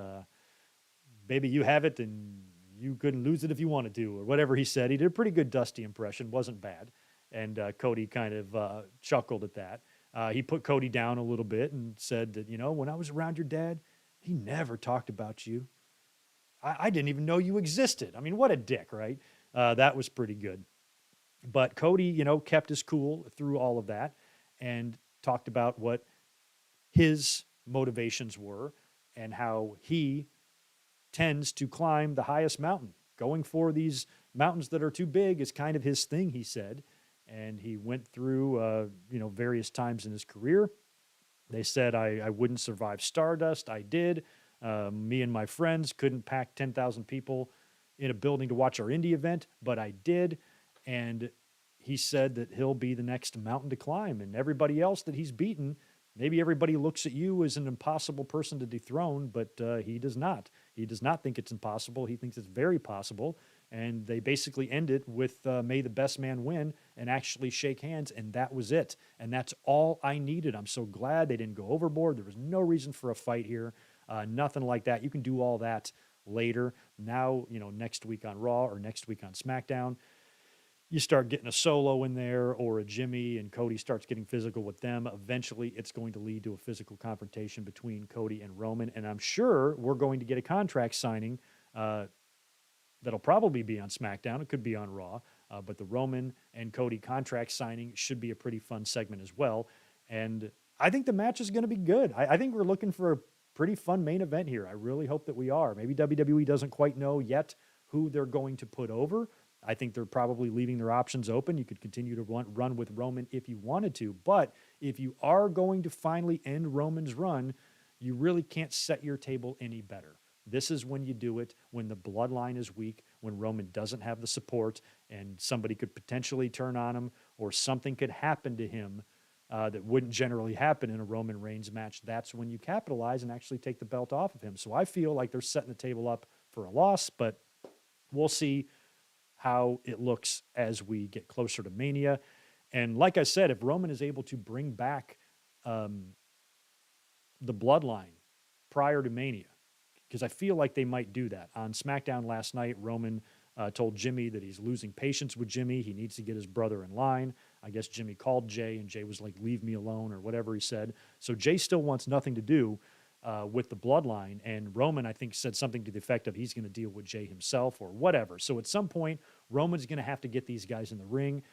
baby, you have it and you couldn't lose it if you wanted to, or whatever he said. He did a pretty good Dusty impression, wasn't bad. And Cody kind of chuckled at that. He put Cody down a little bit and said that, when I was around your dad, he never talked about you. I didn't even know you existed. I mean, what a dick, right? That was pretty good. But Cody, kept his cool through all of that and talked about what his motivations were and how he tends to climb the highest mountain. Going for these mountains that are too big is kind of his thing, he said. And he went through, various times in his career. They said, I wouldn't survive Stardust. I did. Me and my friends couldn't pack 10,000 people in a building to watch our indie event, but I did. And he said that he'll be the next mountain to climb. And everybody else that he's beaten, maybe everybody looks at you as an impossible person to dethrone, but he does not. He does not think it's impossible. He thinks it's very possible. And they basically end it with may the best man win and actually shake hands, and that was it. And that's all I needed. I'm so glad they didn't go overboard. There was no reason for a fight here, nothing like that. You can do all that later. Now, next week on Raw or next week on SmackDown, you start getting a Solo in there or a Jimmy, and Cody starts getting physical with them. Eventually, it's going to lead to a physical confrontation between Cody and Roman, and I'm sure we're going to get a contract signing that'll probably be on SmackDown. It could be on Raw, but the Roman and Cody contract signing should be a pretty fun segment as well. And I think the match is going to be good. I think we're looking for a pretty fun main event here. I really hope that we are. Maybe WWE doesn't quite know yet who they're going to put over. I think they're probably leaving their options open. You could continue to run with Roman if you wanted to, but if you are going to finally end Roman's run, you really can't set your table any better. This is when you do it, when the bloodline is weak, when Roman doesn't have the support, and somebody could potentially turn on him, or something could happen to him that wouldn't generally happen in a Roman Reigns match. That's when you capitalize and actually take the belt off of him. So I feel like they're setting the table up for a loss, but we'll see how it looks as we get closer to Mania. And like I said, if Roman is able to bring back the bloodline prior to Mania, because I feel like they might do that. On SmackDown last night, Roman told Jimmy that he's losing patience with Jimmy. He needs to get his brother in line. I guess Jimmy called Jay, and Jay was like, leave me alone, or whatever he said. So Jay still wants nothing to do with the bloodline. And Roman, I think, said something to the effect of he's going to deal with Jay himself or whatever. So at some point, Roman's going to have to get these guys in the ring.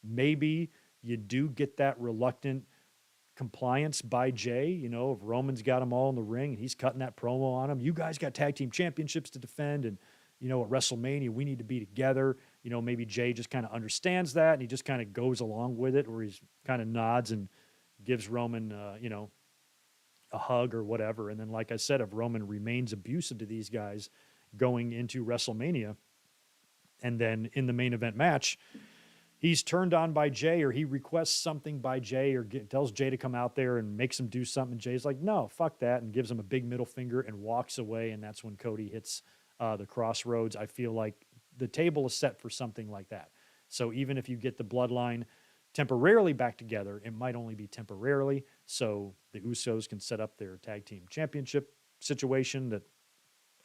Maybe you do get that reluctant compliance by Jay. If Roman's got them all in the ring and he's cutting that promo on them, you guys got tag team championships to defend, and at WrestleMania we need to be together. Maybe Jay just kind of understands that and he just kind of goes along with it, or he's kind of nods and gives Roman a hug or whatever. And then, like I said, if Roman remains abusive to these guys going into WrestleMania, and then in the main event match he's turned on by Jay, or he requests something by Jay, or tells Jay to come out there and makes him do something, and Jay's like, no, fuck that, and gives him a big middle finger and walks away, and that's when Cody hits the crossroads. I feel like the table is set for something like that. So even if you get the bloodline temporarily back together, it might only be temporarily, so the Usos can set up their tag team championship situation that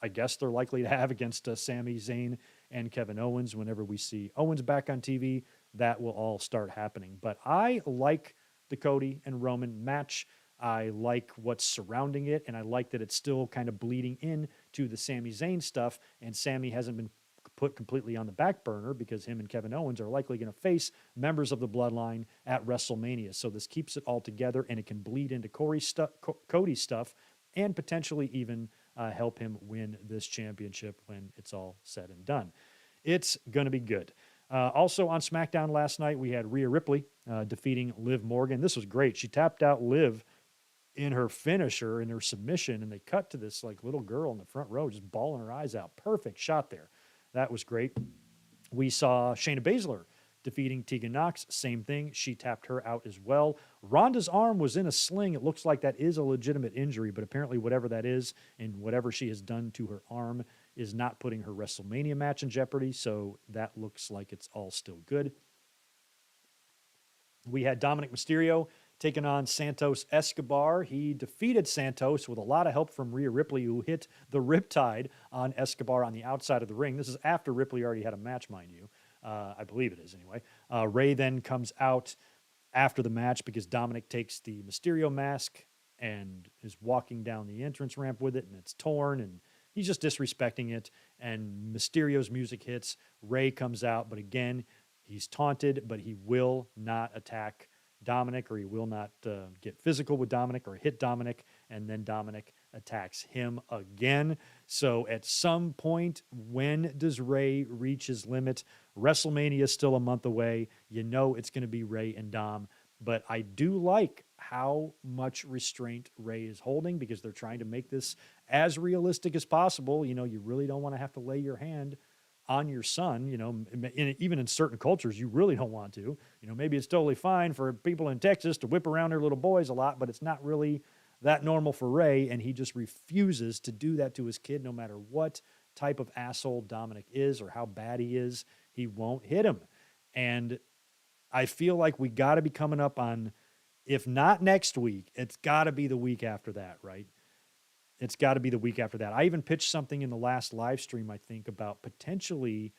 I guess they're likely to have against Sami Zayn and Kevin Owens. Whenever we see Owens back on TV, that will all start happening. But I like the Cody and Roman match. I like what's surrounding it, and I like that it's still kind of bleeding in to the Sami Zayn stuff, and Sami hasn't been put completely on the back burner because him and Kevin Owens are likely going to face members of the bloodline at WrestleMania. So this keeps it all together, and it can bleed into Cody's stuff and potentially even help him win this championship when it's all said and done. It's going to be good. Also on SmackDown last night, we had Rhea Ripley defeating Liv Morgan. This was great. She tapped out Liv in her finisher, in her submission, and they cut to this little girl in the front row just bawling her eyes out. Perfect shot there. That was great. We saw Shayna Baszler defeating Tegan Nox. Same thing. She tapped her out as well. Ronda's arm was in a sling. It looks like that is a legitimate injury, but apparently whatever that is and whatever she has done to her arm is not putting her WrestleMania match in jeopardy, so that looks like it's all still good. We had Dominic Mysterio taking on Santos Escobar. He defeated Santos with a lot of help from Rhea Ripley, who hit the Riptide on Escobar on the outside of the ring. This is after Ripley already had a match, mind you. I believe it is anyway. Ray then comes out after the match because Dominic takes the Mysterio mask and is walking down the entrance ramp with it, and it's torn, and he's just disrespecting it. And Mysterio's music hits. Ray comes out, but again, he's taunted, but he will not attack Dominic, or he will not get physical with Dominic or hit Dominic, and then Dominic attacks him again. So at some point, when does Ray reach his limit? WrestleMania is still a month away. You know it's going to be Ray and Dom, but I do like how much restraint Ray is holding because they're trying to make this as realistic as possible. You know, you really don't want to have to lay your hand on your son, you know, even in certain cultures, you really don't want to. You know, maybe it's totally fine for people in Texas to whip around their little boys a lot, but it's not really that normal for Ray, and he just refuses to do that to his kid no matter what type of asshole Dominic is or how bad he is. He won't hit him. And I feel like we got to be coming up on, if not next week, it's got to be the week after that, right? It's got to be the week after that. I even pitched something in the last live stream, I think, about potentially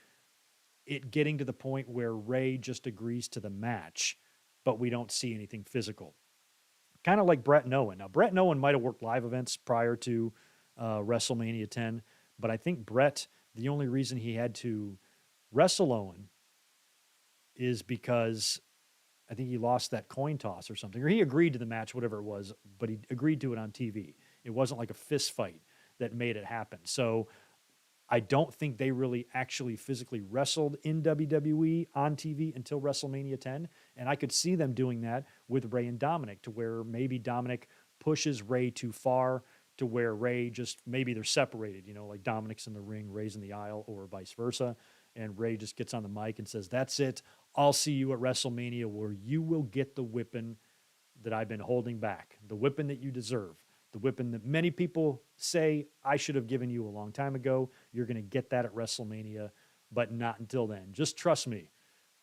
it getting to the point where Ray just agrees to the match, but we don't see anything physical. Kind of like Brett and Owen. Now, Brett and Owen might have worked live events prior to WrestleMania 10, but I think Brett, the only reason he had to wrestle Owen is because I think he lost that coin toss or something, or he agreed to the match, whatever it was, but he agreed to it on TV. It wasn't like a fist fight that made it happen. So I don't think they really actually physically wrestled in WWE on TV until WrestleMania 10. And I could see them doing that with Ray and Dominic, to where maybe Dominic pushes Ray too far to where Ray just, maybe they're separated, you know, like Dominic's in the ring, Ray's in the aisle, or vice versa. And Ray just gets on the mic and says, "That's it. I'll see you at WrestleMania, where you will get the whipping that I've been holding back, the whipping that you deserve. The whipping that many people say I should have given you a long time ago. You're going to get that at WrestleMania, but not until then. Just trust me,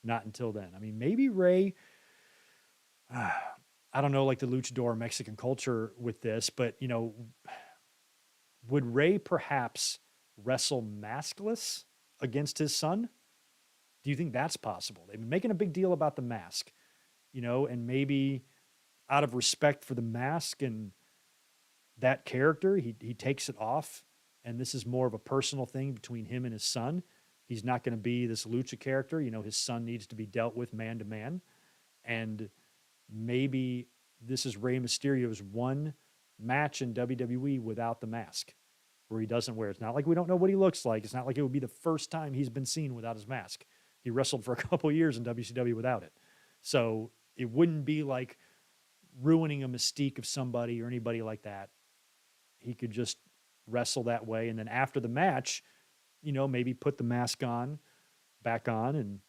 not until then." I mean, maybe Ray, I don't know, like the luchador Mexican culture with this, but, you know, would Ray perhaps wrestle maskless against his son? Do you think that's possible? They've been making a big deal about the mask, you know, and maybe out of respect for the mask and that character, he takes it off, and this is more of a personal thing between him and his son. He's not going to be this lucha character. You know, his son needs to be dealt with man to man, and maybe this is Rey Mysterio's one match in WWE without the mask, where he doesn't wear it. It's not like we don't know what he looks like. It's not like it would be the first time he's been seen without his mask. He wrestled for a couple of years in WCW without it. So it wouldn't be like ruining a mystique of somebody or anybody like that. He could just wrestle that way, and then after the match, you know, maybe put the mask back on and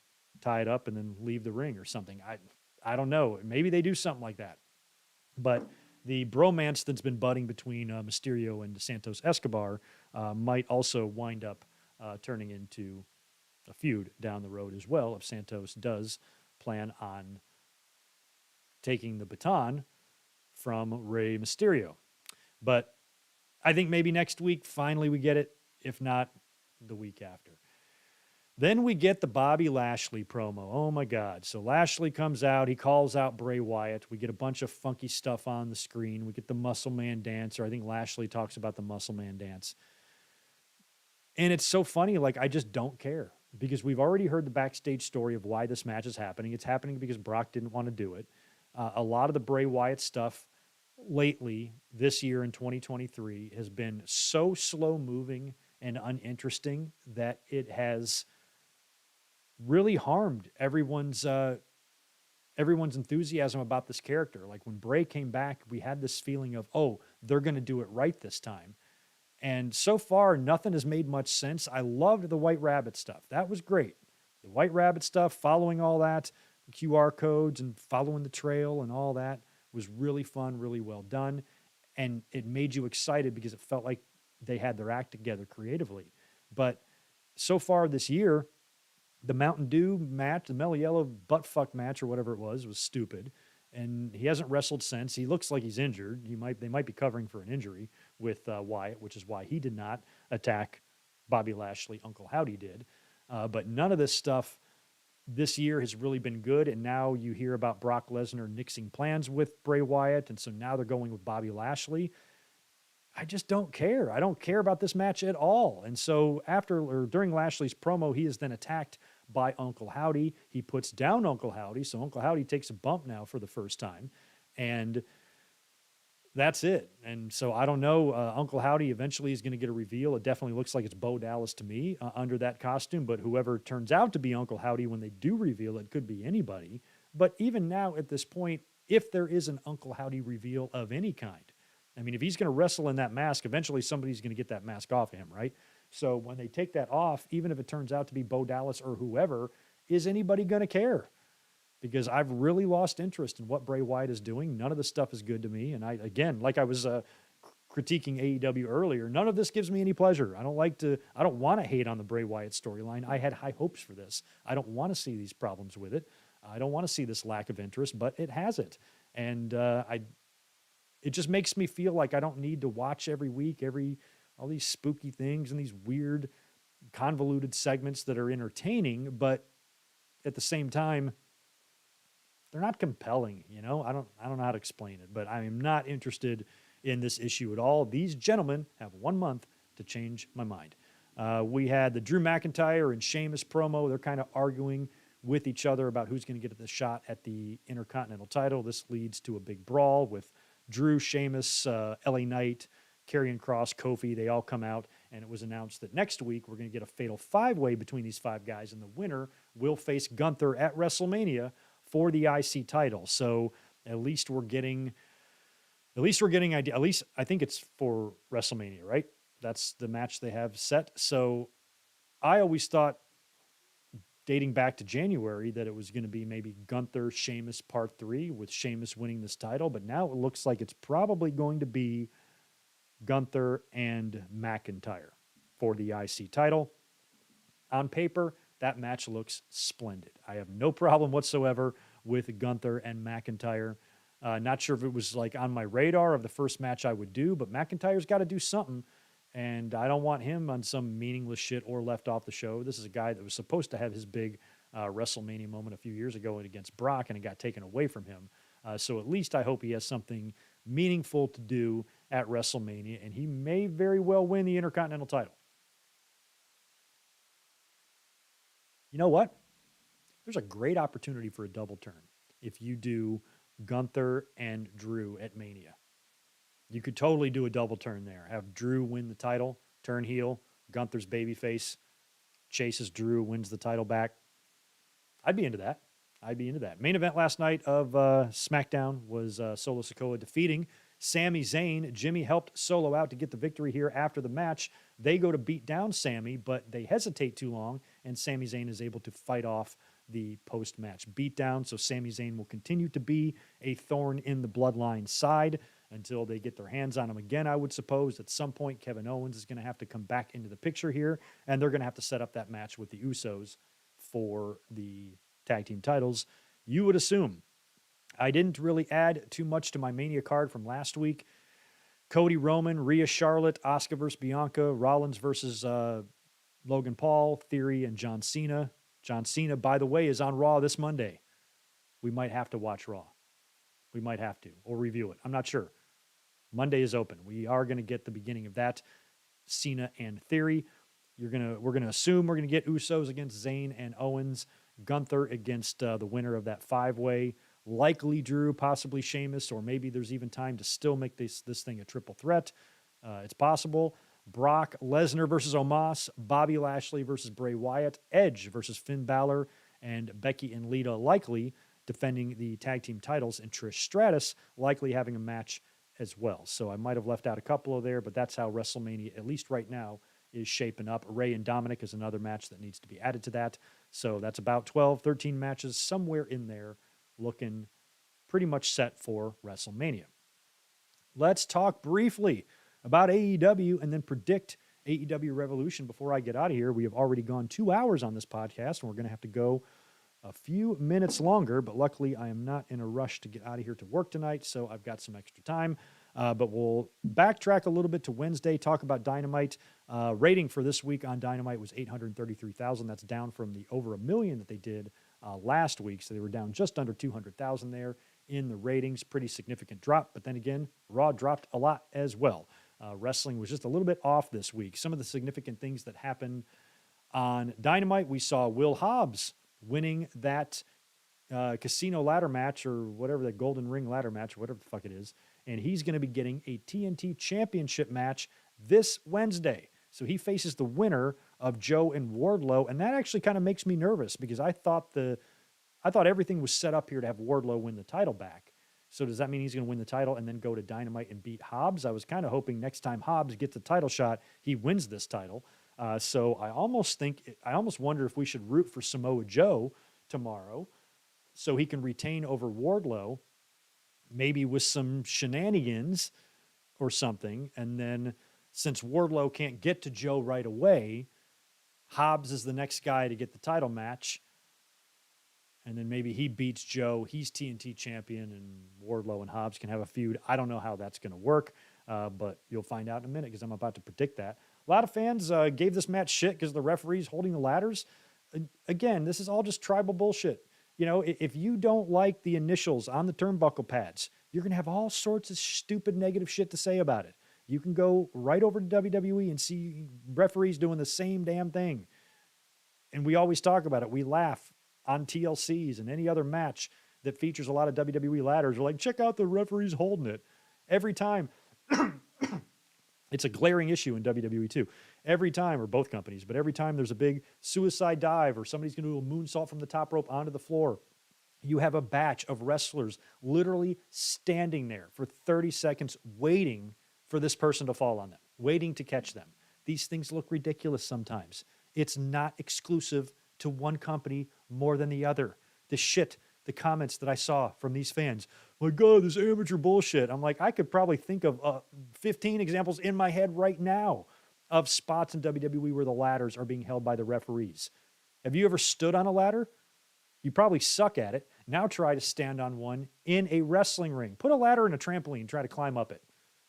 tie it up and then leave the ring or something. I don't know. Maybe they do something like that. But the bromance that's been budding between Mysterio and Santos Escobar might also wind up turning into a feud down the road as well, if Santos does plan on taking the baton from Rey Mysterio. But I think maybe next week, finally we get it. If not, the week after. Then we get the Bobby Lashley promo. Oh my God. So Lashley comes out. He calls out Bray Wyatt. We get a bunch of funky stuff on the screen. We get the Muscle Man dance, or I think Lashley talks about the Muscle Man dance. And it's so funny. Like, I just don't care, because we've already heard the backstage story of why this match is happening. It's happening because Brock didn't want to do it. A lot of the Bray Wyatt stuff lately, this year in 2023, has been so slow moving and uninteresting that it has really harmed everyone's enthusiasm about this character. Like when Bray came back, we had this feeling of, oh, they're going to do it right this time. And so far, nothing has made much sense. I loved the White Rabbit stuff. That was great. The White Rabbit stuff, following all that, the QR codes and following the trail and all that was really fun, really well done. And it made you excited because it felt like they had their act together creatively. But so far this year, the Mountain Dew match, the Mellow Yellow buttfuck match or whatever it was stupid. And he hasn't wrestled since. He looks like he's injured. They might be covering for an injury with Wyatt, which is why he did not attack Bobby Lashley. Uncle Howdy did. But none of this stuff this year has really been good. And now you hear about Brock Lesnar nixing plans with Bray Wyatt. And so now they're going with Bobby Lashley. I just don't care. I don't care about this match at all. And so during Lashley's promo, he is then attacked by Uncle Howdy. He puts down Uncle Howdy. So Uncle Howdy takes a bump now for the first time. And that's it. And so I don't know. Uncle Howdy eventually is going to get a reveal. It definitely looks like it's Bo Dallas to me under that costume. But whoever turns out to be Uncle Howdy when they do reveal it could be anybody. But even now at this point, if there is an Uncle Howdy reveal of any kind, I mean, if he's going to wrestle in that mask, eventually somebody's going to get that mask off of him, right? So when they take that off, even if it turns out to be Bo Dallas or whoever, is anybody going to care? Because I've really lost interest in what Bray Wyatt is doing. None of this stuff is good to me. And again, like I was critiquing AEW earlier, none of this gives me any pleasure. I don't want to hate on the Bray Wyatt storyline. I had high hopes for this. I don't want to see these problems with it. I don't want to see this lack of interest, but it has it. And it just makes me feel like I don't need to watch every week, all these spooky things and these weird convoluted segments that are entertaining, but at the same time, they're not compelling. I don't know how to explain it, but I am not interested in this issue at all. These gentlemen have 1 month to change my mind. We had the Drew McIntyre and Sheamus promo. They're kind of arguing with each other about who's going to get the shot at the Intercontinental title. This leads to a big brawl with Drew, Sheamus, LA Knight, Karrion Kross, Kofi. They all come out, and it was announced that next week we're going to get a fatal five-way between these five guys, and the winner will face Gunther at WrestleMania for the IC title. So at least we're getting idea. At least I think it's for WrestleMania, right? That's the match they have set. So I always thought, dating back to January, that it was going to be maybe Gunther, Sheamus Part 3 with Sheamus winning this title. But now it looks like it's probably going to be Gunther and McIntyre for the IC title. On paper, that match looks splendid. I have no problem whatsoever with Gunther and McIntyre. Not sure if it was like on my radar of the first match I would do, but McIntyre's got to do something. And I don't want him on some meaningless shit or left off the show. This is a guy that was supposed to have his big WrestleMania moment a few years ago against Brock, and it got taken away from him. So at least I hope he has something meaningful to do at WrestleMania, and he may very well win the Intercontinental title. You know what? There's a great opportunity for a double turn if you do Gunther and Drew at Mania. You could totally do a double turn there. Have Drew win the title, turn heel, Gunther's babyface, chases Drew, wins the title back. I'd be into that. Main event last night of SmackDown was Solo Sikoa defeating Sami Zayn. Jimmy helped Solo out to get the victory here after the match. They go to beat down Sami, but they hesitate too long, and Sami Zayn is able to fight off the post-match beatdown. So Sami Zayn will continue to be a thorn in the Bloodline side until they get their hands on him again. I would suppose at some point Kevin Owens is going to have to come back into the picture here, and they're going to have to set up that match with the Usos for the tag team titles. You would assume. I didn't really add too much to my Mania card from last week. Cody, Roman, Rhea, Charlotte, Asuka versus Bianca, Rollins versus Logan Paul, Theory, and John Cena. John Cena, by the way, is on Raw this Monday. We might have to watch Raw. We might have to, or review it. I'm not sure. Monday is open. We are going to get the beginning of that. Cena and Theory. We're going to assume we're going to get Usos against Zayn and Owens. Gunther against the winner of that five-way. Likely Drew, possibly Sheamus, or maybe there's even time to still make this thing a triple threat. It's possible. Brock Lesnar versus Omos. Bobby Lashley versus Bray Wyatt. Edge versus Finn Balor. And Becky and Lita likely defending the tag team titles. And Trish Stratus likely having a match as well. So I might have left out a couple of there, but that's how WrestleMania, at least right now, is shaping up. Ray and Dominic is another match that needs to be added to that. So that's about 12, 13 matches somewhere in there, looking pretty much set for WrestleMania. Let's talk briefly about AEW and then predict AEW Revolution before I get out of here. We have already gone 2 hours on this podcast, and we're going to have to go a few minutes longer, but luckily I am not in a rush to get out of here to work tonight, so I've got some extra time. But we'll backtrack a little bit to Wednesday, talk about Dynamite. Rating for this week on Dynamite was 833,000. That's down from the over 1 million that they did last week, so they were down just under 200,000 there in the ratings. Pretty significant drop, but then again, Raw dropped a lot as well. Wrestling was just a little bit off this week. Some of the significant things that happened on Dynamite, we saw Will Hobbs winning that casino ladder match, or whatever, the Golden Ring ladder match, whatever the fuck it is. And he's going to be getting a TNT Championship match this Wednesday. So he faces the winner of Joe and Wardlow, and that actually kind of makes me nervous because I thought everything was set up here to have Wardlow win the title back. So does that mean he's going to win the title and then go to Dynamite and beat Hobbs? I was kind of hoping next time Hobbs gets the title shot, he wins this title. So I almost wonder if we should root for Samoa Joe tomorrow so he can retain over Wardlow, maybe with some shenanigans or something. And then since Wardlow can't get to Joe right away, Hobbs is the next guy to get the title match. And then maybe he beats Joe. He's TNT champion, and Wardlow and Hobbs can have a feud. I don't know how that's going to work, but you'll find out in a minute because I'm about to predict that. A lot of fans gave this match shit because the referee's holding the ladders. Again, this is all just tribal bullshit. You know, if you don't like the initials on the turnbuckle pads, you're going to have all sorts of stupid negative shit to say about it. You can go right over to WWE and see referees doing the same damn thing. And we always talk about it. We laugh on TLCs and any other match that features a lot of WWE ladders. We're like, check out the referees holding it. Every time. It's a glaring issue in WWE too. Every time, or both companies, but every time there's a big suicide dive or somebody's going to do a moonsault from the top rope onto the floor, you have a batch of wrestlers literally standing there for 30 seconds waiting for this person to fall on them, waiting to catch them. These things look ridiculous sometimes. It's not exclusive to one company more than the other. The comments that I saw from these fans, my God, this amateur bullshit. I'm like, I could probably think of 15 examples in my head right now of spots in WWE where the ladders are being held by the referees. Have you ever stood on a ladder? You probably suck at it. Now try to stand on one in a wrestling ring. Put a ladder in a trampoline, try to climb up it.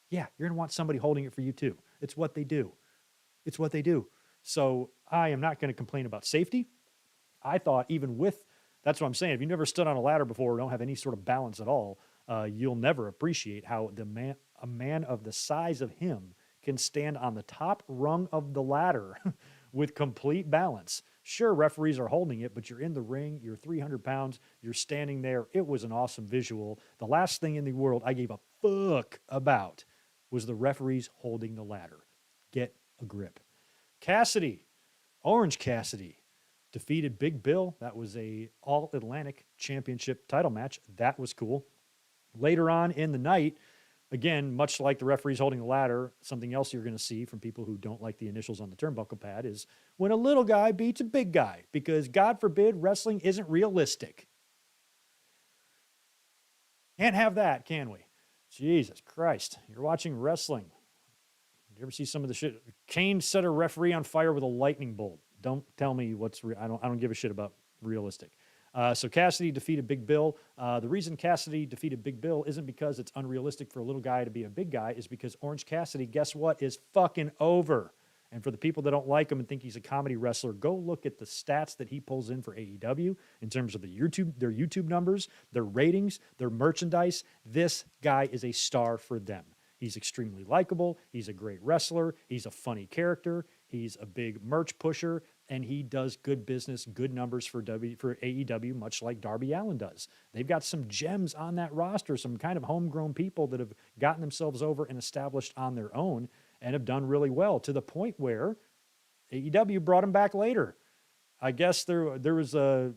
Yeah, you're going to want somebody holding it for you too. It's what they do. It's what they do. So I am not going to complain about safety. I thought even with, that's what I'm saying, if you've never stood on a ladder before or don't have any sort of balance at all, you'll never appreciate how a man of the size of him can stand on the top rung of the ladder with complete balance. Sure, referees are holding it, but you're in the ring, you're 300 pounds, you're standing there. It was an awesome visual. The last thing in the world I gave a fuck about was the referees holding the ladder. Get a grip. Orange Cassidy, defeated Big Bill. That was a All-Atlantic Championship title match. That was cool. Later on in the night, again, much like the referees holding the ladder, something else you're going to see from people who don't like the initials on the turnbuckle pad is when a little guy beats a big guy, because God forbid wrestling isn't realistic. Can't have that, can we? Jesus Christ. You're watching wrestling. Did you ever see some of the shit? Kane set a referee on fire with a lightning bolt. Don't tell me what's real. I don't give a shit about realistic. So Cassidy defeated Big Bill. The reason Cassidy defeated Big Bill isn't because it's unrealistic for a little guy to be a big guy. Is because Orange Cassidy, guess what, is fucking over. And for the people that don't like him and think he's a comedy wrestler, go look at the stats that he pulls in for AEW in terms of their YouTube numbers, their ratings, their merchandise. This guy is a star for them. He's extremely likable. He's a great wrestler. He's a funny character. He's a big merch pusher, and he does good business, good numbers for AEW, much like Darby Allin does. They've got some gems on that roster, some kind of homegrown people that have gotten themselves over and established on their own and have done really well, to the point where AEW brought him back later. I guess there was the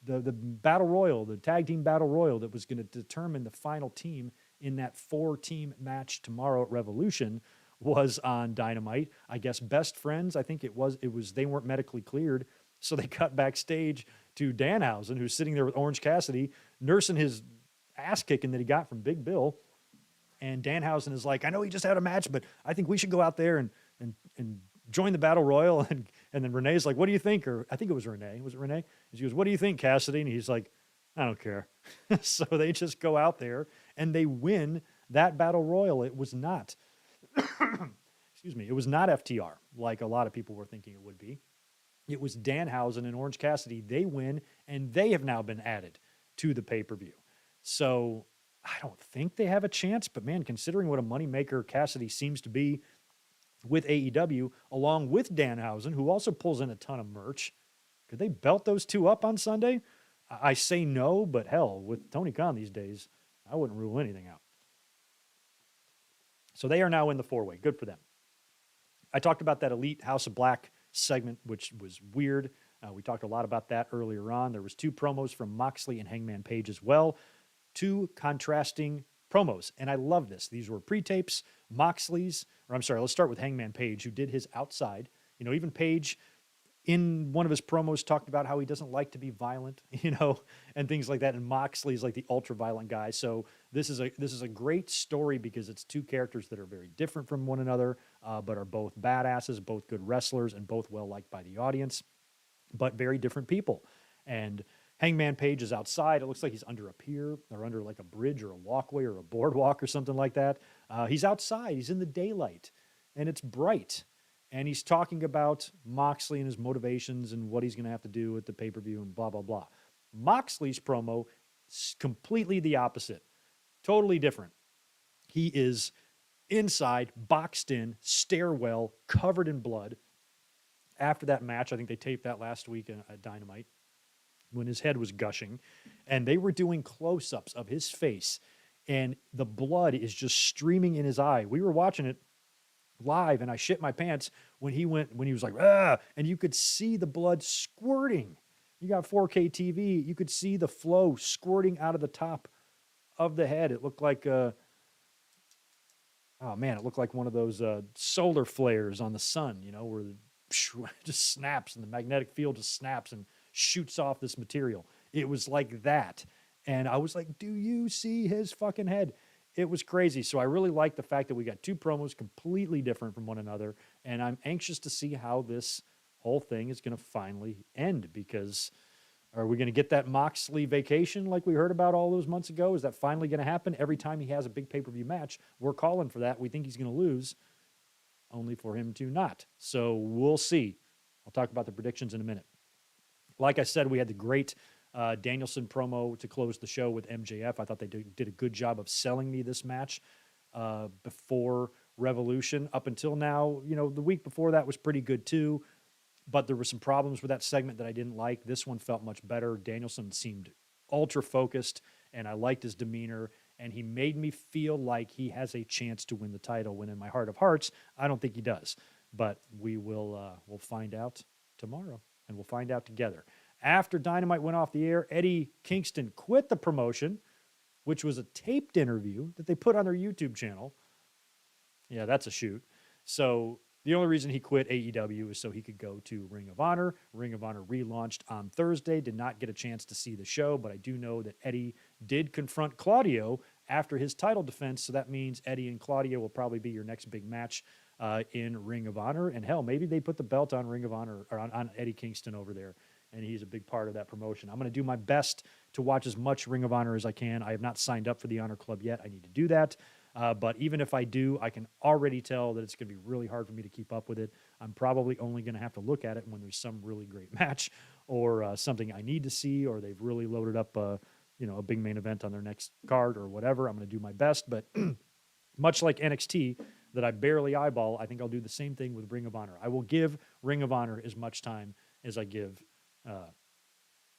Battle Royal, the tag team Battle Royal, that was going to determine the final team in that 4-team match tomorrow at Revolution was on Dynamite. I guess best friends, I think it was they weren't medically cleared, so they cut backstage to Danhausen, who's sitting there with Orange Cassidy, nursing his ass kicking that he got from Big Bill. And Danhausen is like, I know he just had a match, but I think we should go out there and join the Battle Royal. And then Renee's like, what do you think? Or I think it was Renee. Was it Renee? And she goes, what do you think, Cassidy? And he's like, I don't care. So they just go out there and they win that Battle Royal. It was not, excuse me, it was not FTR like a lot of people were thinking it would be. It was Danhausen and Orange Cassidy. They win, and they have now been added to the pay-per-view. So I don't think they have a chance, but man, considering what a moneymaker Cassidy seems to be with AEW, along with Danhausen, who also pulls in a ton of merch, could they belt those two up on Sunday? I say no, but hell, with Tony Khan these days, I wouldn't rule anything out. So they are now in the 4-way. Good for them. I talked about that Elite House of Black segment, which was weird. We talked a lot about that earlier on. There was 2 promos from Moxley and Hangman Page as well. 2 contrasting promos. And I love this. These were pre-tapes. Let's start with Hangman Page, who did his outside. You know, even Page in one of his promos talked about how he doesn't like to be violent, and things like that. And Moxley's like the ultra violent guy. So this is a great story because it's 2 characters that are very different from one another, but are both badasses, both good wrestlers, and both well liked by the audience, but very different people. And Hangman Page is outside. It looks like he's under a pier or under like a bridge or a walkway or a boardwalk or something like that. He's outside. He's in the daylight, and it's bright. And he's talking about Moxley and his motivations and what he's going to have to do at the pay-per-view and blah, blah, blah. Moxley's promo is completely the opposite. Totally different. He is inside, boxed in, stairwell, covered in blood. After that match, I think they taped that last week at Dynamite, when his head was gushing. And they were doing close-ups of his face, and the blood is just streaming in his eye. We were watching it live, and I shit my pants when he was like, ah, and you could see the blood squirting. You got 4K TV, you could see the flow squirting out of the top of the head. It looked like it looked like one of those solar flares on the sun, where it just snaps and the magnetic field just snaps and shoots off this material. It was like that. And I was like, do you see his fucking head? It was crazy. So I really like the fact that we got 2 promos completely different from one another. And I'm anxious to see how this whole thing is going to finally end, because are we going to get that Moxley vacation like we heard about all those months ago? Is that finally going to happen? Every time he has a big pay-per-view match, we're calling for that. We think he's going to lose, only for him to not. So we'll see. I'll talk about the predictions in a minute. Like I said, we had the great Danielson promo to close the show with MJF. I thought they did a good job of selling me this match before Revolution. Up until now, the week before that was pretty good too, but there were some problems with that segment that I didn't like. This one felt much better. Danielson seemed ultra focused, and I liked his demeanor, and he made me feel like he has a chance to win the title, when in my heart of hearts, I don't think he does. But we'll find out tomorrow, and we'll find out together. After Dynamite went off the air, Eddie Kingston quit the promotion, which was a taped interview that they put on their YouTube channel. Yeah, that's a shoot. So the only reason he quit AEW is so he could go to Ring of Honor. Ring of Honor relaunched on Thursday. Did not get a chance to see the show, but I do know that Eddie did confront Claudio after his title defense. So that means Eddie and Claudio will probably be your next big match in Ring of Honor. And hell, maybe they put the belt on Ring of Honor, or on Eddie Kingston over there, and he's a big part of that promotion. I'm going to do my best to watch as much Ring of Honor as I can. I have not signed up for the Honor Club yet. I need to do that. But even if I do, I can already tell that it's going to be really hard for me to keep up with it. I'm probably only going to have to look at it when there's some really great match, or something I need to see, or they've really loaded up a big main event on their next card or whatever. I'm going to do my best. But much like NXT that I barely eyeball, I think I'll do the same thing with Ring of Honor. I will give Ring of Honor as much time as I give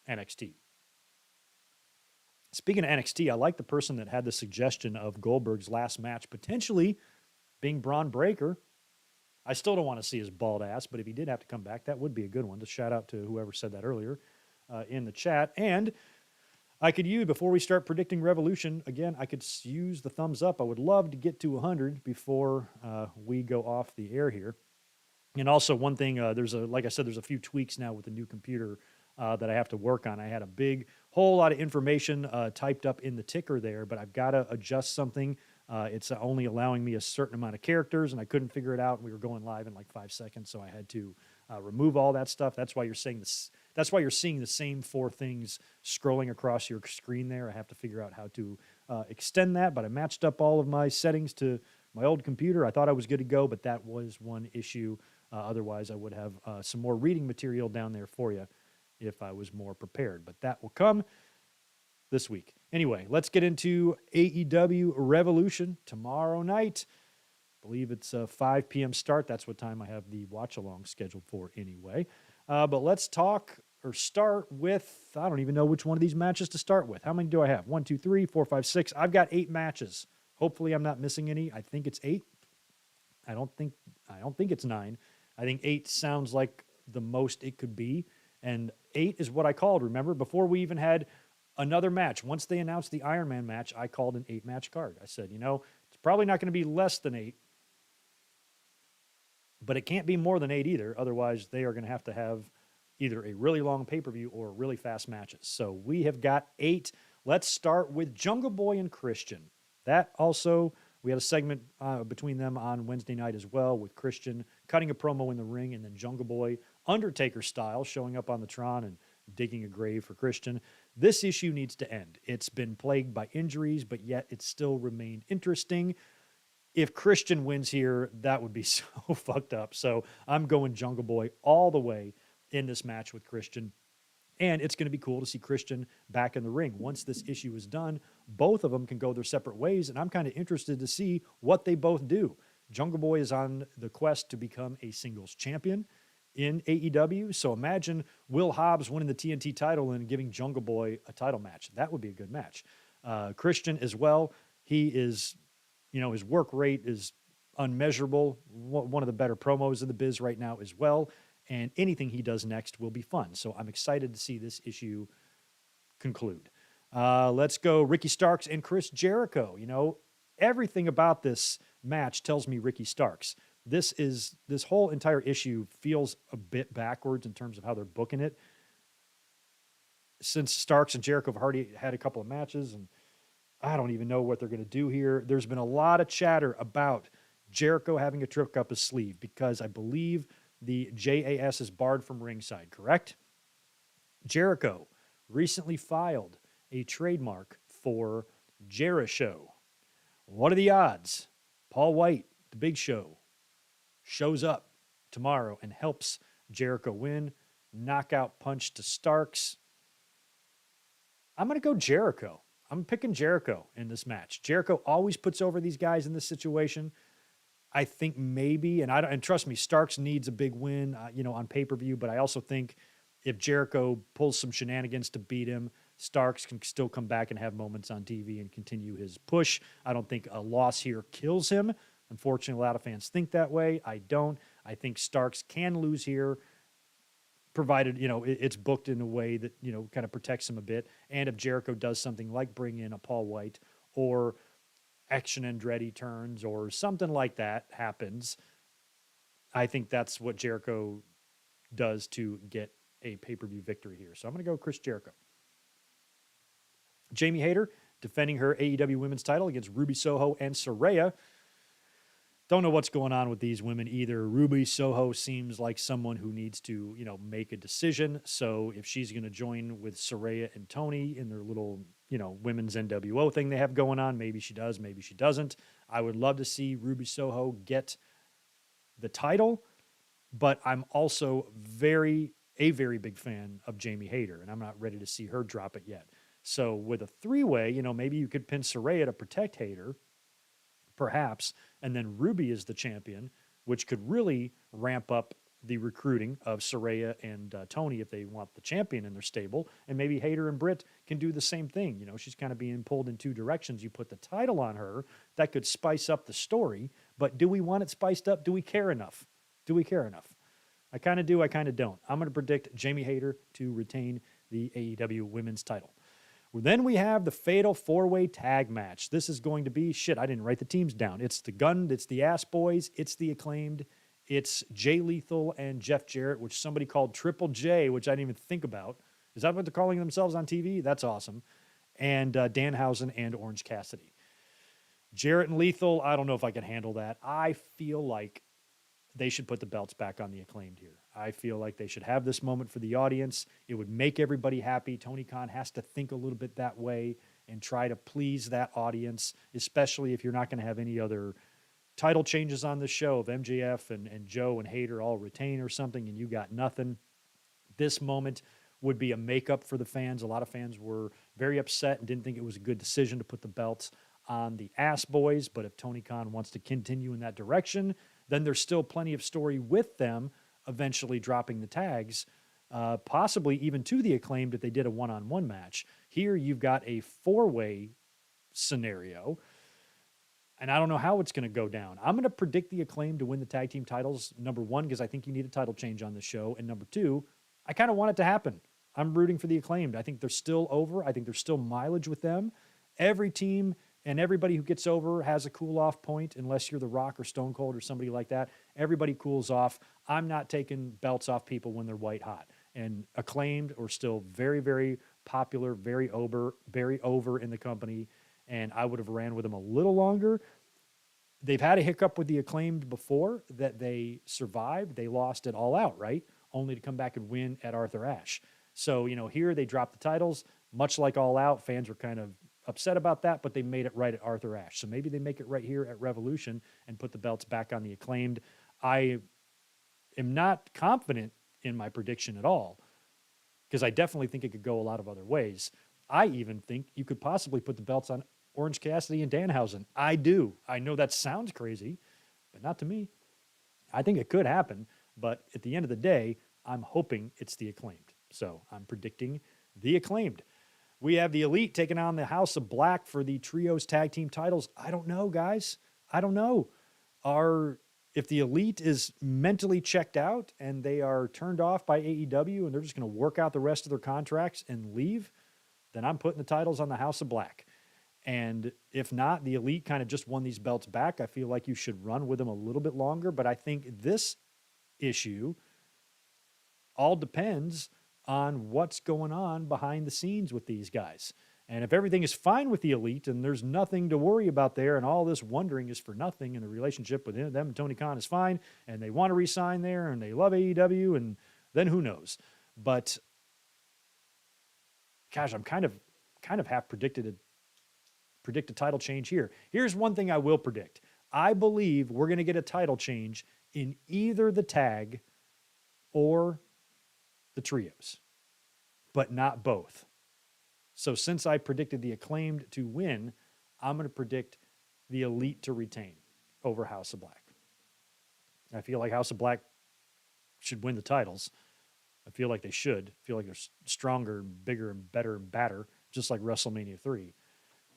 NXT. Speaking of NXT, I like the person that had the suggestion of Goldberg's last match potentially being Braun Breaker. I still don't want to see his bald ass, but if he did have to come back, that would be a good one. To shout out to whoever said that earlier in the chat. And I could use, before we start predicting Revolution, again, I could use the thumbs up. I would love to get to 100 before we go off the air here. And also one thing, like I said, there's a few tweaks now with the new computer that I have to work on. I had a whole lot of information typed up in the ticker there, but I've got to adjust something. It's only allowing me a certain amount of characters, and I couldn't figure it out. We were going live in like 5 seconds, so I had to remove all that stuff. That's why you're saying this. That's why you're seeing the same 4 things scrolling across your screen there. I have to figure out how to extend that, but I matched up all of my settings to my old computer. I thought I was good to go, but that was one issue. Otherwise, I would have some more reading material down there for you if I was more prepared. But that will come this week. Anyway, let's get into AEW Revolution tomorrow night. I believe it's a 5 p.m. start. That's what time I have the watch-along scheduled for anyway. But let's start with, I don't even know which one of these matches to start with. How many do I have? 1, 2, 3, 4, 5, 6. I've got 8 matches. Hopefully I'm not missing any. I think it's 8. I don't think it's 9. I think 8 sounds like the most it could be. And 8 is what I called, remember, before we even had another match. Once they announced the Iron Man match, I called an 8-match card. I said, it's probably not going to be less than 8, but it can't be more than 8 either. Otherwise, they are going to have either a really long pay-per-view or really fast matches. So we have got 8. Let's start with Jungle Boy and Christian. That also, we had a segment between them on Wednesday night as well, with Christian cutting a promo in the ring, and then Jungle Boy, Undertaker style, showing up on the Tron and digging a grave for Christian. This issue needs to end. It's been plagued by injuries, but yet it still remained interesting. If Christian wins here, that would be so fucked up. So I'm going Jungle Boy all the way in this match with Christian. And it's going to be cool to see Christian back in the ring. Once this issue is done, both of them can go their separate ways, and I'm kind of interested to see what they both do. Jungle Boy is on the quest to become a singles champion in AEW, so imagine Will Hobbs winning the TNT title and giving Jungle Boy a title match. That would be a good match. Christian as well, he is, his work rate is unmeasurable, one of the better promos of the biz right now as well. And anything he does next will be fun. So I'm excited to see this issue conclude. Let's go Ricky Starks and Chris Jericho. Everything about this match tells me Ricky Starks. This whole entire issue feels a bit backwards in terms of how they're booking it. Since Starks and Jericho have already had a couple of matches, and I don't even know what they're going to do here. There's been a lot of chatter about Jericho having a trick up his sleeve because I believe the JAS is barred from ringside, correct? Jericho recently filed a trademark for Jericho. What are the odds? Paul White, the Big Show, shows up tomorrow and helps Jericho win. Knockout punch to Starks. I'm going to go Jericho. I'm picking Jericho in this match. Jericho always puts over these guys in this situation. I think maybe, and trust me, Starks needs a big win, on pay-per-view, but I also think if Jericho pulls some shenanigans to beat him, Starks can still come back and have moments on TV and continue his push. I don't think a loss here kills him. Unfortunately, a lot of fans think that way. I don't. I think Starks can lose here, provided, it's booked in a way that, kind of protects him a bit. And if Jericho does something like bring in a Paul White or Action Andretti turns or something like that happens, I think that's what Jericho does to get a pay-per-view victory here. So I'm going to go Chris Jericho. Jamie Hayter defending her AEW Women's title against Ruby Soho and Saraya. Don't know what's going on with these women either. Ruby Soho seems like someone who needs to, make a decision. So if she's going to join with Saraya and Tony in their little, women's NWO thing they have going on, maybe she does, maybe she doesn't. I would love to see Ruby Soho get the title, but I'm also a very big fan of Jamie Hayter, and I'm not ready to see her drop it yet. So with a 3-way, maybe you could pin Saraya to protect Hayter, perhaps, and then Ruby is the champion, which could really ramp up the recruiting of Saraya and Tony if they want the champion in their stable. And maybe Hayter and Britt can do the same thing. She's kind of being pulled in 2 directions. You put the title on her, that could spice up the story. But do we want it spiced up? Do we care enough? I kind of do, I kind of don't. I'm going to predict Jamie Hayter to retain the AEW Women's title. Then we have the Fatal 4-Way Tag Match. This is going to be, I didn't write the teams down. It's the Gun, it's the Ass Boys, it's the Acclaimed, it's Jay Lethal and Jeff Jarrett, which somebody called Triple J, which I didn't even think about. Is that what they're calling themselves on TV? That's awesome. And Danhausen and Orange Cassidy. Jarrett and Lethal, I don't know if I can handle that. I feel like they should put the belts back on the Acclaimed here. I feel like they should have this moment for the audience. It would make everybody happy. Tony Khan has to think a little bit that way and try to please that audience, especially if you're not going to have any other title changes on the show. If MJF and Joe and Hayter all retain or something and you got nothing, this moment would be a makeup for the fans. A lot of fans were very upset and didn't think it was a good decision to put the belts on the Ass Boys. But if Tony Khan wants to continue in that direction, then there's still plenty of story with them eventually dropping the tags, possibly even to the Acclaimed if they did a one-on-one match. Here you've got a 4-way scenario, and I don't know how it's going to go down. I'm going to predict the Acclaimed to win the tag team titles, number one, because I think you need a title change on the show, and number two, I kind of want it to happen. I'm rooting for the Acclaimed. I think they're still over. I think there's still mileage with them. Every team and everybody who gets over has a cool-off point, unless you're The Rock or Stone Cold or somebody like that. Everybody cools off. I'm not taking belts off people when they're white hot. And Acclaimed are still very, very popular, very over in the company, and I would have ran with them a little longer. They've had a hiccup with the Acclaimed before that they survived. They lost it All Out, right? Only to come back and win at Arthur Ashe. So, here they dropped the titles. Much like All Out, fans were kind of upset about that, but they made it right at Arthur Ashe. So maybe they make it right here at Revolution and put the belts back on the Acclaimed. I am not confident in my prediction at all, because I definitely think it could go a lot of other ways. I even think you could possibly put the belts on Orange Cassidy and Danhausen. I do. I know that sounds crazy, but not to me. I think it could happen, but at the end of the day, I'm hoping it's the Acclaimed. So I'm predicting the Acclaimed. We have the Elite taking on the House of Black for the Trios Tag Team titles. I don't know, guys. I don't know. If the Elite is mentally checked out and they are turned off by AEW and they're just going to work out the rest of their contracts and leave, then I'm putting the titles on the House of Black. And if not, the Elite kind of just won these belts back. I feel like you should run with them a little bit longer, but I think this issue all depends on what's going on behind the scenes with these guys. And if everything is fine with the Elite and there's nothing to worry about there and all this wondering is for nothing and the relationship with them and Tony Khan is fine and they want to re-sign there and they love AEW, and then who knows. But gosh, I'm kind of half predicted a title change here. Here's one thing I will predict. I believe we're going to get a title change in either the tag or the trios, but not both. So since I predicted the Acclaimed to win, I'm going to predict the Elite to retain over House of Black. I feel like House of Black should win the titles. I feel like they should. I feel like they're stronger, bigger, and better and badder, just like WrestleMania 3.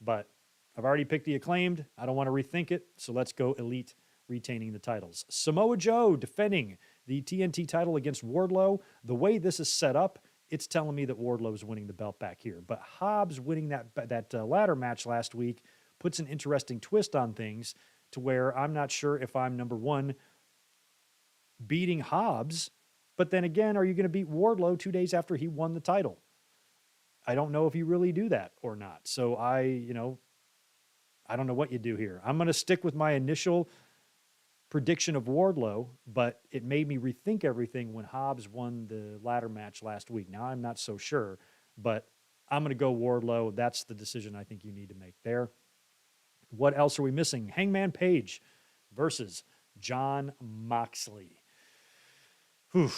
But I've already picked the Acclaimed. I don't want to rethink it, so let's go Elite retaining the titles. Samoa Joe defending the TNT title against Wardlow. The way this is set up, it's telling me that Wardlow is winning the belt back here. But Hobbs winning that ladder match last week puts an interesting twist on things to where I'm not sure if I'm, number one, beating Hobbs, but then again, are you going to beat Wardlow 2 days after he won the title? I don't know if you really do that or not. So I don't know what you do here. I'm going to stick with my initial prediction of Wardlow, but it made me rethink everything when Hobbs won the ladder match last week. Now I'm not so sure, but I'm going to go Wardlow. That's the decision I think you need to make there. What else are we missing? Hangman Page versus Jon Moxley. Whew.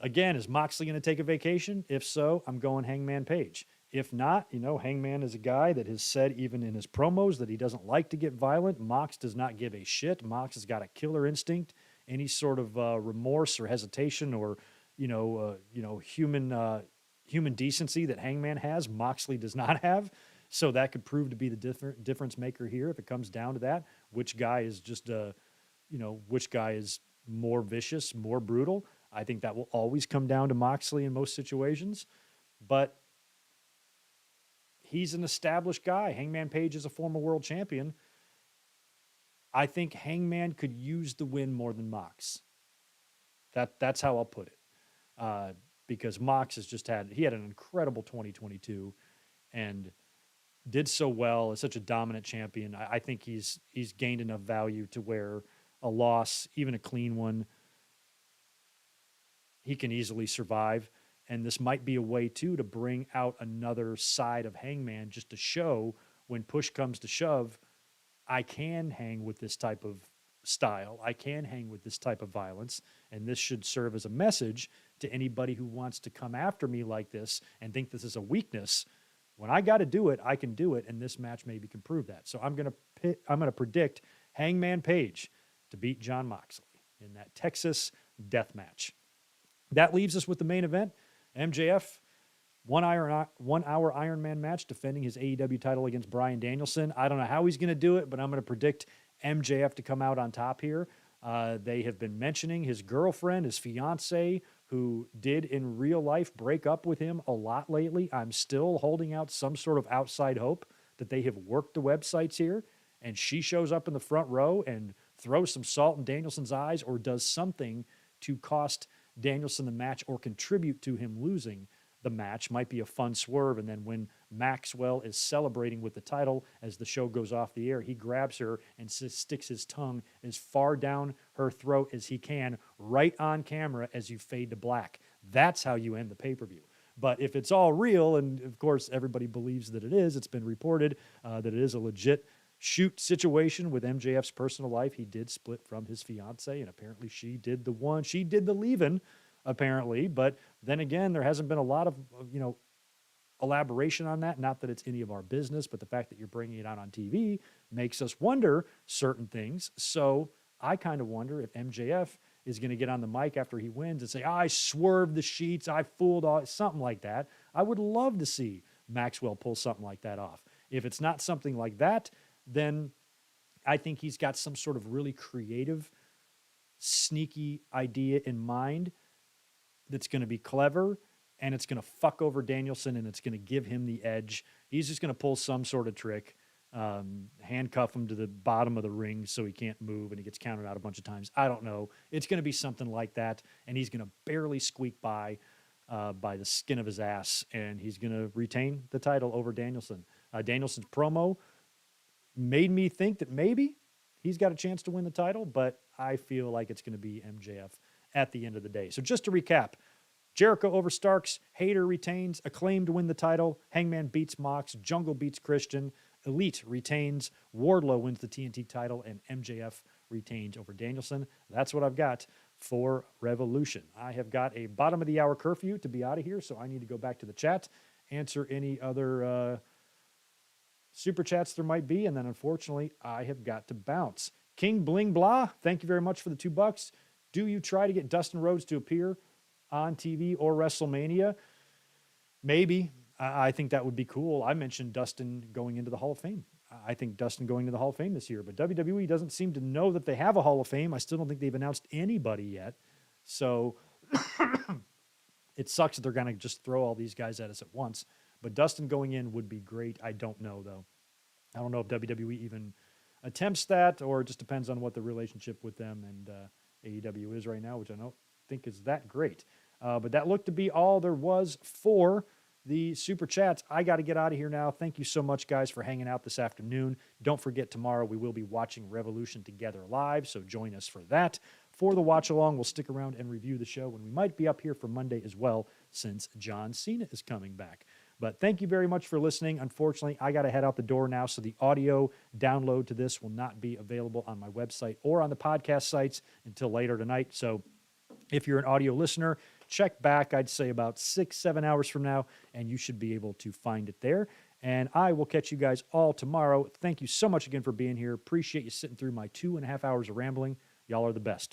Again, is Moxley going to take a vacation? If so, I'm going Hangman Page. If not, Hangman is a guy that has said even in his promos that he doesn't like to get violent. Mox does not give a shit. Mox has got a killer instinct. Any sort of remorse or hesitation or, human decency that Hangman has, Moxley does not have. So that could prove to be the difference maker here if it comes down to that. Which guy is which guy is more vicious, more brutal? I think that will always come down to Moxley in most situations. But he's an established guy. Hangman Page is a former world champion. I think Hangman could use the win more than Mox. That's how I'll put it. Because Mox has had an incredible 2022 and did so well as such a dominant champion. I think he's gained enough value to where a loss, even a clean one, he can easily survive. And this might be a way, too, to bring out another side of Hangman just to show when push comes to shove, I can hang with this type of style. I can hang with this type of violence. And this should serve as a message to anybody who wants to come after me like this and think this is a weakness. When I got to do it, I can do it. And this match maybe can prove that. So I'm going to predict Hangman Page to beat Jon Moxley in that Texas death match. That leaves us with the main event. MJF, 1 hour Iron Man match defending his AEW title against Bryan Danielson. I don't know how he's going to do it, but I'm going to predict MJF to come out on top here. They have been mentioning his girlfriend, his fiance, who did in real life break up with him a lot lately. I'm still holding out some sort of outside hope that they have worked the websites here, and she shows up in the front row and throws some salt in Danielson's eyes or does something to cost Danielson the match or contribute to him losing the match. Might be a fun swerve. And then when Maxwell is celebrating with the title as the show goes off the air, he grabs her and sticks his tongue as far down her throat as he can, right on camera as you fade to black. That's how you end the pay-per-view. But if it's all real, and of course everybody believes that it is, it's been reported that it is a legit shoot situation with MJF's personal life. He did split from his fiance, and apparently she did the leaving, apparently. But then again, there hasn't been a lot of, elaboration on that. Not that it's any of our business, but the fact that you're bringing it out on TV makes us wonder certain things. So I kind of wonder if MJF is going to get on the mic after he wins and say, I swerved the sheets, I fooled all, something like that. I would love to see Maxwell pull something like that off. If it's not something like that, then I think he's got some sort of really creative, sneaky idea in mind that's going to be clever, and it's going to fuck over Danielson, and it's going to give him the edge. He's just going to pull some sort of trick, handcuff him to the bottom of the ring so he can't move, and he gets counted out a bunch of times. I don't know. It's going to be something like that, and he's going to barely squeak by the skin of his ass, and he's going to retain the title over Danielson. Danielson's promo made me think that maybe he's got a chance to win the title, but I feel like it's going to be MJF at the end of the day. So just to recap, Jericho over Starks, Hayter retains, Acclaim to win the title, Hangman beats Mox, Jungle beats Christian, Elite retains, Wardlow wins the TNT title, and MJF retains over Danielson. That's what I've got for Revolution. I have got a bottom of the hour curfew to be out of here, so I need to go back to the chat, answer any other super chats there might be, and then unfortunately I have got to bounce. King Bling Blah, thank you very much for the $2. Do you try to get Dustin Rhodes to appear on TV or WrestleMania? Maybe. I think that would be cool. I mentioned Dustin going into the Hall of Fame. I think Dustin going to the Hall of Fame this year, but WWE doesn't seem to know that they have a Hall of Fame. I still don't think they've announced anybody yet. So it sucks that they're going to just throw all these guys at us at once. But Dustin going in would be great. I don't know, though. I don't know if WWE even attempts that, or it just depends on what the relationship with them and AEW is right now, which I don't think is that great. But that looked to be all there was for the super chats. I got to get out of here now. Thank you so much, guys, for hanging out this afternoon. Don't forget, tomorrow we will be watching Revolution together live, so join us for that. For the watch along, we'll stick around and review the show, and we might be up here for Monday as well, since John Cena is coming back. But thank you very much for listening. Unfortunately, I got to head out the door now, so the audio download to this will not be available on my website or on the podcast sites until later tonight. So if you're an audio listener, check back, I'd say about 6-7 hours from now, and you should be able to find it there. And I will catch you guys all tomorrow. Thank you so much again for being here. Appreciate you sitting through my 2.5 hours of rambling. Y'all are the best.